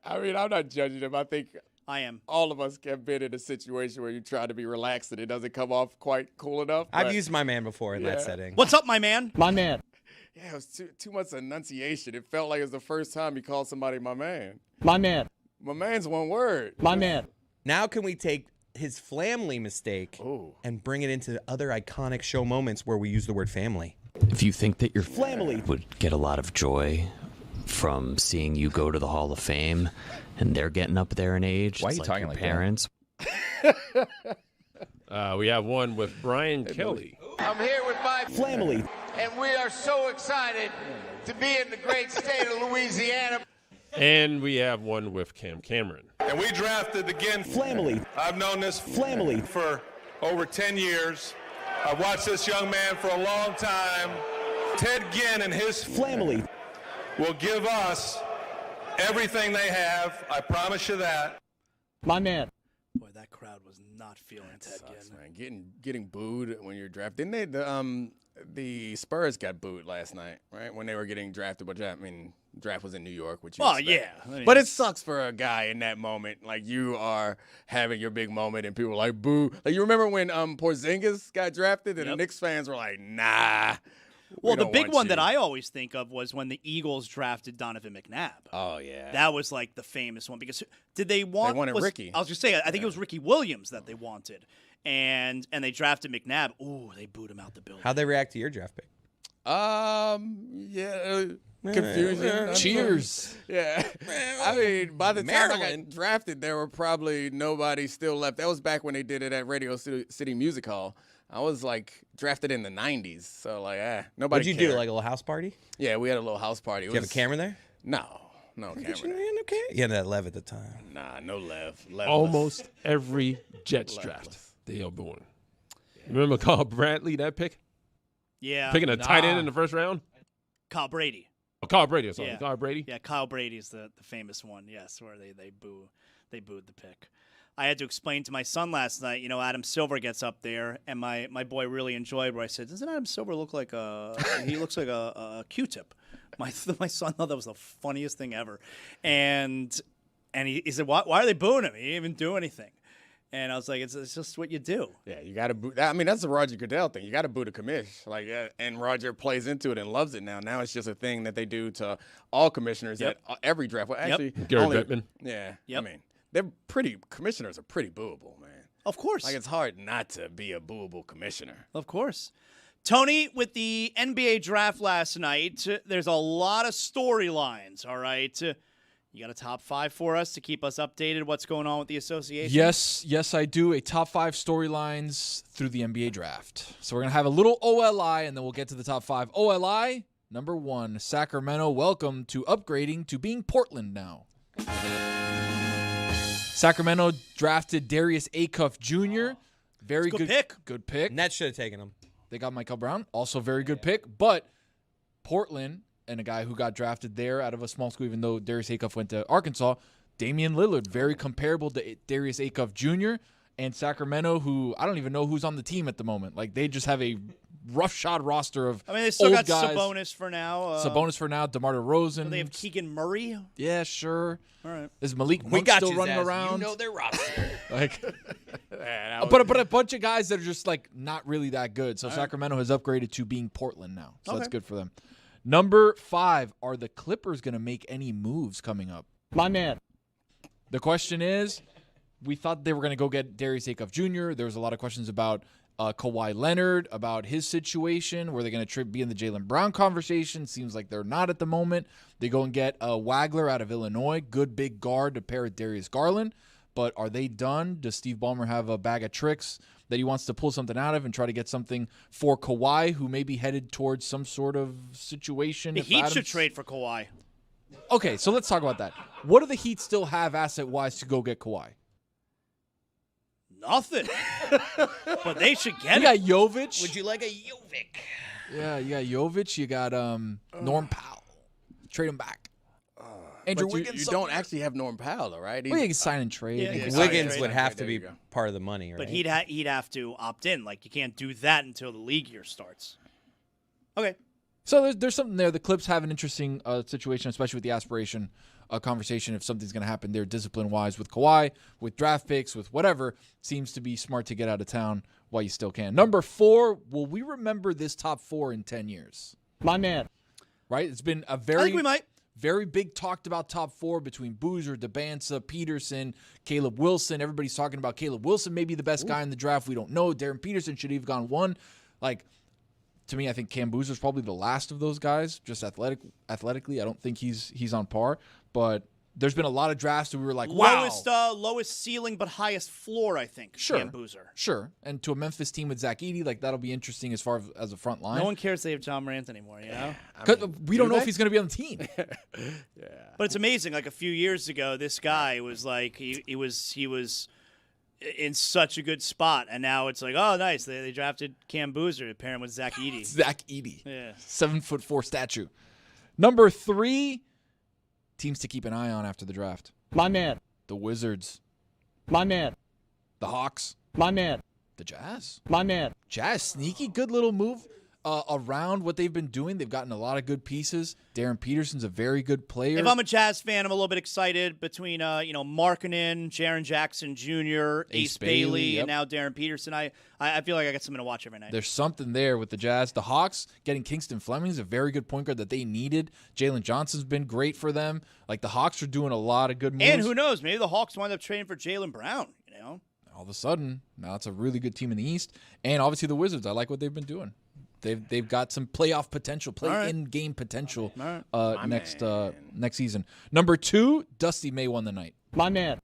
I mean, I'm not judging him. I think I am. All of us have been in a situation where you try to be relaxed and it doesn't come off quite cool enough. I've used my man before in that setting. What's up, my man? My man. Yeah, it was too much enunciation. It felt like it was the first time he called somebody my man. My man. My man's one word. My man. Now can we take his family mistake and bring it into other iconic show moments where we use the word family? If you think that your family would get a lot of joy from seeing you go to the Hall of Fame and they're getting up there in age, Why are it's you like talking your like parents. We have one with Brian Kelly. I'm here with my family, and we are so excited to be in the great state of Louisiana. And we have one with Cam Cameron. And we drafted again. Family. I've known this family for over 10 years. I've watched this young man for a long time. Ted Ginn and his family will give us everything they have. I promise you that. My man. Boy, that crowd was not feeling Ted Ginn. Man. Getting booed when you're drafted. Didn't the Spurs got booed last night, right? When they were getting drafted. But I mean, draft was in New York, which you expect. yeah. I mean, but it sucks for a guy in that moment. Like, you are having your big moment and people are like, boo. Like, you remember when Porzingis got drafted and the Knicks fans were like, nah. Well, the big one that I always think of was when the Eagles drafted Donovan McNabb. Oh, yeah. That was like the famous one because did they want? They wanted Ricky. I was just saying, I think it was Ricky Williams that they wanted, and they drafted McNabb. Ooh, they booed him out the building. How'd they react to your draft pick? Confusion. Cheers. Yeah. I mean, by the time I Maryland. got drafted, there were probably nobody still left. That was back when they did it at Radio City Music Hall. I was like drafted in the 90s, so like, nobody What'd you cared. do, like a little house party? Yeah, we had a little house party. Did you have a camera there? No camera. You had that Lev at the time. Nah, no Lev. Almost every Jets draft they are booing. Remember Carl Bradley, that pick? Yeah. Picking a tight end in the first round? Kyle Brady. Oh, Carl Brady. Sorry, Yeah. Carl Brady. Yeah, Kyle Brady's the famous one. Yes, where they booed the pick. I had to explain to my son last night. You know, Adam Silver gets up there, and my boy really enjoyed where I said, "Doesn't Adam Silver look like he looks like a Q-tip?" My son thought that was the funniest thing ever, and he said, "Why are they booing him? He didn't even do anything." And I was like, "It's just what you do." Yeah, you got to boot. I mean, that's the Roger Goodell thing. You got to boot a commish. Like, and Roger plays into it and loves it now. Now it's just a thing that they do to all commissioners at every draft. Well, actually, Gary Bettman. Yeah. Yep. I mean, commissioners are pretty booable, man. Of course. Like, it's hard not to be a booable commissioner. Of course. Tony, with the NBA draft last night, there's a lot of storylines, all right? You got a top 5 for us to keep us updated what's going on with the association? Yes, I do. A top 5 storylines through the NBA draft. So we're going to have a little OLI, and then we'll get to the top 5. OLI, number 1, Sacramento. Welcome to upgrading to being Portland now. Sacramento drafted Darius Acuff Jr. Very good pick. Good pick. Nets should have taken him. They got Michael Brown. Also very good pick. But Portland, and a guy who got drafted there out of a small school, even though Darius Acuff went to Arkansas, Damian Lillard, very comparable to Darius Acuff Jr. And Sacramento, who I don't even know who's on the team at the moment. Like, they just have a roughshod roster of I mean, they still old got guys. Sabonis for now. Sabonis for now. DeMar DeRozan. Do they have Keegan Murray? Yeah, sure. All right. Is Malik We Monk got still you, running Zaz. around? You know their roster. Like, but a bunch of guys that are just like not really that good. So Sacramento has upgraded to being Portland now. So that's good for them. Number 5, are the Clippers going to make any moves coming up? My man. The question is, we thought they were going to go get Darius Acuff Jr. There was a lot of questions about Kawhi Leonard, about his situation. Were they going to be in the Jaylen Brown conversation? Seems like they're not at the moment. They go and get Wagler out of Illinois, good big guard to pair with Darius Garland. But are they done? Does Steve Ballmer have a bag of tricks that he wants to pull something out of and try to get something for Kawhi, who may be headed towards some sort of situation? The Heat should trade for Kawhi. Okay, so let's talk about that. What do the Heat still have asset-wise to go get Kawhi? Nothing. But they should get You it. got Jovic. Would you like a Jovic? Yeah, you got Jovic. You got Norm Powell. Trade him back. Andrew But Wiggins. you don't actually have Norm Powell, though, right? Well, you can sign and trade. Yeah, Wiggins would have to be part of the money, right? But he'd have to opt in. Like, you can't do that until the league year starts. Okay. So there's something there. The Clips have an interesting situation, especially with the aspiration conversation if something's going to happen there discipline-wise with Kawhi, with draft picks, with whatever. Seems to be smart to get out of town while you still can. Number 4, will we remember this top 4 in 10 years? My man. Right? It's been a I very, think we might. very big talked about top 4 between Boozer, DeBansa, Peterson, Caleb Wilson. Everybody's talking about Caleb Wilson, maybe the best guy in the draft. We don't know. Darren Peterson should have gone 1. Like, to me, I think Cam Boozer's probably the last of those guys, just athletically. I don't think he's on par. But there's been a lot of drafts that we were like, wow. Lowest ceiling but highest floor, I think. Sure. Cam Boozer. Sure. And to a Memphis team with Zach Edey, like that'll be interesting as far as a front line. No one cares they have John Morant anymore, you know? We don't know if he's going to be on the team. But it's amazing. Like a few years ago, this guy was like he was in such a good spot, and now it's like, oh, nice. They drafted Cam Boozer to pair him with Zach Edey. Zach Edey. Yeah. 7'4" statue. Number 3, teams to keep an eye on after the draft. My man. The Wizards. My man. The Hawks. My man. The Jazz. My man. Jazz, sneaky, good little move around what they've been doing. They've gotten a lot of good pieces. Darren Peterson's a very good player. If I'm a Jazz fan, I'm a little bit excited between Markkanen, Jaren Jackson Jr., Ace Bailey, yep. and now Darren Peterson. I feel like I got something to watch every night. There's something there with the Jazz. The Hawks getting Kingston Fleming is a very good point guard that they needed. Jalen Johnson's been great for them. Like the Hawks are doing a lot of good moves. And who knows? Maybe the Hawks wind up trading for Jaylen Brown. You know, all of a sudden, now it's a really good team in the East. And obviously the Wizards. I like what they've been doing. They've got some playoff potential, in-game potential next season. Number 2, Dusty May won the night. My man.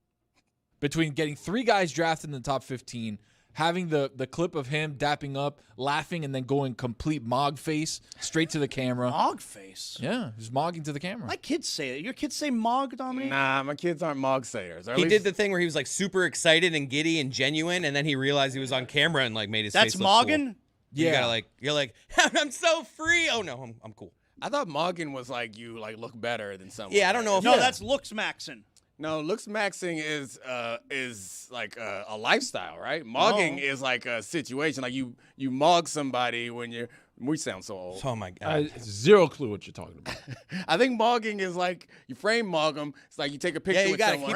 Between getting 3 guys drafted in the top 15, having the clip of him dapping up, laughing, and then going complete mog face straight to the camera. Mog face? Yeah, he's mogging to the camera. My kids say it. Your kids say mog, Dominique? Nah, my kids aren't mog sayers. He did the thing where he was like super excited and giddy and genuine, and then he realized he was on camera and like made his face look mogging? cool. Yeah. You're like, I'm so free. Oh no, I'm cool. I thought mogging was like you like look better than someone. Yeah, I don't know if No, that's looks maxing. No, looks maxing is like a lifestyle, right? Mogging is like a situation. Like you mog somebody when you're. We sound so old. Oh my god, zero clue what you're talking about. I think mogging is like you frame mog them. It's like you take a picture with someone.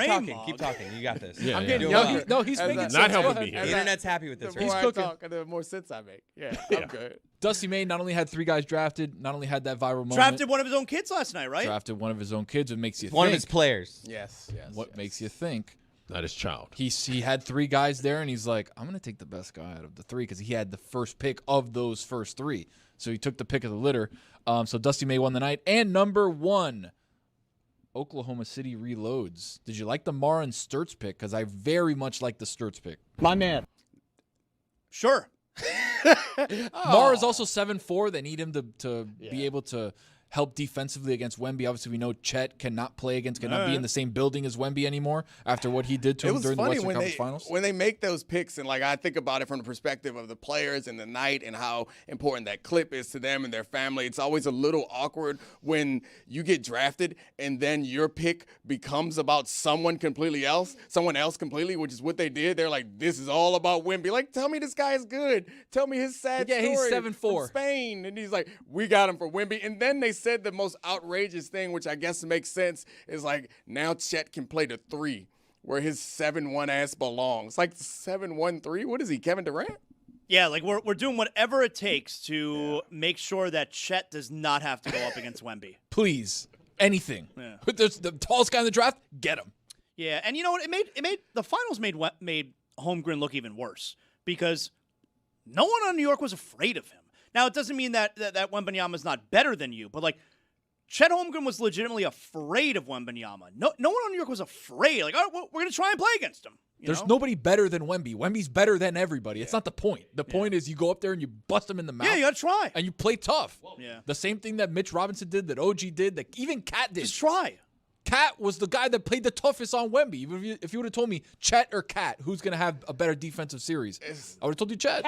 Keep talking. You got this. I'm getting younger. No, he's making not sense. helping me here. The internet's happy with this. The Right? more He's I cooking. talk, the more sense I make. Yeah, I'm good. Dusty May not only had 3 guys drafted, not only had that viral moment. Drafted one of his own kids last night, right? Drafted one of his own kids. It makes you think. One of his players. Yes. What makes you think? Not his child. He had 3 guys there, and he's like, I'm going to take the best guy out of the 3 because he had the first pick of those first 3. So he took the pick of the litter. So Dusty May won the night. And number 1, Oklahoma City reloads. Did you like the Mara and Sturts pick? Because I very much like the Sturts pick. My man. Sure. Mara's also 7'4". They need him to be able to help defensively against Wemby. Obviously, we know Chet cannot be in the same building as Wemby anymore after what he did to him during the Western Conference Finals. When they make those picks, and like I think about it from the perspective of the players and the night and how important that clip is to them and their family, it's always a little awkward when you get drafted and then your pick becomes about someone else completely, which is what they did. They're like, this is all about Wemby. Like, tell me this guy is good. Tell me his sad story. Yeah, he's 7'4". From Spain. And he's like, we got him for Wemby. And then they said the most outrageous thing, which I guess makes sense, is like now Chet can play the 3 where his 7'1" ass belongs. Like 7'1" What is he, Kevin Durant? Yeah, like we're doing whatever it takes to make sure that Chet does not have to go up against Wemby. Please, anything. Yeah. There's the tallest guy in the draft, get him. Yeah, and you know what? It made the finals made Holmgren look even worse because no one on New York was afraid of him. Now, it doesn't mean that Wembanyama is not better than you, but like Chet Holmgren was legitimately afraid of Wembanyama. No one on New York was afraid. Like, all right, we're going to try and play against him. There's nobody better than Wemby. Wemby's better than everybody. It's not the point. The point is you go up there and you bust him in the mouth. Yeah, you got to try. And you play tough. Yeah. The same thing that Mitch Robinson did, that OG did, that even Cat did. Just try. Cat was the guy that played the toughest on Wemby. Even if you would have told me Chet or Cat, who's going to have a better defensive series, I would have told you Chet.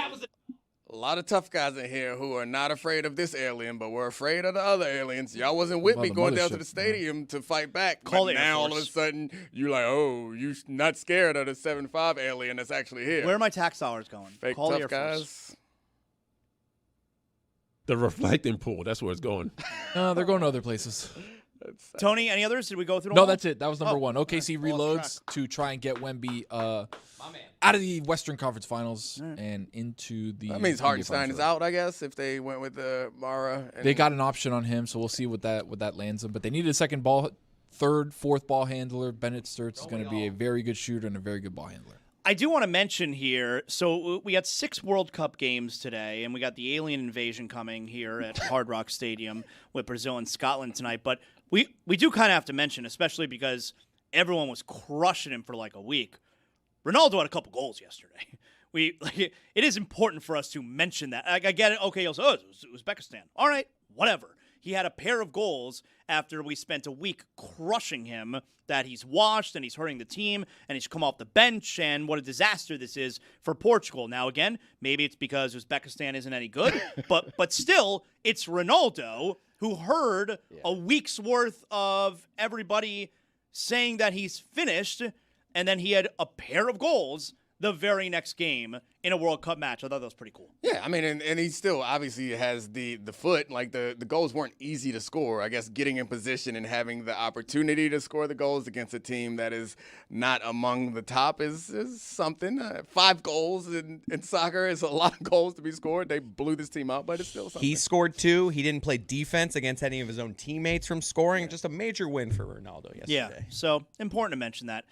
A lot of tough guys in here who are not afraid of this alien, but were afraid of the other aliens. Y'all wasn't with me going down to the stadium to fight back. But now all of a sudden, you're like, oh, you're not scared of the 7'5" alien that's actually here. Where are my tax dollars going? Fake Call the tough Air Force. guys. The reflecting pool. That's where it's going. They're going to other places. Tony, any others? Did we go through them No, all? that's it. That was number one. OKC reloads to try and get Wemby out of the Western Conference Finals and into the. That means NBA Hartenstein Finals. is out, I guess, if they went with Mara. They got an option on him, so we'll see what that lands them. But they needed a second ball, third, fourth ball handler. Bennett Sturtz is going to be a very good shooter and a very good ball handler. I do want to mention here, so we got 6 World Cup games today, and we got the alien invasion coming here at Hard Rock Stadium with Brazil and Scotland tonight. But we do kind of have to mention, especially because everyone was crushing him for like a week. Ronaldo had a couple goals yesterday. It is important for us to mention that. I get it. Okay, also, it was Uzbekistan. All right, whatever. He had a pair of goals after we spent a week crushing him that he's washed and he's hurting the team and he's come off the bench, and what a disaster this is for Portugal. Now, again, maybe it's because Uzbekistan isn't any good, but still, it's Ronaldo who heard a week's worth of everybody saying that he's finished, and then he had a pair of goals the very next game in a World Cup match. I thought that was pretty cool. Yeah, I mean, and he still obviously has the foot. Like, the goals weren't easy to score. I guess getting in position and having the opportunity to score the goals against a team that is not among the top is something. 5 goals in soccer is a lot of goals to be scored. They blew this team out, but it's still something. He scored 2. He didn't play defense against any of his own teammates from scoring. Just a major win for Ronaldo yesterday. Yeah, so important to mention that.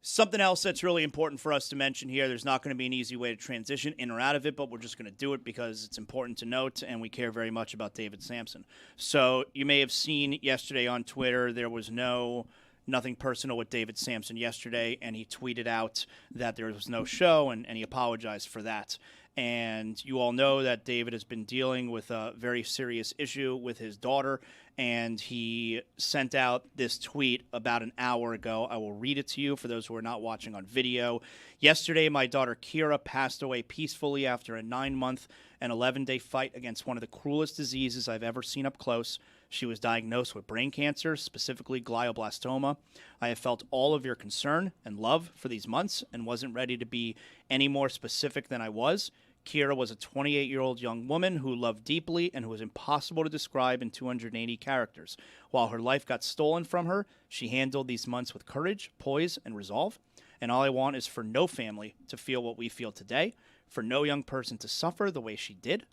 Something else that's really important for us to mention here, there's not going to be an easy way to transition in or out of it, but we're just going to do it because it's important to note, and we care very much about David Sampson. So you may have seen yesterday on Twitter, there was nothing personal with David Sampson yesterday, and he tweeted out that there was no show, and he apologized for that. And you all know that David has been dealing with a very serious issue with his daughter, and he sent out this tweet about an hour ago. I will read it to you for those who are not watching on video. Yesterday, my daughter Kira passed away peacefully after a 9-month and 11-day fight against one of the cruelest diseases I've ever seen up close. She was diagnosed with brain cancer, specifically glioblastoma. I have felt all of your concern and love for these months and wasn't ready to be any more specific than I was. Kira was a 28-year-old young woman who loved deeply and who was impossible to describe in 280 characters. While her life got stolen from her, she handled these months with courage, poise, and resolve. And all I want is for no family to feel what we feel today, for no young person to suffer the way she did.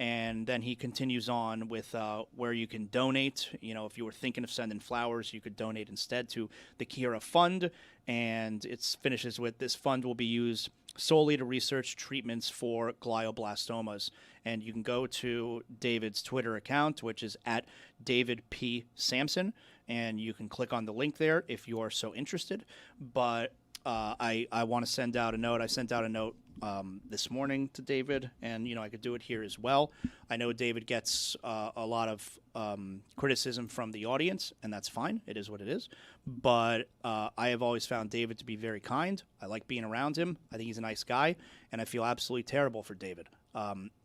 And then he continues on with where you can donate. You know, if you were thinking of sending flowers, you could donate instead to the Kira Fund. And it finishes with, this fund will be used solely to research treatments for glioblastomas. And you can go to David's Twitter account, which is at David P. Sampson, and you can click on the link there if you are so interested. But I want to send out a note. I sent out a note this morning to David, and I could do it here as well. I know David gets a lot of criticism from the audience, and that's fine. It is what it is. But I have always found David to be very kind. I like being around him. I think he's a nice guy, and I feel absolutely terrible for David.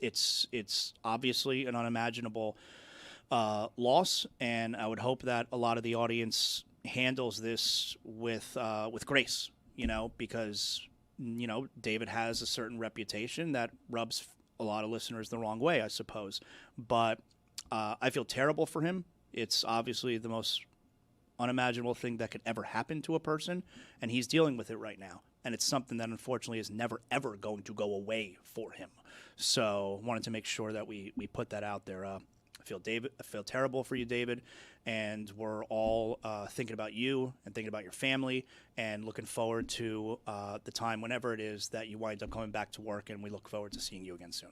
It's obviously an unimaginable loss, and I would hope that a lot of the audience handles this with grace. Because David has a certain reputation that rubs a lot of listeners the wrong way, I suppose. But I feel terrible for him. It's obviously the most unimaginable thing that could ever happen to a person, and he's dealing with it right now. And it's something that unfortunately is never, ever going to go away for him. So wanted to make sure that we put that out there. I feel terrible for you, David, and we're all thinking about you and thinking about your family and looking forward to the time whenever it is that you wind up coming back to work, and we look forward to seeing you again soon.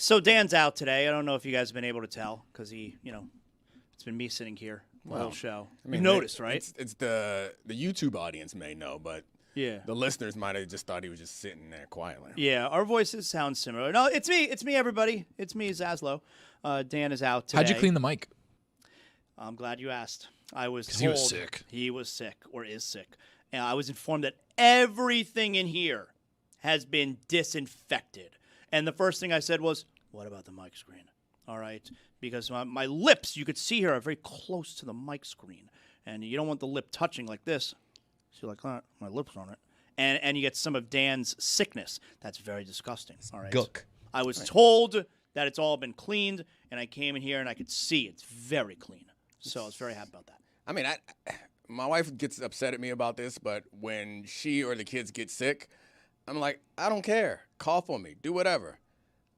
So Dan's out today. I don't know if you guys have been able to tell because it's been me sitting here the whole show. You noticed, right? It's the YouTube audience may know, but yeah, the listeners might have just thought he was just sitting there quietly. Yeah, our voices sound similar. No, it's me. It's me, everybody. It's me, Zaslow. Dan is out today. How'd you clean the mic? I'm glad you asked. I was told he was sick. He was sick or is sick. And I was informed that everything in here has been disinfected. And the first thing I said was, what about the mic screen? All right? Because my lips, you could see here, are very close to the mic screen. And you don't want the lip touching like this. So like that, my lips on it. And you get some of Dan's sickness. That's very disgusting. All right? Gook. I was told that it's all been cleaned, and I came in here and I could see it's very clean. So I was very happy about that. I mean, my wife gets upset at me about this, but when she or the kids get sick, I'm like, I don't care. Cough on me. Do whatever.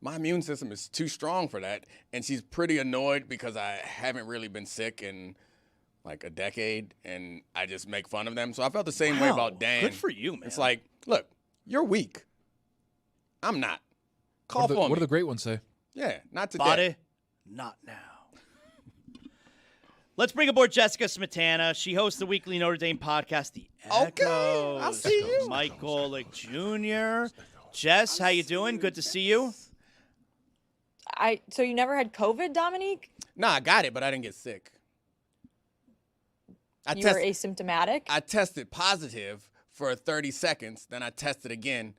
My immune system is too strong for that. And she's pretty annoyed because I haven't really been sick in like a decade, and I just make fun of them. So I felt the same way about Dan. Good for you, man. It's like, look, you're weak. I'm not. Cough on me. What do the great ones say? Yeah, not today. Body, not now. Let's bring aboard Jessica Smetana. She hosts the weekly Notre Dame podcast, The Echoes. I'll see you. Mike Golick Jr. Jess, how you doing? Good to see you. So you never had COVID, Dominique? Nah, I got it, but I didn't get sick. You were asymptomatic? I tested positive for 30 seconds, then I tested again.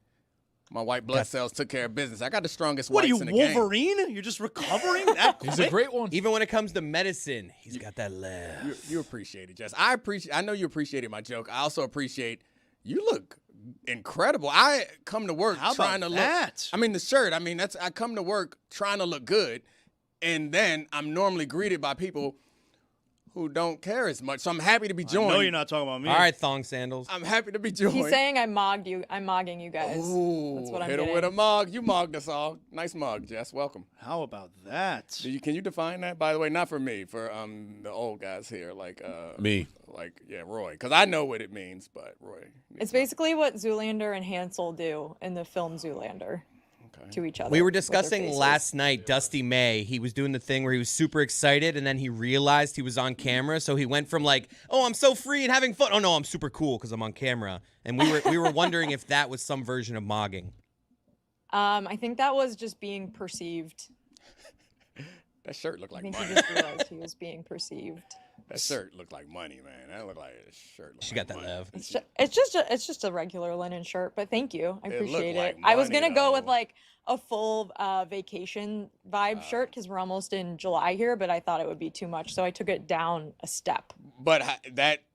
My white blood cells took care of business. I got the strongest What are whites you, in the game. Wolverine? You're just recovering that quick? He's a great one. Even when it comes to medicine, he's got that left. You appreciate it, Jess. I know you appreciated my joke. I also appreciate you look incredible. I come to work trying to look. I mean, the shirt. I mean, I come to work trying to look good, and then I'm normally greeted by people who don't care as much. So I'm happy to be joined. No, you're not talking about me. All right, thong sandals. I'm happy to be joined. He's saying I mogged you. I'm mogging you guys. Ooh, that's what I'm hit getting. him with a mug. You mugged us all. Nice mug, Jess. Welcome. How about that? Can you define that? By the way, not for me, for the old guys here, like me. Like Roy, because I know what it means, but Roy. It's basically what Zoolander and Hansel do in the film Zoolander to each other. We were with their discussing faces. last night, Dusty May. He was doing the thing where he was super excited, and then he realized he was on camera. So he went from like, "Oh, I'm so free and having fun." "Oh no, I'm super cool because I'm on camera." And we were wondering if that was some version of mogging. I think that was just being perceived. That shirt looked like I think money. he just realized he was being perceived. That shirt looked like money, man. That looked like a shirt. She got that love. It's just a regular linen shirt, but thank you. I It appreciate looked like it. I was money, gonna go with though. like a full vacation vibe shirt because we're almost in July here, but I thought it would be too much, so I took it down a step. But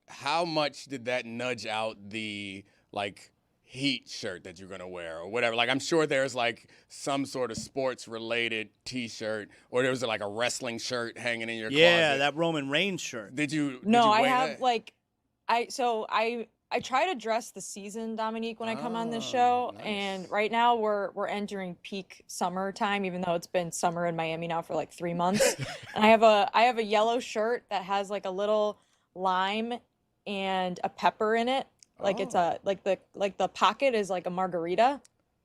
how much did that nudge out the like Heat shirt that you're gonna wear or whatever? Like I'm sure there's like some sort of sports related T-shirt, or there was like a wrestling shirt hanging in your closet. that Roman Reigns shirt. Did you? No, I weigh have that? like, I try to dress the season, Dominique, when I come on this show, and right now we're entering peak summer time, even though it's been summer in Miami now for like 3 months. And I have a yellow shirt that has like a little lime and a pepper in it. Like it's a like the pocket is like a margarita,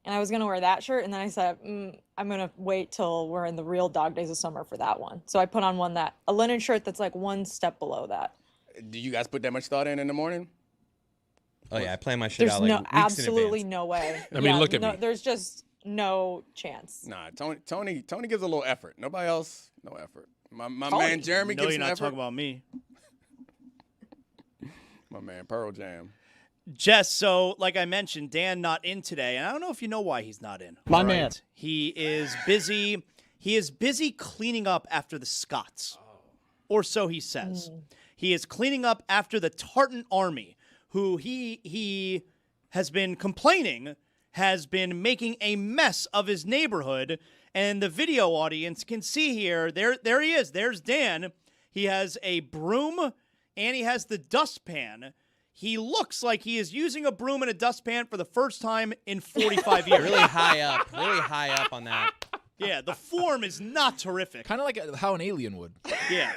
and I was gonna wear that shirt, and then I said I'm gonna wait till we're in the real dog days of summer for that one. So I put on a linen shirt that's like one step below that. Do you guys put that much thought in the morning? Oh yeah, I plan my shit There's out like no weeks in absolutely advance. no way. I mean, look at no, me. There's just no chance. Nah, Tony gives a little effort. Nobody else, no effort. My Tony, man Jeremy no, gives you're some not effort. talking about me. My man Pearl Jam. Jess, so like I mentioned, Dan not in today, and I don't know if you know why he's not in. My All man. He is busy. He is busy cleaning up after the Scots, or so he says. He is cleaning up after the Tartan Army, who he has been complaining has been making a mess of his neighborhood, and the video audience can see here. There he is. There's Dan. He has a broom and he has the dustpan. He looks like he is using a broom and a dustpan for the first time in 45 years. Really high up on that. Yeah, the form is not terrific. Kind of like how an alien would. Yeah.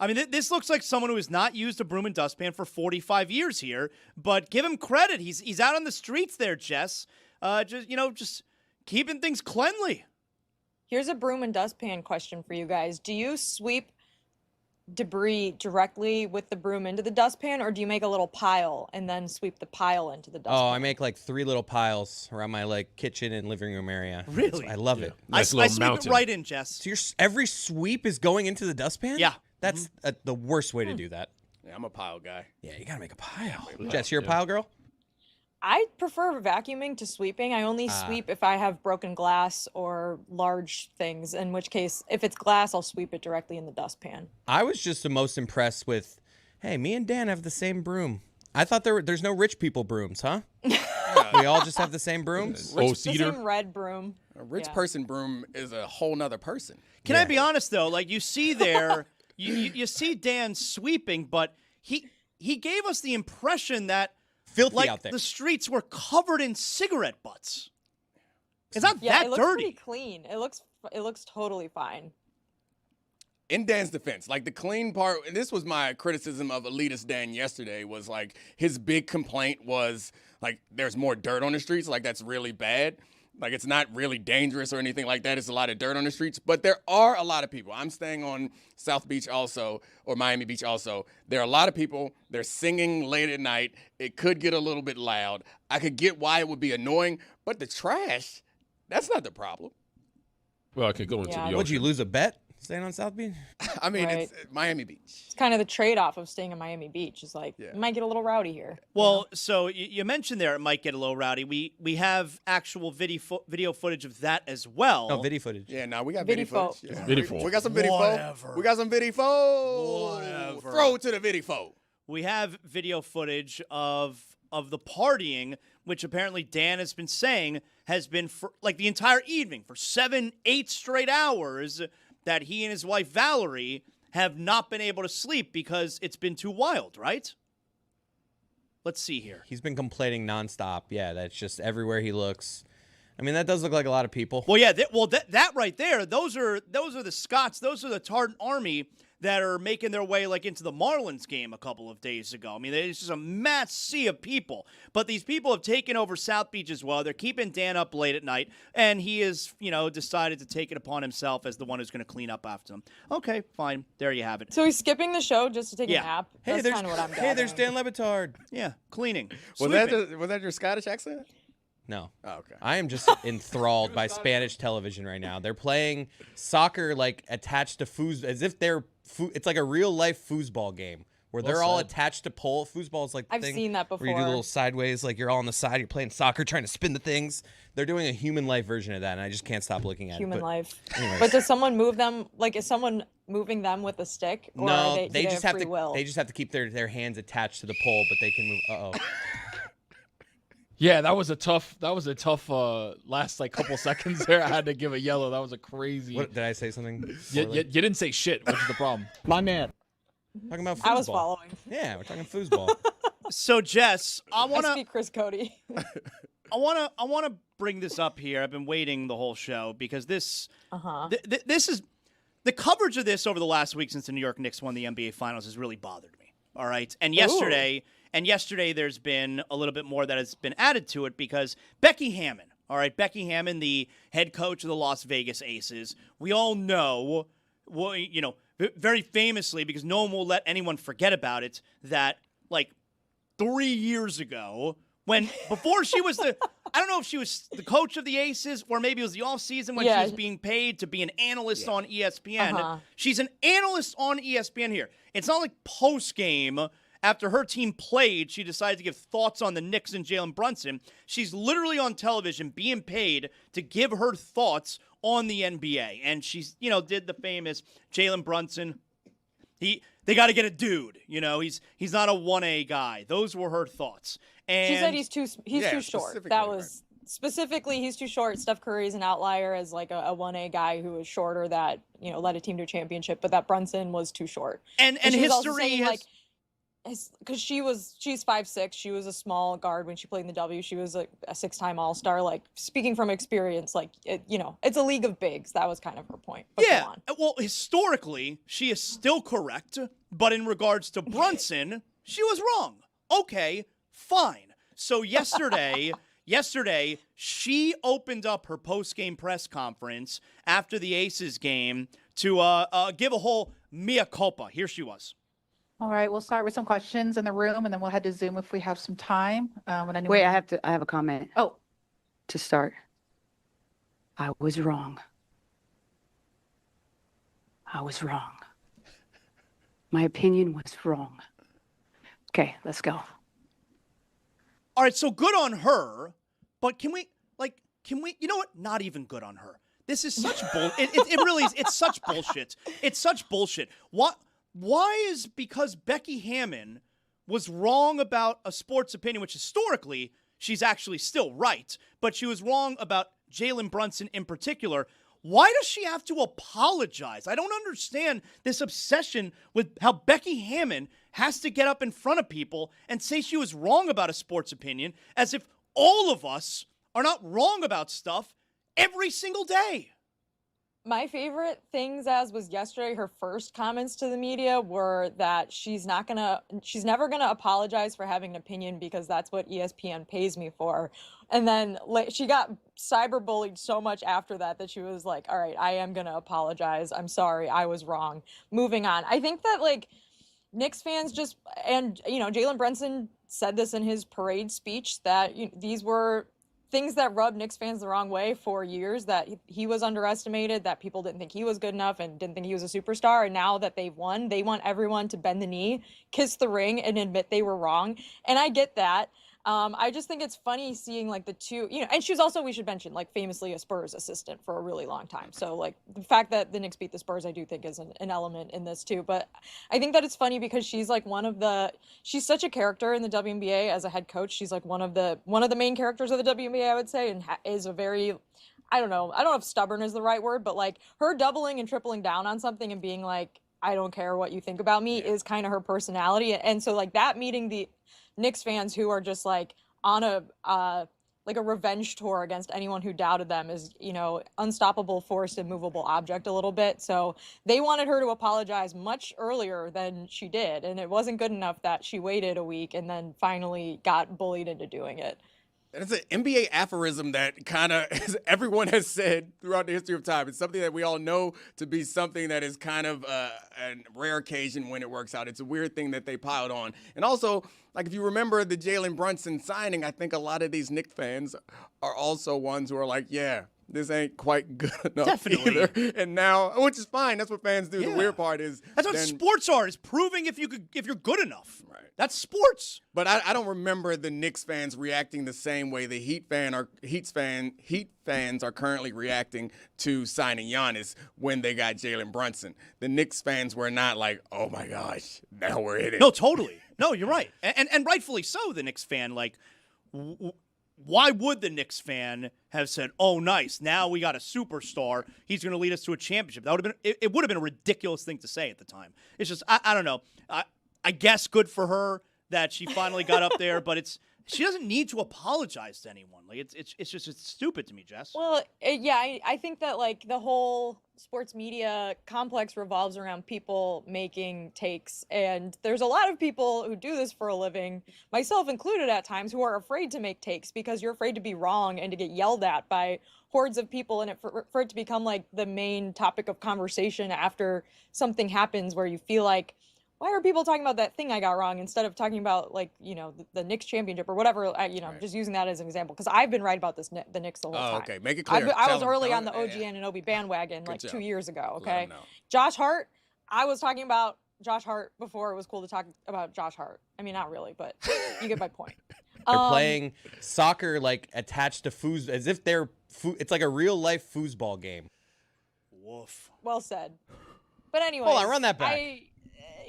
I mean, this looks like someone who has not used a broom and dustpan for 45 years here, but give him credit. He's out on the streets there, Jess. Just keeping things cleanly. Here's a broom and dustpan question for you guys. Do you sweep debris directly with the broom into the dustpan, or do you make a little pile and then sweep the pile into the dustpan? Oh, I make like 3 little piles around my like kitchen and living room area. Really? I love it. I sweep it right in, Jess. So every sweep is going into the dustpan? Yeah. That's the worst way to do that. Yeah, I'm a pile guy. Yeah, you gotta make a pile. Jess, you're a pile girl? I prefer vacuuming to sweeping. I only sweep if I have broken glass or large things, in which case, if it's glass, I'll sweep it directly in the dustpan. I was just the most impressed with, hey, me and Dan have the same broom. I thought there's no rich people brooms, huh? We all just have the same brooms? The same red broom. A rich person broom is a whole nother person. Can I be honest though? Like you see there, you see Dan sweeping, but he gave us the impression that filthy out there. The streets were covered in cigarette butts. It's not Yeah, that it looks dirty. pretty clean. It looks totally fine. In Dan's defense, like the clean part, and this was my criticism of elitist Dan yesterday, was like his big complaint was like there's more dirt on the streets. Like that's really bad. Like it's not really dangerous or anything like that. It's a lot of dirt on the streets, but there are a lot of people. I'm staying on South Beach also, or Miami Beach also. There are a lot of people. They're singing late at night. It could get a little bit loud. I could get why it would be annoying, but the trash, that's not the problem. Well, I could go into the ocean. Would you lose a bet staying on South Beach? I mean, Right. it's Miami Beach. It's kind of the trade-off of staying in Miami Beach. Is like, it might get a little rowdy here. Well, so you mentioned there it might get a little rowdy. We have actual video footage of that as well. No, video footage. Yeah, no, we got Video video footage. fo- Yeah. Video We got some video Whatever. We got some video Whatever. Throw it to the video. We have video footage of the partying, which apparently Dan has been saying has been for like the entire evening for 7-8 straight hours that he and his wife Valerie have not been able to sleep because it's been too wild, right? Let's see here. He's been complaining nonstop. Yeah, that's just everywhere he looks. I mean, that does look like a lot of people. Well, yeah, that right there, those are the Scots, those are the Tartan Army that are making their way like into the Marlins game a couple of days ago. I mean, it's just a mass sea of people. But these people have taken over South Beach as well. They're keeping Dan up late at night, and he has, decided to take it upon himself as the one who's going to clean up after them. Okay, fine. There you have it. So he's skipping the show just to take a Yeah. nap. Hey, That's there's kind of what I'm hey, there's gathering. Dan Le Batard. Yeah, cleaning. Was Sweeping. that your Scottish accent? No. Oh, okay. I am just enthralled by Spanish television right now. They're playing soccer like attached to foos, as if they're it's like a real life foosball game where they're all attached to pole. Foosball is like the I've thing seen that where you do before. a little sideways, like you're all on the side, you're playing soccer, trying to spin the things. They're doing a human life version of that, and I just can't stop looking at Human it. But life. anyways. But does someone move them? Like, is someone moving them with a stick? Or No, are they do just have have free to. will? They just have to keep their hands attached to the pole, but they can move. Uh oh. Yeah, that was a tough last like couple seconds there. I had to give a yellow. That was a crazy. What, did I say something? You poorly? didn't say shit, which is the problem. My man. Talking about foosball. I was following. Yeah, we're talking foosball. So, Jess, I I want to speak Chris Cody. I want to bring this up here. I've been waiting the whole show because this this is the coverage of this over the last week since the New York Knicks won the NBA Finals has really bothered me. All right, and yesterday there's been a little bit more that has been added to it because Becky Hammon. All right, Becky Hammon, the head coach of the Las Vegas Aces. We all know, well, very famously, because no one will let anyone forget about it, that like 3 years ago, before she was I don't know if she was the coach of the Aces or maybe it was the offseason when she was being paid to be an analyst on ESPN. She's an analyst on ESPN here. It's not like post-game after her team played, she decided to give thoughts on the Knicks and Jalen Brunson. She's literally on television being paid to give her thoughts on the NBA. And she's, did the famous Jalen Brunson. They got to get a dude. He's not a 1A guy. Those were her thoughts. And She said he's too short. That was specifically he's too short. Steph Curry's an outlier as like a 1A guy who is shorter that led a team to a championship, but that Brunson was too short. And she was also history saying, has. because she's 5'6", she was a small guard when she played in the W. She was a 6-time All-Star. Like, speaking from experience, like it's a league of bigs. That was kind of her point. But go on. Well, historically, she is still correct, but in regards to Brunson, she was wrong. Okay, fine. So yesterday, yesterday she opened up her post-game press conference after the Aces game to give a whole mea culpa. Here she was. All right, we'll start with some questions in the room, and then we'll head to Zoom if we have some time. Wait, I have a comment. Oh. To start. I was wrong. I was wrong. My opinion was wrong. Okay, let's go. All right, so good on her, but can we, you know what? Not even good on her. This is such bull. It really is. It's such bullshit. It's such bullshit. Why is because Becky Hammon was wrong about a sports opinion, which historically she's actually still right, but she was wrong about Jalen Brunson in particular. Why does she have to apologize? I don't understand this obsession with how Becky Hammon has to get up in front of people and say she was wrong about a sports opinion, as if all of us are not wrong about stuff every single day. My favorite things as was yesterday, her first comments to the media were that she's never gonna apologize for having an opinion because that's what ESPN pays me for. And then she got cyberbullied so much after that she was like, all right, I am gonna apologize. I'm sorry, I was wrong. Moving on. I think that Knicks fans Jalen Brunson said this in his parade speech that these were things that rubbed Knicks fans the wrong way for years, that he was underestimated, that people didn't think he was good enough and didn't think he was a superstar. And now that they've won, they want everyone to bend the knee, kiss the ring, and admit they were wrong. And I get that. I just think it's funny seeing the two, and she was also, we should mention, famously a Spurs assistant for a really long time. So the fact that the Knicks beat the Spurs, I do think is an element in this too. But I think that it's funny because she's she's such a character in the WNBA as a head coach. She's one of the main characters of the WNBA, I would say, and is a very, I don't know if stubborn is the right word, but her doubling and tripling down on something and being I don't care what you think about me is kind of her personality. And so that meeting the Knicks fans who are just on a revenge tour against anyone who doubted them is, unstoppable force, immovable object a little bit. So they wanted her to apologize much earlier than she did. And it wasn't good enough that she waited a week and then finally got bullied into doing it. And it's an NBA aphorism that kind of everyone has said throughout the history of time. It's something that we all know to be something that is kind of a rare occasion when it works out. It's a weird thing that they piled on. And also, if you remember the Jalen Brunson signing, I think a lot of these Knicks fans are also ones who are yeah, this ain't quite good enough. Definitely. Either. And now, which is fine. That's what fans do. Yeah. The weird part is that's what sports are, is proving if you're good enough. Right. That's sports. But I don't remember the Knicks fans reacting the same way the Heat fans are currently reacting to signing Giannis when they got Jalen Brunson. The Knicks fans were not oh my gosh, now we're in it. No, totally. No, you're right. And rightfully so, the Knicks fan, why would the Knicks fan have said, oh, nice, now we got a superstar, he's going to lead us to a championship? That would have been, it would have been a ridiculous thing to say at the time. It's just, I don't know. I guess good for her that she finally got up there, but she doesn't need to apologize to anyone. It's stupid to me, Jess. Well, yeah, I think that the whole sports media complex revolves around people making takes, and there's a lot of people who do this for a living, myself included at times, who are afraid to make takes because you're afraid to be wrong and to get yelled at by hordes of people, and for it to become the main topic of conversation after something happens where you feel why are people talking about that thing I got wrong instead of talking about the Knicks championship or whatever? Just using that as an example because I've been right about the Knicks the whole time. Okay, make it clear. I was early on the OG Anunoby bandwagon 2 years ago. Okay, Josh Hart. I was talking about Josh Hart before it was cool to talk about Josh Hart. I mean, not really, but you get my point. They're playing soccer attached to foos as if they're it's like a real life foosball game. Woof. Well said. But anyway, hold on, run that back.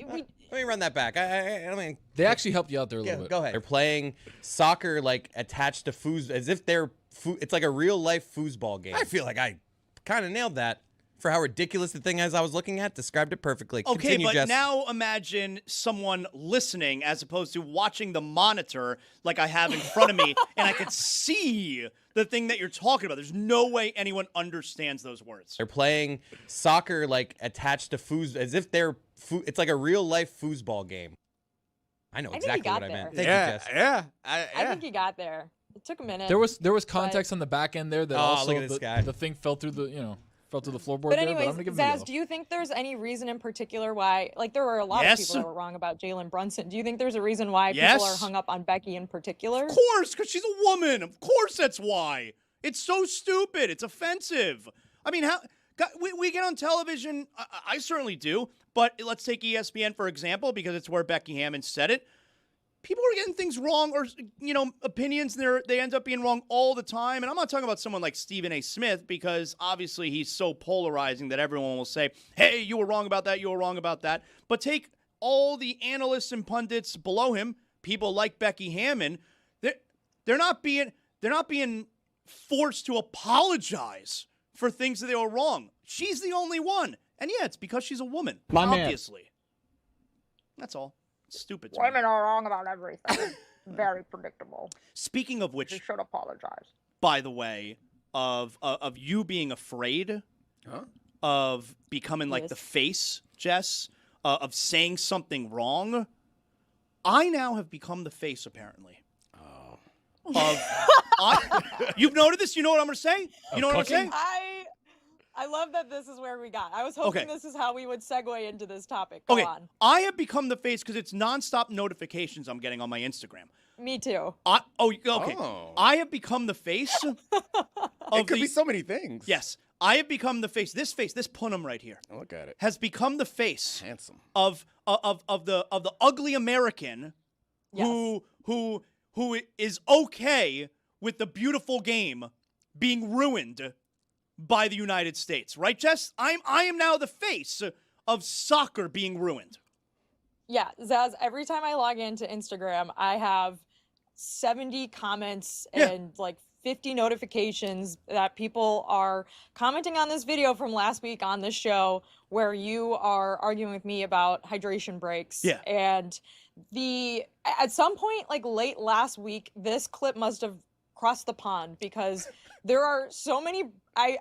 Let me run that back. I mean, they actually helped you out there a little bit. Go ahead. They're playing soccer attached to foos as if they're it's like a real life foosball game. I feel like I kind of nailed that for how ridiculous the thing is I was looking at. Described it perfectly. Okay, Continue, but Jess. now imagine someone listening as opposed to watching the monitor like I have in front of me, and I could see the thing that you're talking about. There's no way anyone understands those words. They're playing soccer attached to foos as if they're it's like a real life foosball game. I know exactly what I meant. Thank you, Jess. Yeah. I think he got there. took a minute. There was context on the back end there that also look at this guy. the thing fell through the fell through the floorboard But there. anyways, But I'm gonna give him a Zaz, yellow. do you think there's any reason in particular why, like, there were a lot of people that were wrong about Jalen Brunson. Do you think there's a reason why people are hung up on Becky in particular? Of course, because she's a woman. Of course, that's why. It's so stupid. It's offensive. I mean, we get on television. I certainly do. But let's take ESPN, for example, because it's where Becky Hammon said it. People are getting things wrong, or opinions. They end up being wrong all the time. And I'm not talking about someone like Stephen A. Smith, because obviously he's so polarizing that everyone will say, "Hey, you were wrong about that. You were wrong about that." But take all the analysts and pundits below him, people like Becky Hammon. They're not being forced to apologize for things that they were wrong. She's the only one, and yeah, it's because she's a woman. Obviously, that's all. Stupid. Women are wrong about everything. Very predictable. Speaking of which, You should apologize. by the way, of you being afraid of becoming like the face, Jess, of saying something wrong, I now have become the face, apparently. You've noted this? You know what I'm going to say? You know what I'm saying? I love that this is where we got. I was hoping this is how we would segue into this topic. Go Okay, on. I have become the face because it's nonstop notifications I'm getting on my Instagram. Me too. Okay. Oh. I have become the face. It could be so many things. Yes, I have become the face. This punum right here. Look at it. Has become the face. Handsome. Of the ugly American who is okay with the beautiful game being ruined by the United States, right, Jess? I am now the face of soccer being ruined. Yeah, Zaz, every time I log into Instagram, I have 70 comments and like 50 notifications that people are commenting on this video from last week on this show where you are arguing with me about hydration breaks. Yeah. And at some point, like late last week, this clip must have crossed the pond because there are so many, I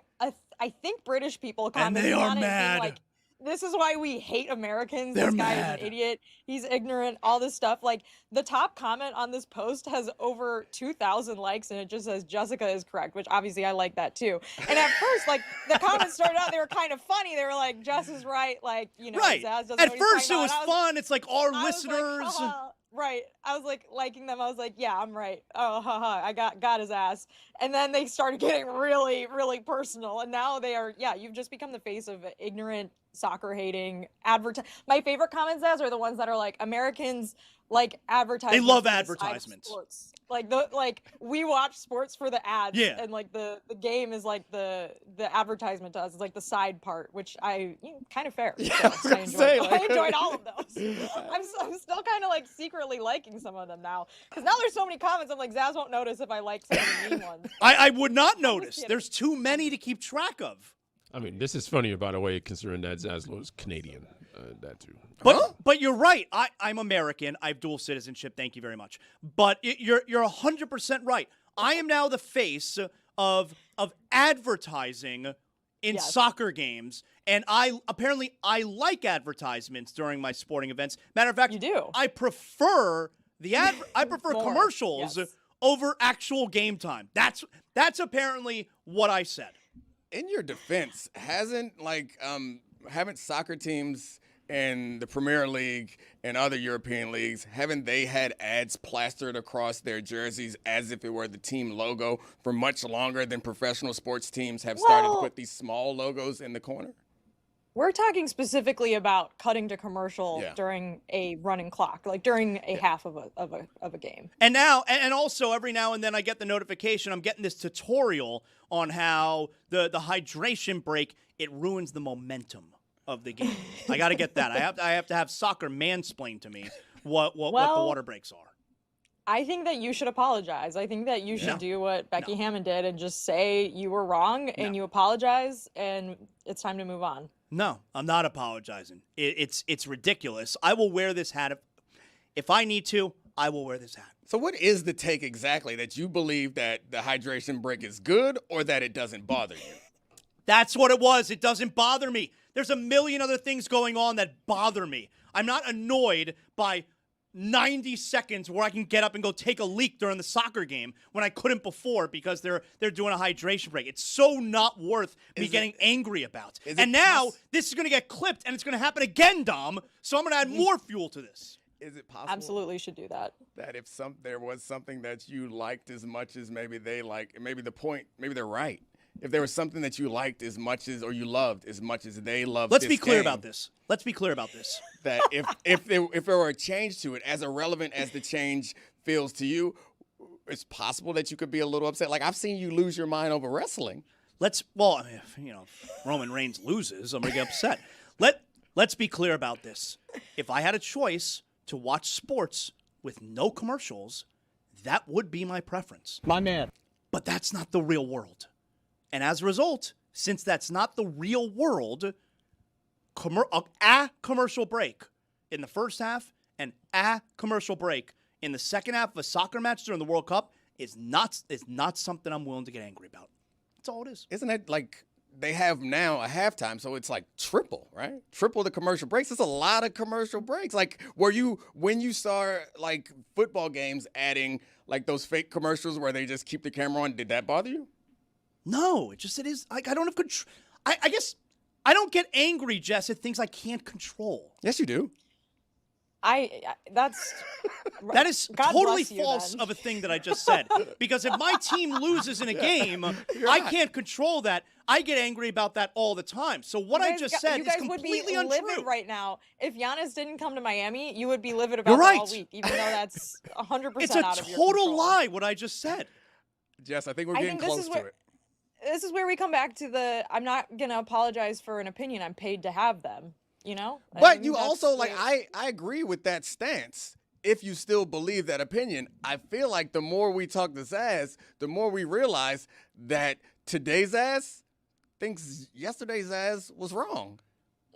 think British people commenting on it being like, this is why we hate Americans. This guy is an idiot. He's ignorant. All this stuff. Like the top comment on this post has over 2,000 likes, and it just says Jessica is correct, which obviously I like that too. And at first, like the comments started out, they were kind of funny. They were like, "Jess is right." Like right. Zaz doesn't know At what he's first, it talking was about. fun. It's like our I was like, listeners. haha. Right. I was like liking them. I was like, yeah, I'm right. Oh, haha. I got his ass. And then they started getting really, really personal. And now they are, you've just become the face of ignorant, soccer hating My favorite comments are the ones that are like Americans like advertisements. They love on the side of advertisements. sports. Like we watch sports for the ads. Yeah. And like the game is like the advertisement to us. It's like the side part, which kind of fair. Yeah, So I enjoyed all of those. I'm still kind of like secretly liking some of them now. Because now there's so many comments. I'm like, Zaz won't notice if I like some of the mean ones. I would not notice. There's too many to keep track of. I mean, this is funnier, by the way, considering that Zaslow is Canadian. That too. But you're right. I'm American. I have dual citizenship. Thank you very much. But you're 100% right. I am now the face of advertising in soccer games, and I like advertisements during my sporting events. Matter of fact, you do. I prefer commercials over actual game time. That's apparently what I said. In your defense, haven't soccer teams in the Premier League and other European leagues, haven't they had ads plastered across their jerseys as if it were the team logo for much longer than professional sports teams have started to put these small logos in the corner? We're talking specifically about cutting to commercial during a running clock, like during a half of a game. And now, and also every now and then I get the notification, I'm getting this tutorial on how the hydration break, it ruins the momentum of the game. I got to get that. I have to have soccer mansplain to me what the water breaks are. I think that you should apologize. I think that you should do what Becky Hammon did and just say you were wrong and you apologize and it's time to move on. No, I'm not apologizing. It's ridiculous. I will wear this hat if I need to. I will wear this hat. So what is the take exactly? That you believe that the hydration break is good or that it doesn't bother you? That's what it was. It doesn't bother me. There's a million other things going on that bother me. I'm not annoyed by 90 seconds where I can get up and go take a leak during the soccer game when I couldn't before because they're doing a hydration break. It's so not worth me getting angry about. And now this is going to get clipped and it's going to happen again, Dom. So I'm going to add more fuel to this. Is it possible? Absolutely should do that. That if there was something that you liked as much as maybe they like, maybe they're right. If there was something that you liked as much as, or you loved as much as they loved, Let's be clear about this. That if there were a change to it, as irrelevant as the change feels to you, it's possible that you could be a little upset. Like I've seen you lose your mind over wrestling. If Roman Reigns loses, I'm gonna get upset. Let's be clear about this. If I had a choice to watch sports with no commercials, that would be my preference. My man. But that's not the real world. And as a result, since that's not the real world, a commercial break in the first half and a commercial break in the second half of a soccer match during the World Cup is not something I'm willing to get angry about. That's all it is. Isn't it like they have now a halftime, so it's like triple, right? Triple the commercial breaks. It's a lot of commercial breaks. Like when you saw like football games adding like those fake commercials where they just keep the camera on, did that bother you? No, it is like I don't have control. I guess I don't get angry, Jess, at things I can't control. Yes, you do. That is God totally bless you, false then. of a thing that I just said. Because if my team loses in a game, I can't control that. I get angry about that all the time. So what I just said you is guys would completely be untrue. livid right now. If Giannis didn't come to Miami, you would be livid about You're that right. all week, even though that's 100% It's out a of your total control. lie what I just said. Jess, I think we're I getting think this close is to where- it. This is where we come back to I'm not going to apologize for an opinion. I'm paid to have them, you know? I But think you that's also, the- like, I agree with that stance. If you still believe that opinion, I feel like the more we talk this ass, the more we realize that today's ass thinks yesterday's ass was wrong.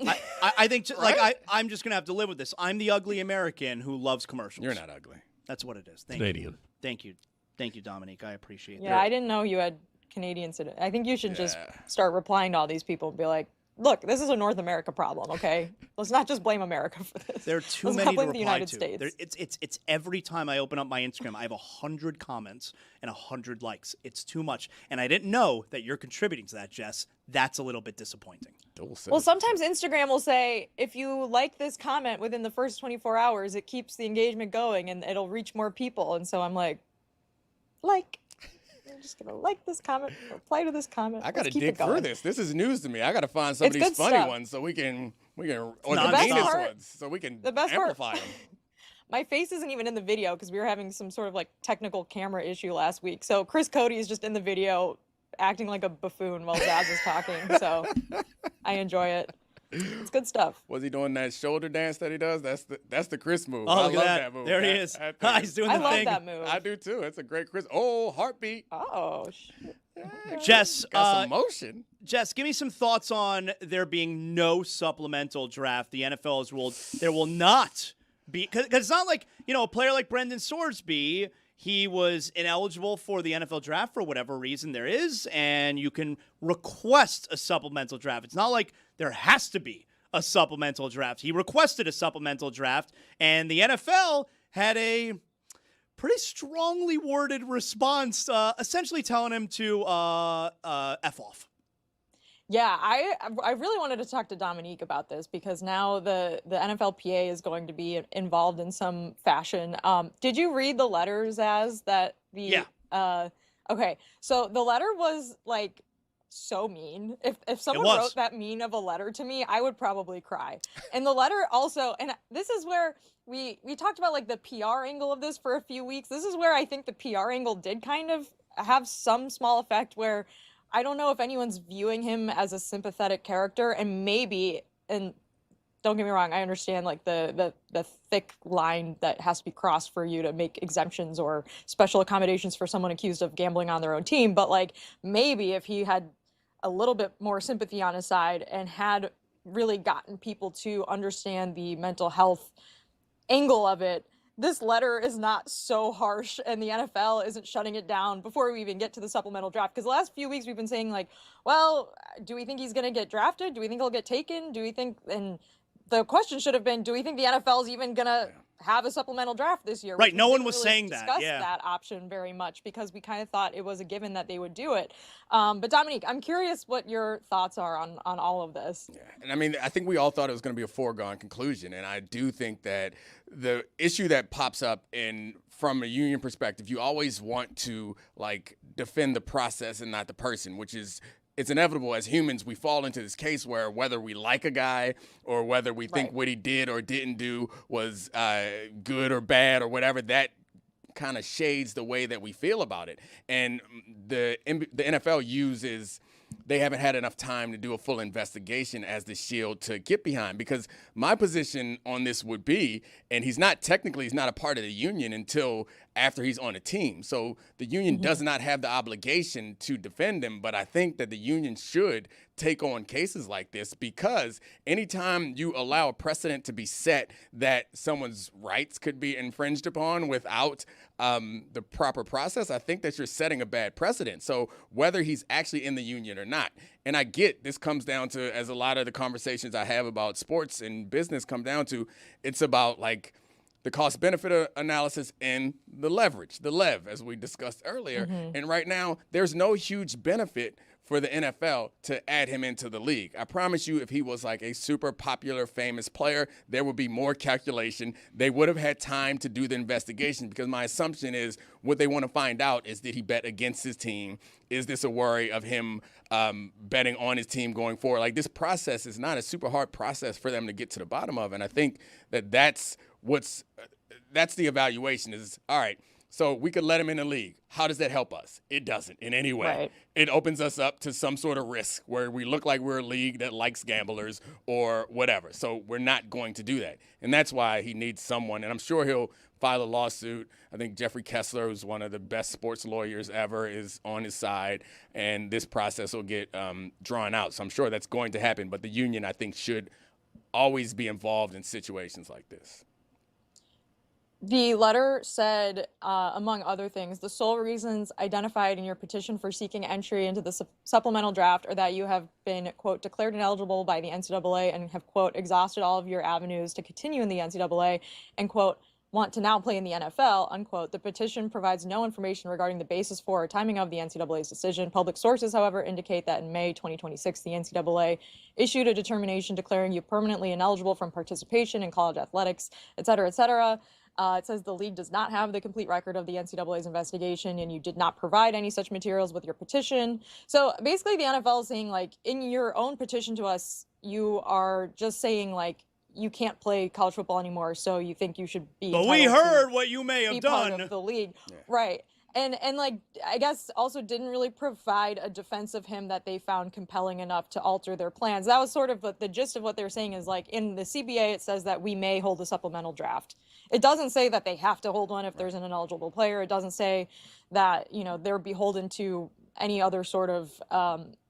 I think Right? I'm just going to have to live with this. I'm the ugly American who loves commercials. You're not ugly. That's what it is. Canadian. Thank you, Dominique. I appreciate that. Yeah, I didn't know you had Canadians in it. I think you should just start replying to all these people and be like, look, this is a North America problem, okay? Let's not just blame America for this. There are too Let's many not to blame reply the United to. States. It's every time I open up my Instagram, I have 100 comments and 100 likes. It's too much. And I didn't know that you're contributing to that, Jess. That's a little bit disappointing. Well, sometimes Instagram will say, if you like this comment within the first 24 hours, it keeps the engagement going and it'll reach more people. And so I'm like, I'm just going to like this comment, reply to this comment. I got to Let's keep dig it going. through this. This is news to me. I got to find some of It's these good funny stuff. ones so we can or The the best meanest part- ones so we can the best part- amplify them. My face isn't even in the video because we were having some sort of like technical camera issue last week. So Chris Cody is just in the video acting like a buffoon while Zaz is talking. So I enjoy it. It's good stuff. Was he doing that shoulder dance that he does? That's the Chris move. Oh, I look love at that move. There he That- is. that thing He's doing I the love thing. that move. I do too. It's a great Chris. Oh, heartbeat. Oh, shit. Jess, Got some motion. Jess, give me some thoughts on there being no supplemental draft. The NFL has ruled there will not be, because it's not like, a player like Brendan Sorsby, he was ineligible for the NFL draft for whatever reason there is, and you can request a supplemental draft. It's not like there has to be a supplemental draft. He requested a supplemental draft, and the NFL had a pretty strongly worded response, essentially telling him to F off. Yeah, I really wanted to talk to Dominique about this because now the NFLPA is going to be involved in some fashion. Did you read the letters as that the okay, so the letter was like so mean. If someone wrote that mean of a letter to me, I would probably cry. And the letter also, and this is where we talked about like the PR angle of this for a few weeks. This is where I think the PR angle did kind of have some small effect where I don't know if anyone's viewing him as a sympathetic character, and maybe, and don't get me wrong, I understand like the thick line that has to be crossed for you to make exemptions or special accommodations for someone accused of gambling on their own team. But like maybe if he had a little bit more sympathy on his side and had really gotten people to understand the mental health angle of it, this letter is not so harsh and the NFL isn't shutting it down before we even get to the supplemental draft. Because the last few weeks we've been saying like, well, do we think he's going to get drafted? Do we think he'll get taken? Do we think, and the question should have been, do we think the NFL is even going to have a supplemental draft this year. Right, which we no one didn't was really saying that, discuss yeah. that option very much because we kind of thought it was a given that they would do it. But Dominique, I'm curious what your thoughts are on all of this. And I mean, I think we all thought it was going to be a foregone conclusion. And I do think that the issue that pops up from a union perspective, you always want to like defend the process and not the person, which is it's inevitable as humans. We fall into this case where whether we like a guy or whether we think what he did or didn't do was good or bad or whatever, that kind of shades the way that we feel about it. And the NFL uses, they haven't had enough time to do a full investigation as the shield to get behind, because my position on this would be, and he's not a part of the union until after he's on a team. So the union does not have the obligation to defend him, but I think that the union should take on cases like this, because anytime you allow a precedent to be set that someone's rights could be infringed upon without the proper process, I think that you're setting a bad precedent. So whether he's actually in the union or not, and I get this comes down to, as a lot of the conversations I have about sports and business come down to, it's about like the cost-benefit analysis and the leverage, the lev, as we discussed earlier. And right now, there's no huge benefit for the NFL to add him into the league. I promise you, if he was like a super popular, famous player, there would be more calculation. They would have had time to do the investigation, because my assumption is what they want to find out is, did he bet against his team? Is this a worry of him betting on his team going forward? Like, this process is not a super hard process for them to get to the bottom of. And I think that that's the evaluation is, all right, so we could let him in the league. How does that help us? It doesn't in any way. Right. It opens us up to some sort of risk where we look like we're a league that likes gamblers or whatever. So we're not going to do that. And that's why he needs someone. And I'm sure he'll file a lawsuit. I think Jeffrey Kessler, who's one of the best sports lawyers ever, is on his side. And this process will get drawn out. So I'm sure that's going to happen. But the union, I think, should always be involved in situations like this. The letter said, among other things, the sole reasons identified in your petition for seeking entry into the supplemental draft are that you have been, quote, declared ineligible by the NCAA and have, quote, exhausted all of your avenues to continue in the NCAA and, quote, want to now play in the NFL, unquote. The petition provides no information regarding the basis for or timing of the NCAA's decision. Public sources, however, indicate that in May 2026, the NCAA issued a determination declaring you permanently ineligible from participation in college athletics, et cetera, et cetera. It says the league does not have the complete record of the NCAA's investigation, and you did not provide any such materials with your petition. So basically the NFL is saying, like, in your own petition to us, you are just saying, like, you can't play college football anymore, so you think you should be But we entitled to heard what you may have be part done. of the league. Right. And like, I guess also didn't really provide a defense of him that they found compelling enough to alter their plans. That was sort of the gist of what they're saying is, like, in the CBA, it says that we may hold a supplemental draft. It doesn't say that they have to hold one if there's an ineligible player. It doesn't say that, you know, they're beholden to any other sort of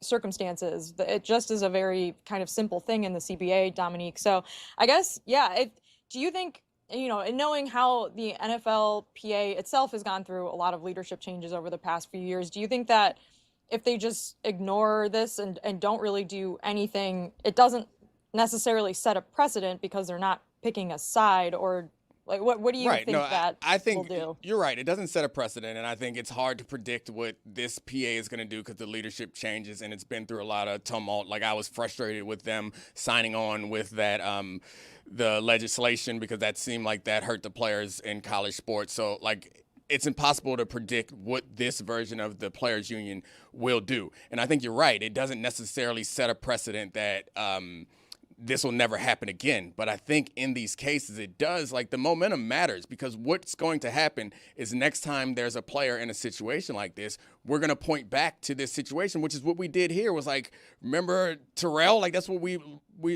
circumstances. It just is a very kind of simple thing in the CBA, Dominique. So I guess, yeah, do you think, you know, and knowing how the NFLPA itself has gone through a lot of leadership changes over the past few years, do you think that if they just ignore this and don't really do anything, it doesn't necessarily set a precedent because they're not picking a side? Or like, what do you think that I think will do? You're right. It doesn't set a precedent, and I think it's hard to predict what this PA is going to do because the leadership changes, and it's been through a lot of tumult. Like, I was frustrated with them signing on with that the legislation because that seemed like that hurt the players in college sports. So, like, it's impossible to predict what this version of the players' union will do. And I think you're right. It doesn't necessarily set a precedent that this will never happen again. But I think in these cases, it does. Like, the momentum matters, because what's going to happen is next time there's a player in a situation like this, we're going to point back to this situation, which is what we did here. Was like, remember Terrell? Like, that's what we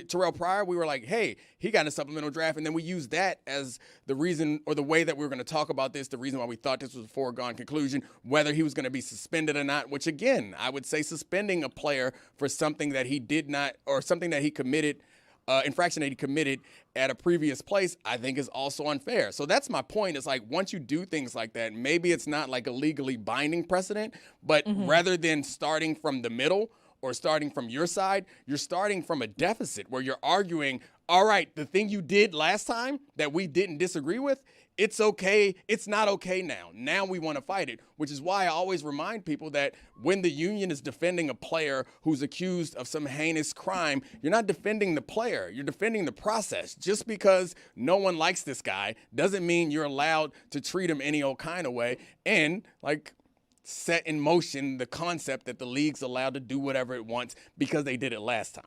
Terrell Pryor, we were like, hey, he got in a supplemental draft. And then we used that as the reason, or the way that we were going to talk about this, the reason why we thought this was a foregone conclusion, whether he was going to be suspended or not, which, again, I would say suspending a player for something that he did not, or something that he committed, infraction that he committed at a previous place, I think is also unfair. So that's my point. It's like, once you do things like that, maybe it's not like a legally binding precedent, but rather than starting from the middle or starting from your side, you're starting from a deficit where you're arguing, all right, the thing you did last time that we didn't disagree with, it's okay. It's not okay now. Now we want to fight it, which is why I always remind people that when the union is defending a player who's accused of some heinous crime, you're not defending the player. You're defending the process. Just because no one likes this guy doesn't mean you're allowed to treat him any old kind of way and, like, set in motion the concept that the league's allowed to do whatever it wants because they did it last time.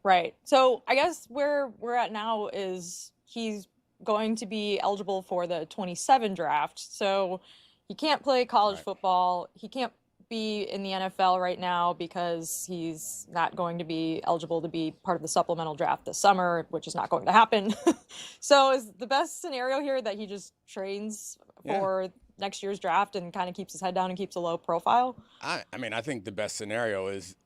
Right. So I guess where we're at now is he's going to be eligible for the 27 draft. So he can't play college football. He can't be in the NFL right now because he's not going to be eligible to be part of the supplemental draft this summer, which is not going to happen. So is the best scenario here that he just trains for next year's draft and kind of keeps his head down and keeps a low profile? I mean, I think the best scenario is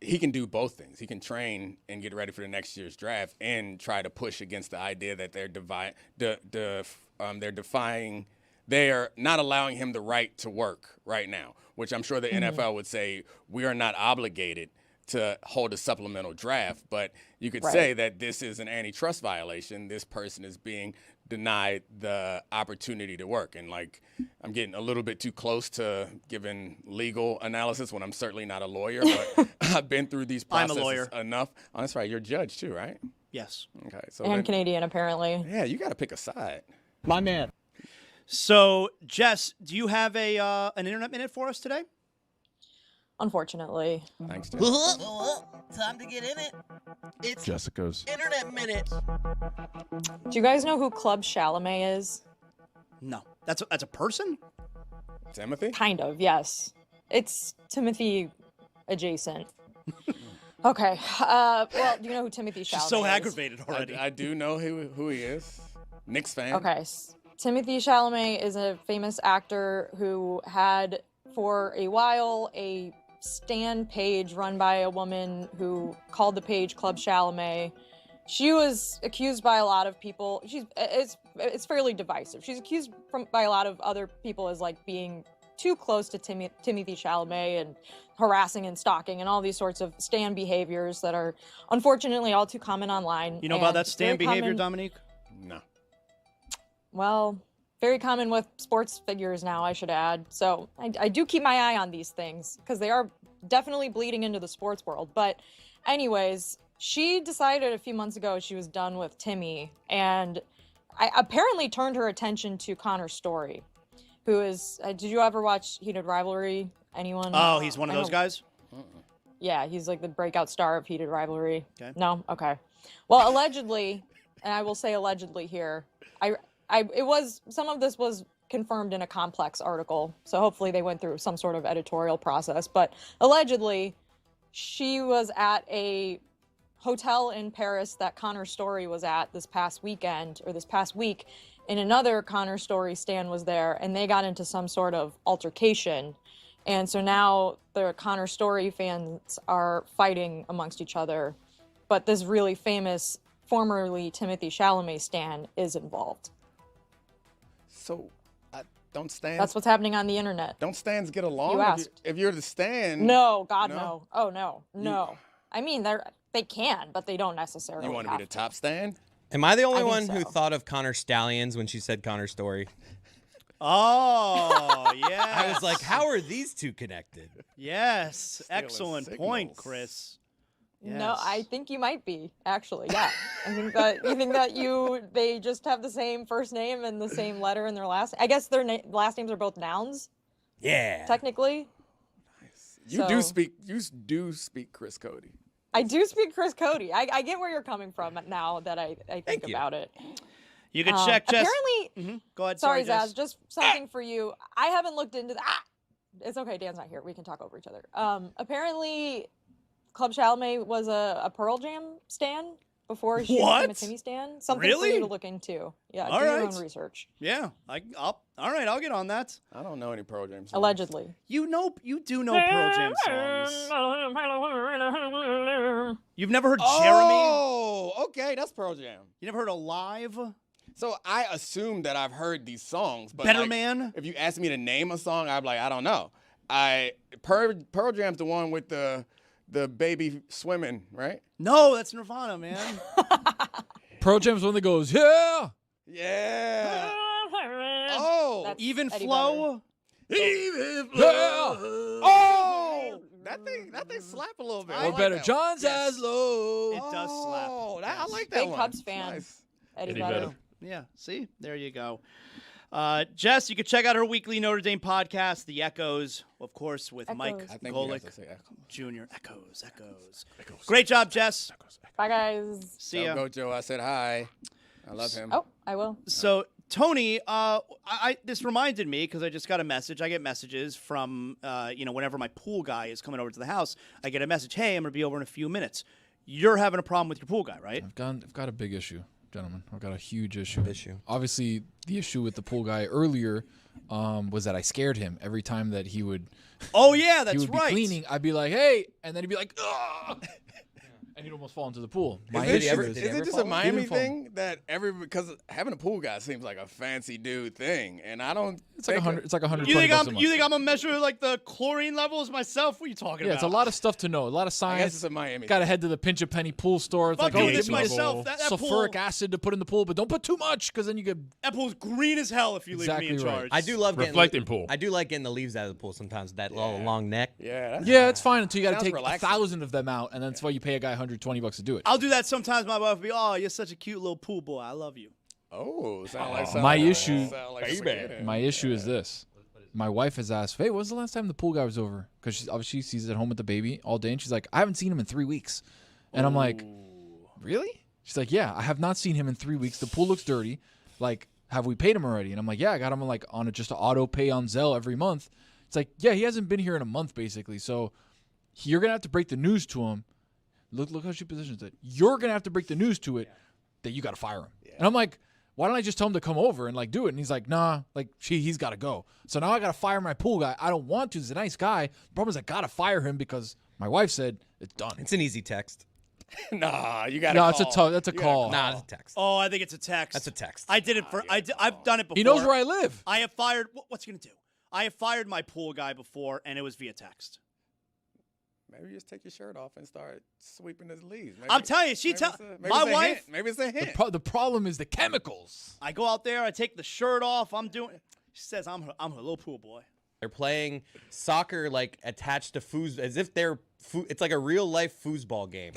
he can do both things. He can train and get ready for the next year's draft and try to push against the idea that they are not allowing him the right to work right now, which I'm sure the NFL would say we are not obligated to hold a supplemental draft, but you could say that this is an antitrust violation. This person is being denied the opportunity to work. And, like, I'm getting a little bit too close to giving legal analysis when I'm certainly not a lawyer, but I've been through these processes I'm a lawyer. enough. Oh, that's right. You're a judge too, right? Yes. Okay. So And then, Canadian, apparently. yeah, you got to pick a side. My man. So, Jess, do you have an internet minute for us today? Unfortunately. Thanks, Jess. Time to get in it. It's Jessica's Internet Minute. Do you guys know who Club Chalamet is? No. That's a person? Timothy? Kind of, yes. It's Timothy adjacent. Okay. Well, do you know who Timothy Chalamet is? She's so aggravated already. I do know who he is. Knicks fan. Okay. Timothy Chalamet is a famous actor who had, for a while, a Stan page run by a woman who called the page Club Chalamet. She was accused by a lot of people. It's fairly divisive. She's accused by a lot of other people as, like, being too close to Timothy Chalamet and harassing and stalking and all these sorts of Stan behaviors that are unfortunately all too common online. You know about that Stan behavior, Dominique? No. Well, very common with sports figures now, I should add. So I do keep my eye on these things because they are definitely bleeding into the sports world. But anyways, she decided a few months ago she was done with Timmy, and I apparently turned her attention to Connor Story, who is, did you ever watch Heated Rivalry? Anyone? Oh, he's one of those guys? Yeah, he's like the breakout star of Heated Rivalry. Okay. No? Okay. Well, allegedly, and I will say allegedly here, some of this was confirmed in a Complex article, so hopefully they went through some sort of editorial process, but allegedly she was at a hotel in Paris that Connor Story was at this past weekend, or this past week, and another Connor Story stan was there, and they got into some sort of altercation. And so now the Connor Story fans are fighting amongst each other, but this really famous, formerly Timothy Chalamet stan is involved. So, don't stans. That's what's happening on the internet. Don't stans get along? You asked. If you're the stan. No, God, no. Oh, no. I mean, they can, but they don't necessarily. You want to be the top stan? Am I the only one so. who thought of Connor Stallions when she said Connor Story? Oh, yeah. I was like, how are these two connected? Yes. Excellent point, Chris. No, I think you might be, actually. Yeah. I think that they just have the same first name and the same letter in their last. I guess their last names are both nouns. Yeah. Technically. Nice. You do speak Chris Cody. I do speak Chris Cody. I get where you're coming from now that I think about it. You can check Jess. Apparently, Go ahead. Sorry, Jess. Zaz, just something for you. I haven't looked into that. It's okay. Dan's not here. We can talk over each other. Apparently, Club Chalamet was a Pearl Jam stan before she became a Timmy stan. Something for you to look into. Yeah, do your own research. Yeah, all right, I'll get on that. I don't know any Pearl Jam songs. Allegedly. You do know Pearl Jam songs. You've never heard Jeremy? Oh, okay, that's Pearl Jam. You never heard Alive? So I assume that I've heard these songs, but Better Man? If you ask me to name a song, I'm like, I don't know. Pearl Jam's the one with the the baby swimming, right? No, that's Nirvana, man. Pearl Jam's one that goes, yeah. Yeah. Oh, That's Even Eddie flow. even Yeah. Oh, that thing slap a little bit. I Or like better, that John Yes. Zaslow. It does slap. Oh, I like that Big one. Cubs fan. Nice. Eddie Eddie Vedder. Vedder. Yeah, see? There you go. Jess, you can check out her weekly Notre Dame podcast, The Echoes, of course, with Mike Echoes. I think you Golick have to say echo. Jr. Echoes. Great job, Jess. Bye, guys. See ya. Go, Joe. I said hi. I love him. Oh, I will. So, Tony, this reminded me because I just got a message. I get messages from, whenever my pool guy is coming over to the house, I get a message. Hey, I'm going to be over in a few minutes. You're having a problem with your pool guy, right? I've got a big issue, gentlemen. I've got a huge issue. Obviously, the issue with the pool guy earlier was that I scared him every time that he would. Oh yeah, that's he would be right. cleaning. I'd be like, "Hey," and then he'd be like, "Ugh," and he'd almost fall into the pool. My Is issue it just fall? a Miami He didn't fall. thing that because having a pool guy seems like a fancy dude thing, and I don't. It's like 100. It's like 100. You think I'm gonna measure like the chlorine levels myself? What are you talking Yeah, about? it's a lot of stuff to know. A lot of science. I guess it's a Miami. Got to head to the pinch a penny pool store. It's If I'm like, doing oh, this give me myself, that sulfuric pool- acid to put in the pool, but don't put too much because then you get. That pool's green as hell if you leave me in Exactly right. charge. I do love Reflecting pool. I do like getting the leaves out of the pool sometimes. That little long neck. Yeah. Yeah, it's fine until you got to Sounds take relaxing. 1,000 of them out, and then that's why you pay a guy $120 to do it. I'll do that sometimes. My wife will be, oh, you're such a cute little pool boy. I love you. Oh, My issue, baby. my issue is this. My wife has asked, "Hey, when's the last time the pool guy was over?" Because she obviously sees it at home with the baby all day, and she's like, "I haven't seen him in 3 weeks." And I'm like, "Really?" She's like, "Yeah, I have not seen him in 3 weeks. The pool looks dirty. Like, have we paid him already?" And I'm like, "Yeah, I got him on just an auto pay on Zelle every month." It's like, "Yeah, he hasn't been here in a month basically. So you're gonna have to break the news to him. Look how she positions it. You're gonna have to break the news to it that you got to fire him." And I'm like, why don't I just tell him to come over and do it? And he's like, nah, he's got to go. So now I got to fire my pool guy. I don't want to. He's a nice guy. The problem is I got to fire him because my wife said it's done. It's an easy text. Nah, you got. No, that's a call. Nah, it's a text. Oh, I think it's a text. That's a text. I did it for. I've done it before. He knows where I live. I have fired. What's he gonna do? I have fired my pool guy before, and it was via text. Maybe just take your shirt off and start sweeping his leaves. Maybe, I'm telling you, my wife. Maybe it's a hint. The problem is the chemicals. I go out there, I take the shirt off. I'm doing. She says I'm her little pool boy. They're playing soccer attached to foos as if they're it's like a real life foosball game.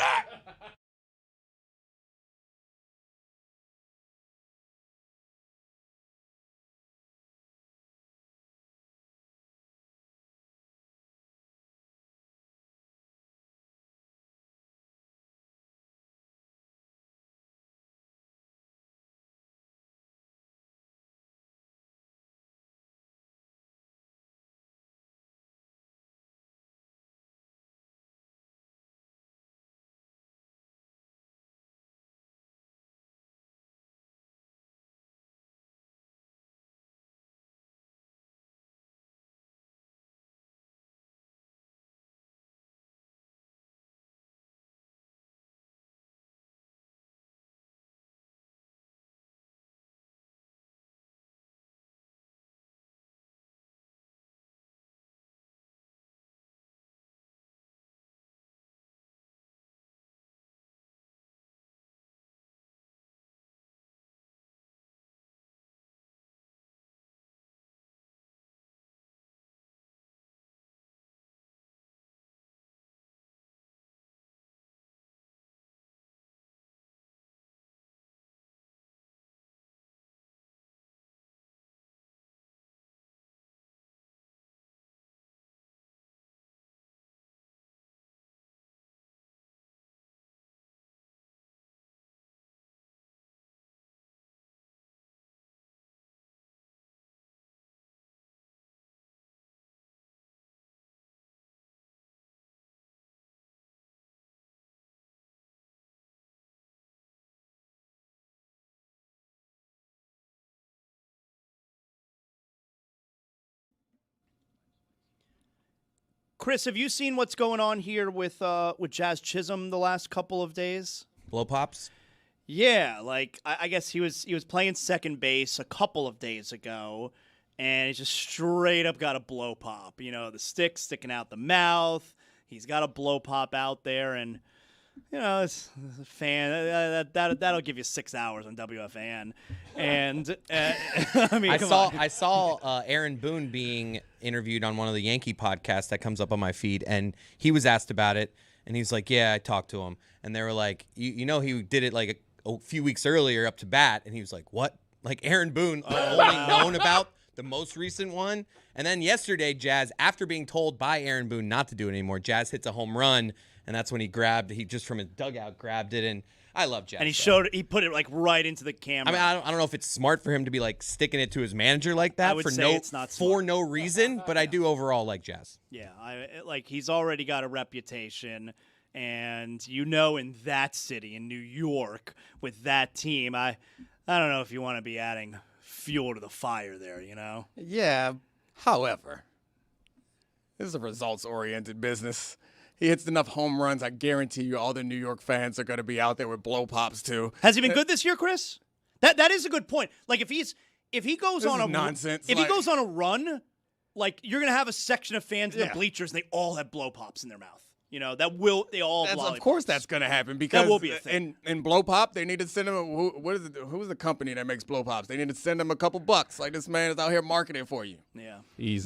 Chris, have you seen what's going on here with Jazz Chisholm the last couple of days? Blow pops? Yeah, I guess he was playing second base a couple of days ago, and he just straight up got a blow pop. You know, the stick sticking out the mouth. He's got a blow pop out there, and it's a fan that'll give you 6 hours on WFAN. And I mean, I saw Aaron Boone being interviewed on one of the Yankee podcasts that comes up on my feed, and he was asked about it, and he's like, "Yeah, I talked to him," and they were like, "You know, he did it like a few weeks earlier up to bat," and he was like, "What?" Like Aaron Boone only known about the most recent one. And then yesterday, Jazz, after being told by Aaron Boone not to do it anymore, Jazz hits a home run, and that's when he just from his dugout grabbed it, and I love Jazz. And he put it like right into the camera. I mean, I don't know if it's smart for him to be like sticking it to his manager like that for no reason, but I do overall like Jazz. Yeah, he's already got a reputation, and in that city, in New York, with that team, I don't know if you want to be adding fuel to the fire there, Yeah, however, this is a results-oriented business. He hits enough home runs, I guarantee you all the New York fans are going to be out there with blow pops too. Has he been good this year, Chris? That is a good point. Like if he goes on a nonsense. If he goes on a run, like you're going to have a section of fans in the bleachers and they all have blow pops in their mouth. Of course that's going to happen because that will be a thing. In blow pop, they need to send him who's the company that makes blow pops? They need to send him a couple bucks. Like this man is out here marketing for you. Yeah. He's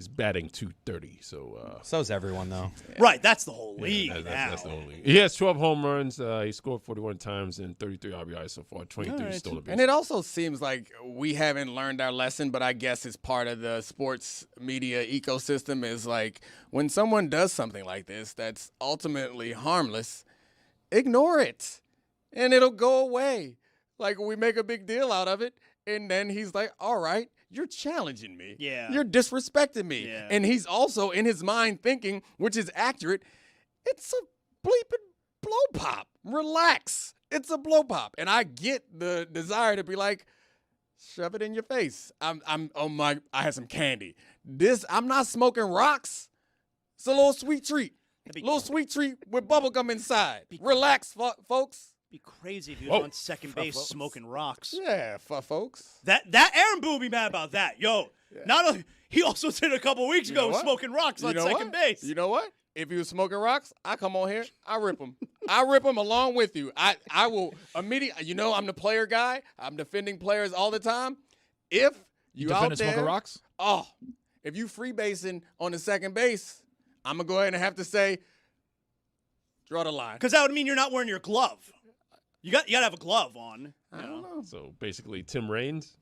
batting .230, so so's everyone though. Right, that's the whole league now. That's the whole league. He has 12 home runs. He scored 41 times and 33 RBIs so far. 23 stolen bases. And it also seems like we haven't learned our lesson, but I guess it's part of the sports media ecosystem is like when someone does something like this that's ultimately harmless, ignore it and it'll go away. Like we make a big deal out of it and then he's like, all right, you're challenging me. Yeah. You're disrespecting me. Yeah. And he's also in his mind thinking, which is accurate, it's a bleeping blow pop. Relax. It's a blow pop. And I get the desire to be like, shove it in your face. I had some candy. I'm not smoking rocks. It's a little sweet treat. Little sweet treat with bubble gum inside. Relax, folks. Be crazy if he was on second base smoking rocks. Yeah, folks. That Aaron Boone be mad about that. Not only he also did a couple weeks ago smoking rocks on second base. You know what? If he was smoking rocks, I come on here, I rip him. I rip him along with you. I will immediately. I'm the player guy. I'm defending players all the time. If you out there, smoking rocks? If you free basing on the second base, I'm going to go ahead and have to say, draw the line. Because that would mean you're not wearing your glove. You got to have a glove on. I don't know. So basically, Tim Raines.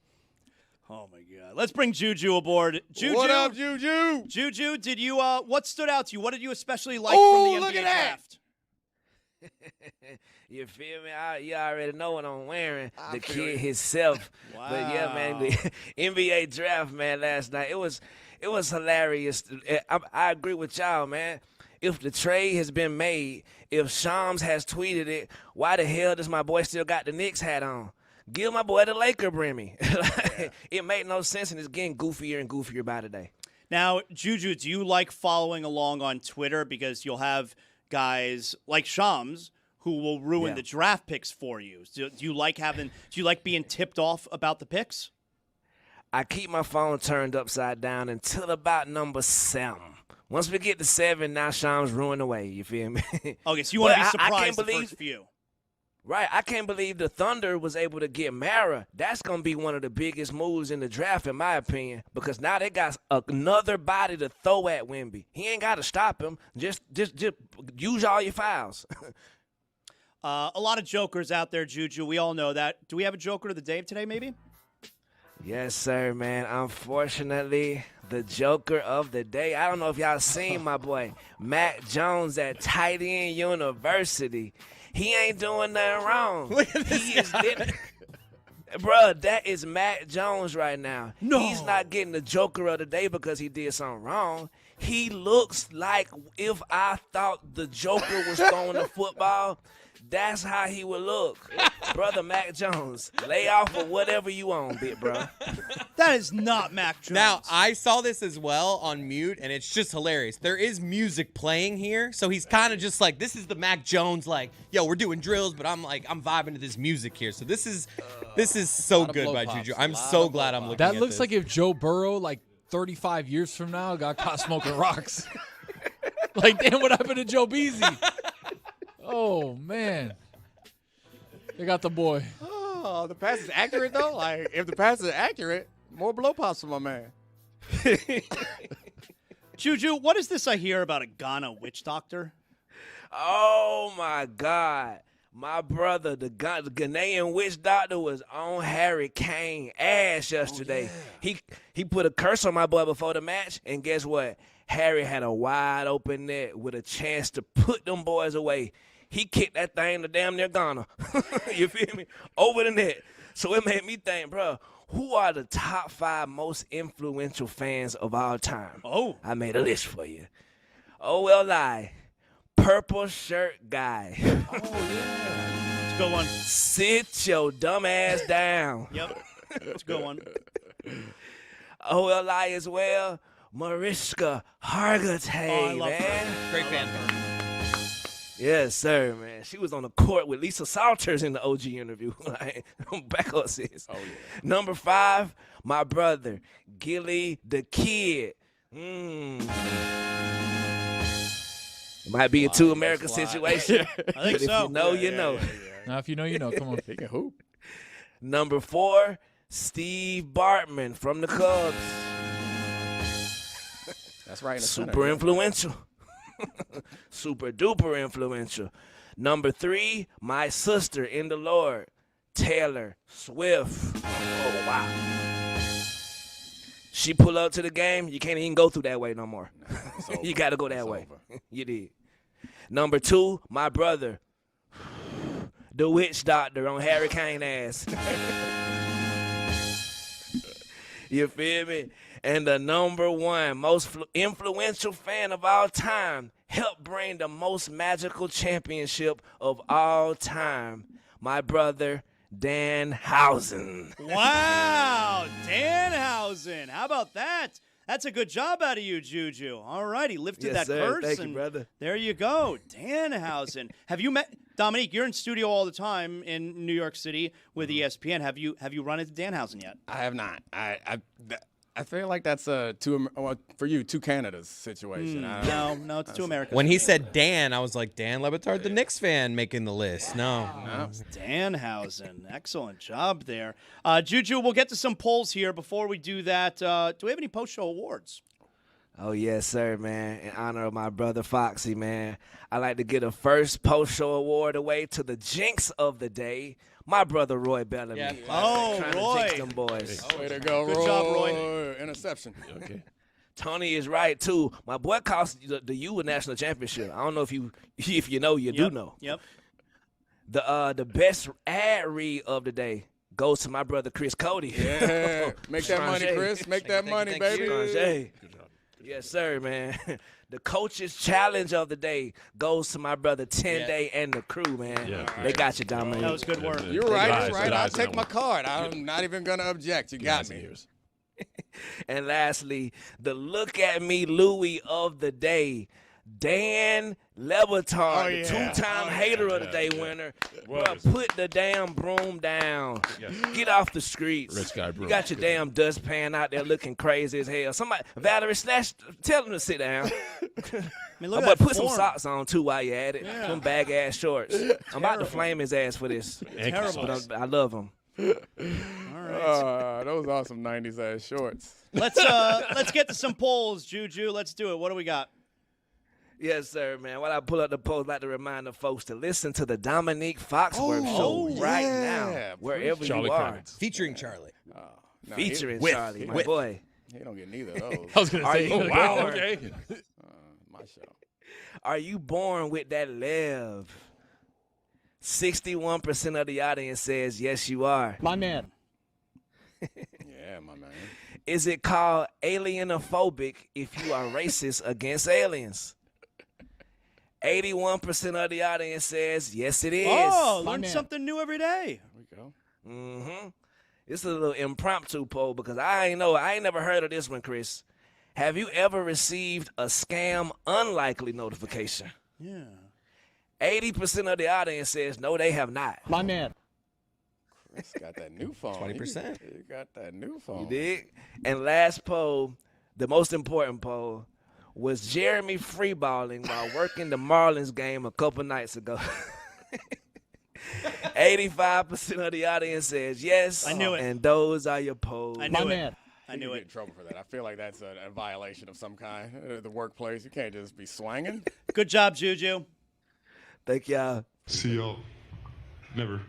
Oh, my God. Let's bring Juju aboard. Juju. What up, Juju? Juju, did you, what stood out to you? What did you especially like from the NBA draft? You feel me? You already know what I'm wearing. The kid himself. Wow. But yeah, man, the NBA draft, man, last night, it was hilarious. I agree with y'all, man. If the trade has been made, if Shams has tweeted it, why the hell does my boy still got the Knicks hat on? Give my boy the Laker brimmy. It made no sense, and it's getting goofier and goofier by the day. Now, Juju, do you like following along on Twitter? Because you'll have guys like Shams who will ruin the draft picks for you. Do you like being tipped off about the picks? I keep my phone turned upside down until about number 7. Once we get to 7, now Shams ruined away. You feel me? Okay, so you want to be surprised the first few. Right. I can't believe the Thunder was able to get Mara. That's going to be one of the biggest moves in the draft, in my opinion, because now they got another body to throw at Wemby. He ain't got to stop him. Just use all your fouls. A lot of jokers out there, Juju. We all know that. Do we have a joker of the day today, maybe? Yes, sir, man. Unfortunately, the joker of the day. I don't know if y'all seen my boy, Matt Jones at Tight End University. He ain't doing nothing wrong. Look at this guy. Bruh, that is Matt Jones right now. No. He's not getting the joker of the day because he did something wrong. He looks like if I thought the Joker was throwing the football, that's how he would look. Brother Mac Jones, lay off of whatever you own, big bro. That is not Mac Jones. Now, I saw this as well on mute, and it's just hilarious. There is music playing here, so he's kind of just like, this is the Mac Jones, like, yo, we're doing drills, but I'm vibing to this music here. So this is so good by Juju. I'm so glad I'm looking at this. That looks like if Joe Burrow, 35 years from now, got caught smoking rocks. Like, damn, what happened to Joe Beasy? Oh, man. They got the boy. Oh, the pass is accurate, though? Like, if the pass is accurate, more blow pops for my man. Juju, what is this I hear about a Ghana witch doctor? Oh my God. My brother, the Ghanaian witch doctor, was on Harry Kane's ass yesterday. He put a curse on my boy before the match, and guess what? Harry had a wide open net with a chance to put them boys away. He kicked that thing to damn near Ghana. You feel me? Over the net. So it made me think, bro, who are the top 5 most influential fans of all time? Oh. I made a list for you. OLI, purple shirt guy. Oh, yeah. It's a good one. Sit your dumb ass down. Yep. It's a good one. OLI as well, Mariska Hargitay, love man. her. Great fan. Yes, sir, man. She was on the court with Lisa Salters in the OG interview. Like, back up, sis. Oh, yeah. Number 5, my brother, Gilly the Kid. It might be a two American situation. I think but so. If you know, you know. Now, if you know, you know. Come on. He can hoop. Number 4, Steve Bartman from the Cubs. That's right. In the Super center. influential. Super duper influential. Number 3, my sister in the Lord, Taylor Swift. Oh, wow. She pull up to the game, you can't even go through that way no more. You got to go that way. You did. Number 2, my brother, the witch doctor on Harry Kane's ass. You feel me? And the number 1 most influential fan of all time helped bring the most magical championship of all time. My brother, Danhausen. Wow, Danhausen. How about that? That's a good job out of you, Juju. All right, he lifted Yes, that sir. curse. Thank you, and brother. There you go, Danhausen. Have you met Dominique? You're in studio all the time in New York City with ESPN. Have you run into Danhausen yet? I have not. I feel like that's for you, two Canadas situation. No, it's two Americans. When he said Dan, I was like, Dan Le Batard, the Knicks fan, making the list. No. Danhausen. Excellent job there. Juju, we'll get to some polls here. Before we do that, do we have any post-show awards? Oh, yes, sir, man. In honor of my brother Foxy, man, I like to get a first post-show award away to the jinx of the day, my brother Roy Bellamy. Yeah. Oh, Trying Roy. to jinx them boys. Way to go, Good Roy. job, Roy. Interception. Okay. Tony is right, too. My boy cost the U a national championship. I don't know if you know, you do know. Yep. The best ad read of the day goes to my brother Chris Cody. Yeah. Make that money, Stranger. Chris. Make that money, Thank you, baby. Stranger. Yes, sir, man. The coach's challenge of the day goes to my brother 10 Day and the crew, man. Yeah, they got you, Dominic. That was good work. You're right. You're right. Good I'll eyes on take that my one. card. I'm not even going to object. You got me. And lastly, the look at me Louis of the day, Dan Le Batard, the two-time hater of the day winner. Bro, put the damn broom down. Get off the streets. Rich guy broom. You got your damn dustpan out there looking crazy as hell. Somebody, Valerie Slash, tell him to sit down. look But at that put some form. socks on too while you at it. Yeah. Some bag-ass shorts. I'm about to flame his ass for this. Terrible. But I love him. All right. Those are some 90s ass shorts. Let's get to some polls, Juju. Let's do it. What do we got? Yes, sir, man. While I pull up the poll, I'd like to remind the folks to listen to the Dominique Foxworth show right now, wherever Charlie you are. Clemens. Featuring Charlie. Featuring With- Charlie, my with- boy. He don't get neither of those. I was going to Are say, you Wow, born- okay. My show. Are you born with that lev? 61% of the audience says yes, you are. My man. Yeah, my man. Is it called alienophobic if you are racist against aliens? 81% of the audience says yes, it is. Oh, My learn man. something new every day. There we go. Mm-hmm. It's a little impromptu poll because I ain't never heard of this one, Chris. Have you ever received a scam unlikely notification? Yeah. 80% of the audience says no, they have not. My man. Chris got that new phone. 20%. You got that new phone. You dig? And last poll, the most important poll, was Jeremy freeballing while working the Marlins game a couple nights ago? 85% of the audience says yes. I knew it. And those are your polls. I knew it. I You knew could it. get in trouble for that. I feel like that's a violation of some kind. The workplace. You can't just be swanging. Good job, Juju. Thank y'all. See y'all. Never.